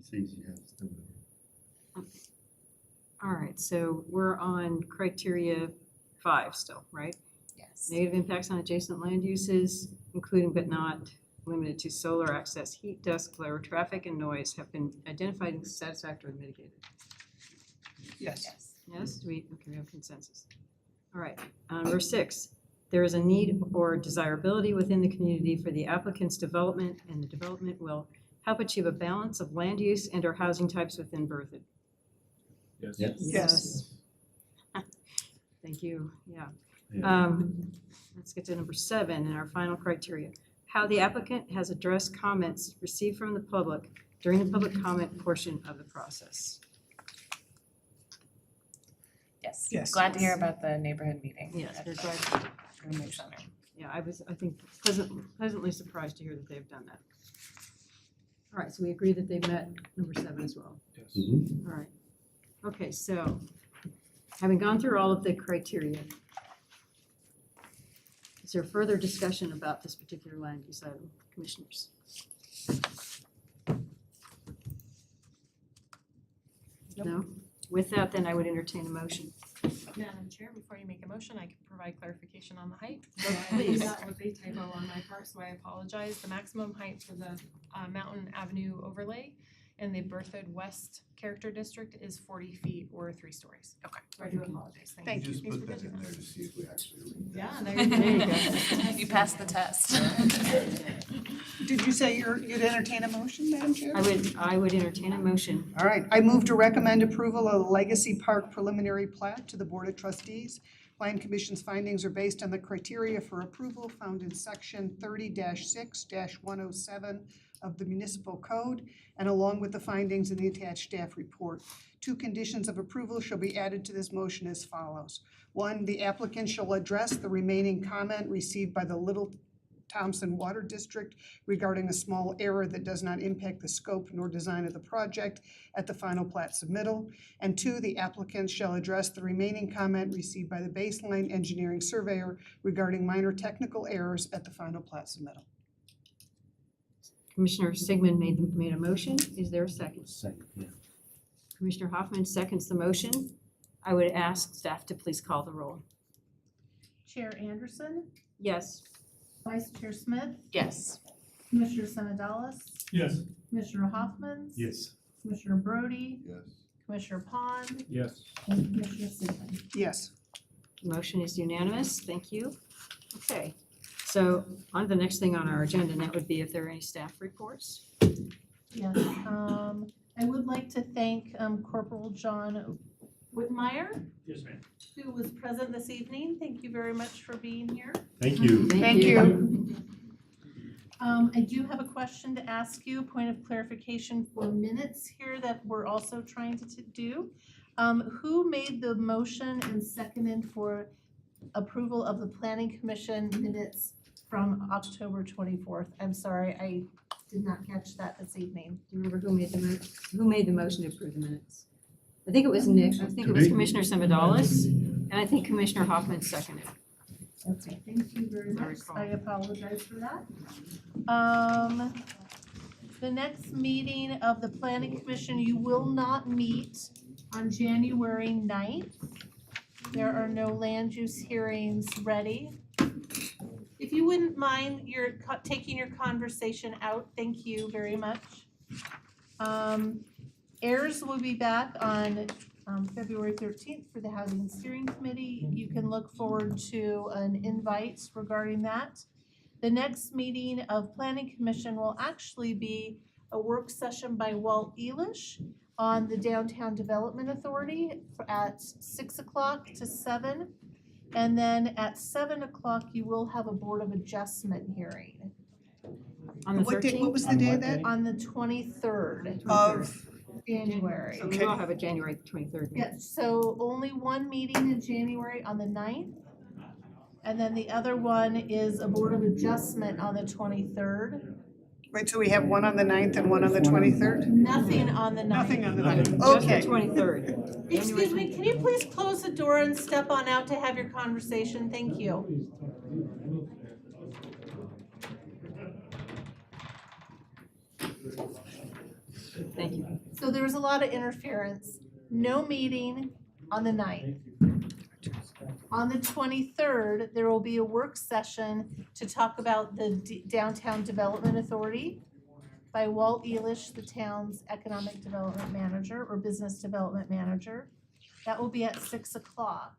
says you have to. All right, so we're on criteria 5 still, right? Yes. Negative impacts on adjacent land uses, including but not limited to solar access, heat, dust, glare, traffic, and noise have been identified and satisfactorily mitigated. Yes. Yes, we have consensus. All right, number 6, there is a need or desirability within the community for the applicant's development, and the development will help achieve a balance of land use and or housing types within Berthoud. Yes. Yes. Thank you, yeah. Yeah. Let's get to number 7 in our final criteria. How the applicant has addressed comments received from the public during the public comment portion of the process. Yes. Yes. Glad to hear about the neighborhood meeting. Yes, we're glad. Community center. Yeah, I think, pleasantly surprised to hear that they've done that. All right, so we agree that they've met number 7 as well. Yes. Mhm. All right. Okay, so having gone through all of the criteria, is there further discussion about this particular land use item, commissioners? No? With that, then I would entertain a motion. Madam Chair, before you make a motion, I can provide clarification on the height. Please. That was a typo on my part, so I apologize. The maximum height for the Mountain Avenue overlay in the Berthoud West Character District is 40 feet or 3 stories. Okay. I do apologize. Thank you. Just put that in there to see if we actually read that. Yeah, There you go. You passed the test. Did you say you'd entertain a motion, Madam Chair? I would entertain a motion. All right, I move to recommend approval of the Legacy Park preliminary plat to the Board of Trustees. Plan Commission's findings are based on the criteria for approval found in section 30-6-107 of the municipal code, and along with the findings in the attached staff report. 2 conditions of approval shall be added to this motion as follows. 1, the applicant shall address the remaining comment received by the Little Thompson Water District regarding a small error that does not impact the scope nor design of the project at the final plat submittal. And 2, the applicant shall address the remaining comment received by the baseline engineering surveyor regarding minor technical errors at the final plat submittal. Commissioner Sigmund made a motion. Is there a second? Second, yeah. Commissioner Hoffman seconds the motion. I would ask staff to please call the roll. Chair Anderson, Yes. Vice Chair Smith, Yes. Commissioner Semadalis, Yes. Commissioner Hoffman, Yes. Commissioner Brody, Yes. Commissioner Pond, Yes. and Commissioner Sigmund. Yes. Motion is unanimous. Thank you. Okay, so on to the next thing on our agenda, and that would be if there are any staff reports. Yes, I would like to thank Corporal John Whitmire, Yes, ma'am. who was present this evening. Thank you very much for being here. Thank you. Thank you. I do have a question to ask you, point of clarification for minutes here that we're also trying to do. Who made the motion and seconded for approval of the Planning Commission minutes from October 24th? I'm sorry, I did not catch that this evening. Do you remember who made the motion to approve the minutes? I think it was Nick. I think it was Today? Commissioner Semadalis, and I think Commissioner Hoffman seconded. Okay, thank you very I much. recall. I apologize for that. The next meeting of the Planning Commission, you will not meet on January 9th. There are no land use hearings ready. If you wouldn't mind taking your conversation out, thank you very much. Heirs will be back on February 13th for the Housing Steering Committee. You can look forward to an invite regarding that. The next meeting of Planning Commission will actually be a work session by Walt Elish on the Downtown Development Authority at 6 o'clock to 7. And then at 7 o'clock, you will have a Board of Adjustment hearing. On the What day, 13th? what was the day of that? On the 23rd Of, January. So we will have a January 23rd meeting. Yeah, so only one meeting in January on the 9th. And then the other one is a Board of Adjustment on the 23rd. right, so we have one on the 9th and one on the 23rd? Nothing on the 9th. Nothing on the 9th, Just okay. the 23rd. Excuse me, can you please close the door and step on out to have your conversation? Thank you. Thank you. So there was a lot of interference. No meeting on the 9th. On the 23rd, there will be a work session to talk about the Downtown Development Authority by Walt Elish, the town's economic development manager or business development manager. That will be at 6 o'clock.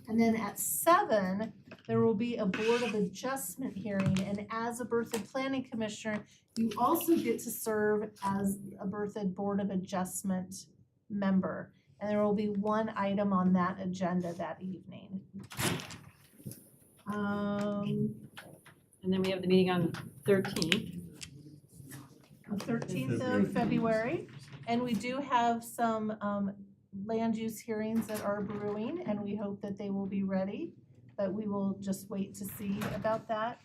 And then at 7, there will be a Board of Adjustment hearing. And as a Berthoud Planning Commissioner, you also get to serve as a Berthoud Board of Adjustment member. And there will be one item on that agenda that evening. And then we have the meeting on 13th. The 13th of February. And we do have some land use hearings that are brewing, and we hope that they will be ready, but we will just wait to see about that.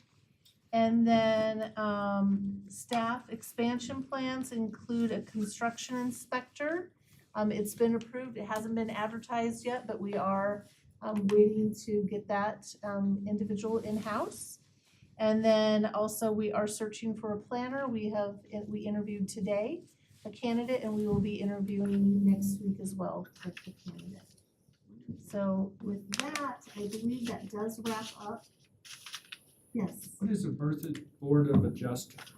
And then staff expansion plans include a construction inspector. It's been approved. It hasn't been advertised yet, but we are waiting to get that individual in-house. And then also we are searching for a planner. We interviewed today a candidate, and we will be interviewing next week as well with the candidate. So with that, I believe that does wrap up. Yes. What is a Berthoud Board of Adjustment?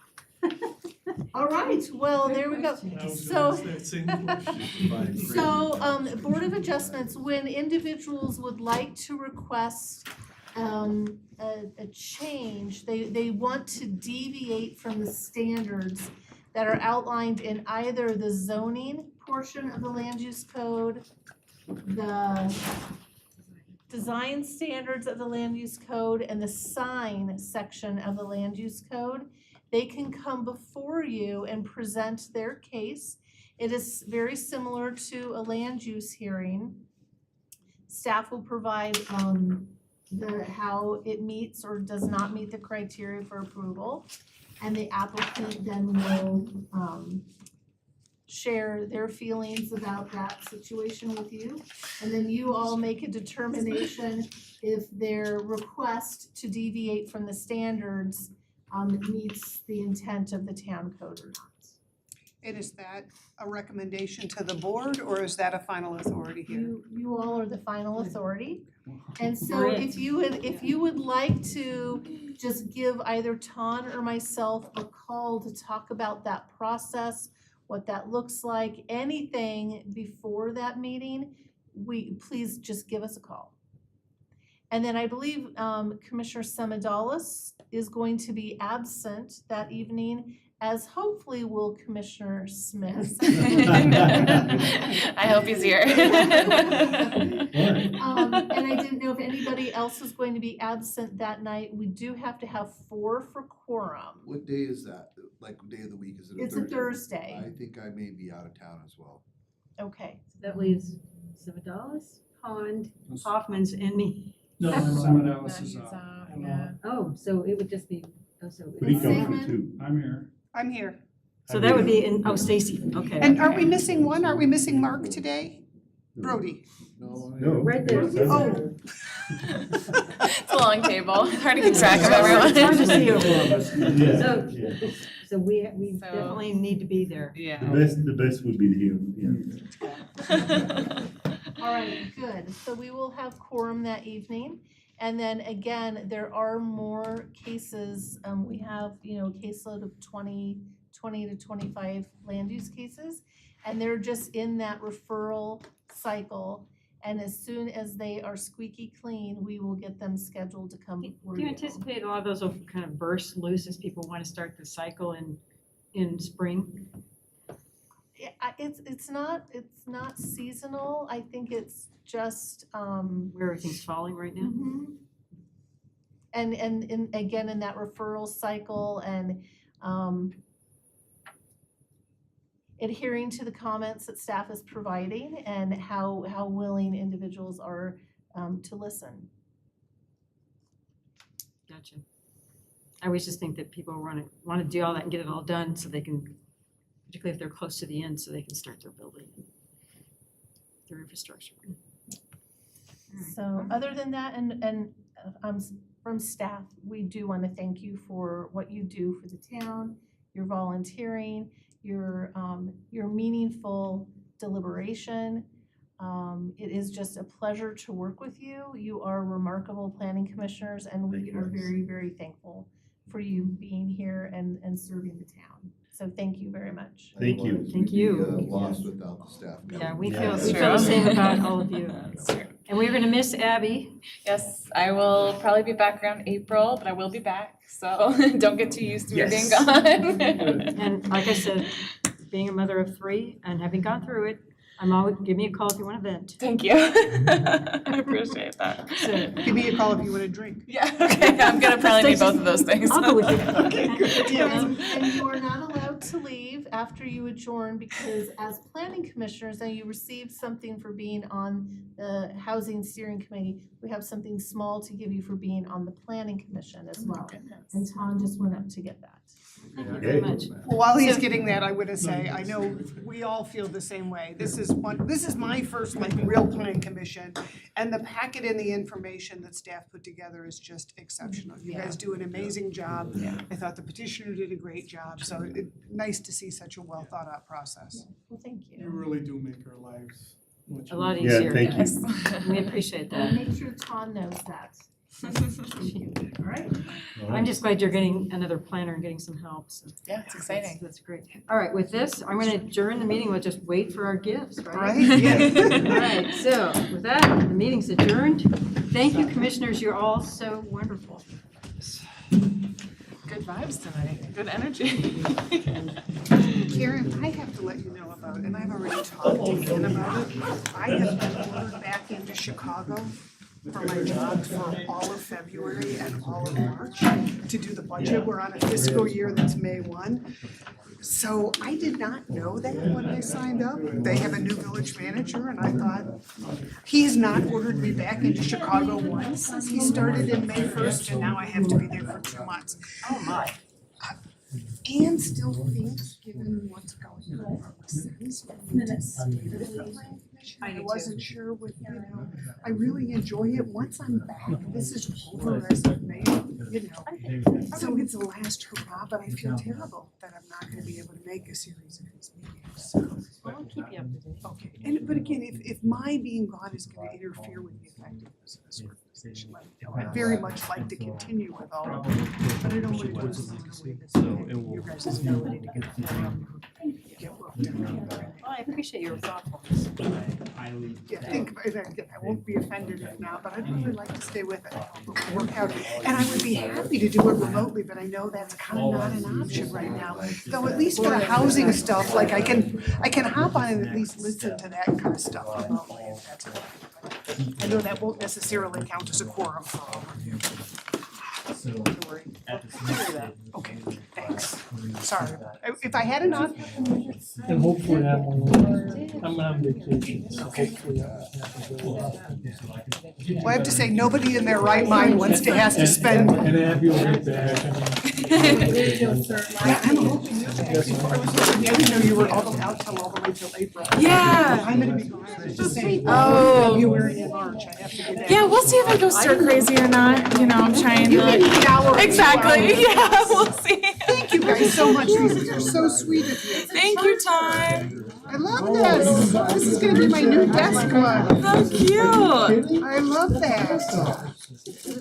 All right, well, there we go. So, Board of Adjustments, when individuals would like to request a change, they want to deviate from the standards that are outlined in either the zoning portion of the land use code, the design standards of the land use code, and the sign section of the land use code. They can come before you and present their case. It is very similar to a land use hearing. Staff will provide how it meets or does not meet the criteria for approval. And the applicant then will share their feelings about that situation with you. And then you all make a determination if their request to deviate from the standards meets the intent of the town code or not. And is that a recommendation to the board, or is that a final authority here? You all are the final authority. And so if you would like to just give either Ton or myself a call to talk about that process, what that looks like, anything before that meeting, please just give us a call. And then I believe Commissioner Semidalis is going to be absent that evening, as hopefully will Commissioner Smith. I hope he's here. And I didn't know if anybody else was going to be absent that night. We do have to have 4 for quorum. What day is that? Like, day of the week? Is it a It's Thursday? a Thursday. I think I may be out of town as well. Okay. So that leaves Semidalis, Pond, Hoffman's, and me. No, Semidalis is out. Oh, so it would just be, so. But he comes for 2. I'm here. I'm here. So that would be Stacy, okay. And aren't we missing one? Aren't we missing Mark today? Brody. No. Right there. Oh. It's a long table. It's hard to keep track of everyone. It's hard to see over Yeah. So we definitely need to be there. Yeah. The best would be here, All right, good. So we will have quorum that evening. And then again, there are more cases. We have, a caseload of 20 to 25 land use cases. And they're just in that referral cycle. And as soon as they are squeaky clean, we will get them scheduled to come before Do you anticipate a lot of those will kind of burst loose as people want to start the cycle in spring? Yeah, it's not seasonal. I think it's just, Where everything's falling right now? And again, in that referral cycle and, adhering to the comments that staff is providing and how willing individuals are to listen. Gotcha. I always just think that people want to do all that and get it all done so they can, particularly if they're close to the end, so they can start their building, their infrastructure. So other than that, and from staff, we do want to thank you for what you do for the town, your volunteering, your meaningful deliberation. It is just a pleasure to work with you. You are remarkable planning commissioners, and we are very, very thankful for you being here and serving the town. So thank you very much. Thank you. We'd be, lost without the staff. Yeah, we Yeah, feel that's the true. same about all of you. And we're gonna miss Abby. Yes, I will probably be back around April, but I will be back, so don't get too used to me being Yes. gone. And like I said, being a mother of 3 and having gone through it, give me a call if you want to vent. Thank you. I appreciate that. So, Give me a call if you want to drink. Yeah, okay, I'm gonna probably need both of those things. I'll go with you. Okay, good. And you are not allowed to leave after you adjourn, because as planning commissioners, and you received something for being on the housing steering committee, we have something small to give you for being on the planning commission as well. And Tom just went up to get that. Thank you very much. Well, while he's getting that, I would say, I know we all feel the same way. This is my first like real planning commission, and the packet and the information that staff put together is just exceptional. You guys do an amazing job. I thought the petitioner did a great job, so nice to see such a well thought out process. Well, thank you. You really do make our lives much A lot easier. easier. thank you. Yes. We appreciate And that. make sure Tom knows that. All right. I'm just glad you're getting another planner and getting some help. So Yeah, it's exciting. that's great. All right, with this, I'm going to adjourn the meeting. We'll just wait for our gifts, right? Right? Yeah. All right, so with that, the meeting's adjourned. Thank you, commissioners. You're all so wonderful. Good vibes tonight, good energy. Karen, I have to let you know about, and I've already talked to Ken about it, I have been ordered back into Chicago for my job for all of February and all of March to do the budget. We're on a fiscal year that's May 1. So I did not know that when I signed up. They have a new village manager, and I thought, he has not ordered me back into Chicago once since he started in May 1st, and now I have to be there for 2 months. Oh, my. And still thinks, given what's going on, makes sense for me to stay with the planning commission. I wasn't sure what, I really enjoy it. Once I'm back, this is over as of May, So it's the last hurrah, but I feel terrible that I'm not gonna be able to make a series of these meetings, so. Well, I'll keep you up to date. Okay, and, but again, if my being gone is gonna interfere with the effectiveness of this organization, let me know. I'd very much like to continue with all of it, but I don't want to do it in a way that's affecting your guys' ability to get work done. Well, I appreciate your thoughtfulness. Yeah, think about it, again, I won't be offended if not, but I'd really like to stay with it, work out. And I would be happy to do it remotely, but I know that's kind of not an option right now. Though at least for the housing stuff, like I can hop on and at least listen to that kind of stuff remotely if that's okay. I know that won't necessarily count as a quorum for all of you. Don't worry. I'll figure that. Okay, thanks. Sorry. If I had enough. And hopefully that one, I'm on vacation, so hopefully Well, I have to say, nobody in their right mind has to spend. And Abby will get back. Yeah, I'm hoping you're back. I didn't know you were out till all the way till April. Yeah. I'm gonna be gone. Oh. February and March, I have to be back. Yeah, we'll see if I go stir crazy or not, I'm trying You to. can eat hour. Exactly, yeah, we'll see. Thank you guys so much, these are so sweet of you. Thank you, Tom. I love this. This is gonna be my new desk mug. How cute. I love that.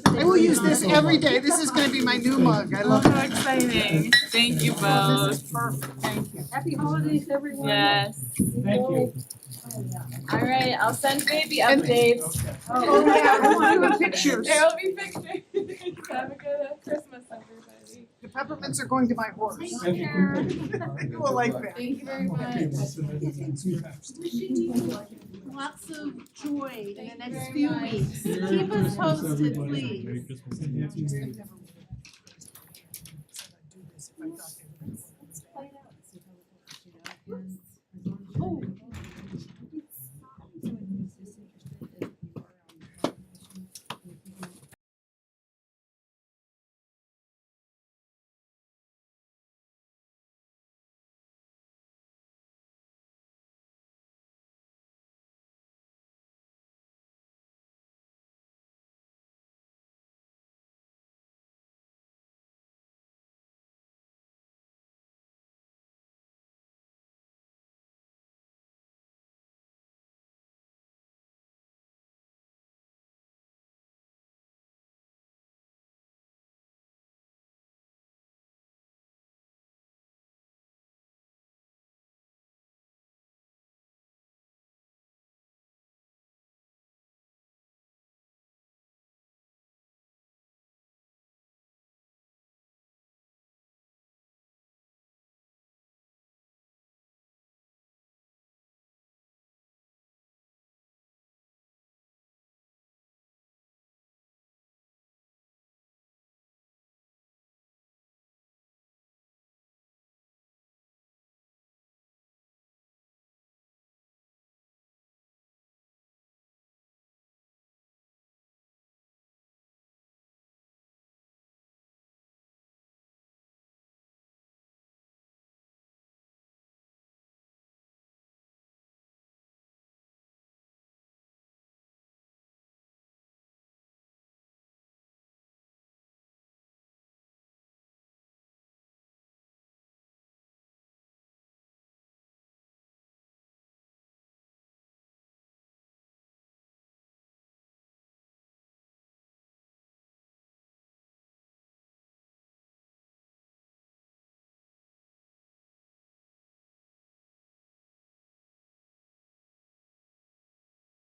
I will use this every day. This is gonna be my new mug. I love How it. exciting. Thank you both. Perfect. Thank you. Happy holidays, everyone. Yes. Thank you. All right, I'll send baby updates. Oh, yeah, I want to have pictures. There will be pictures. Have a good Christmas, everybody. The peppermints are going to my horse. Take care. You will like that. Thank you very much. Lots of joy in the Thank you next very few much. weeks. Merry Keep us Christmas, posted, everybody. please. Merry Christmas.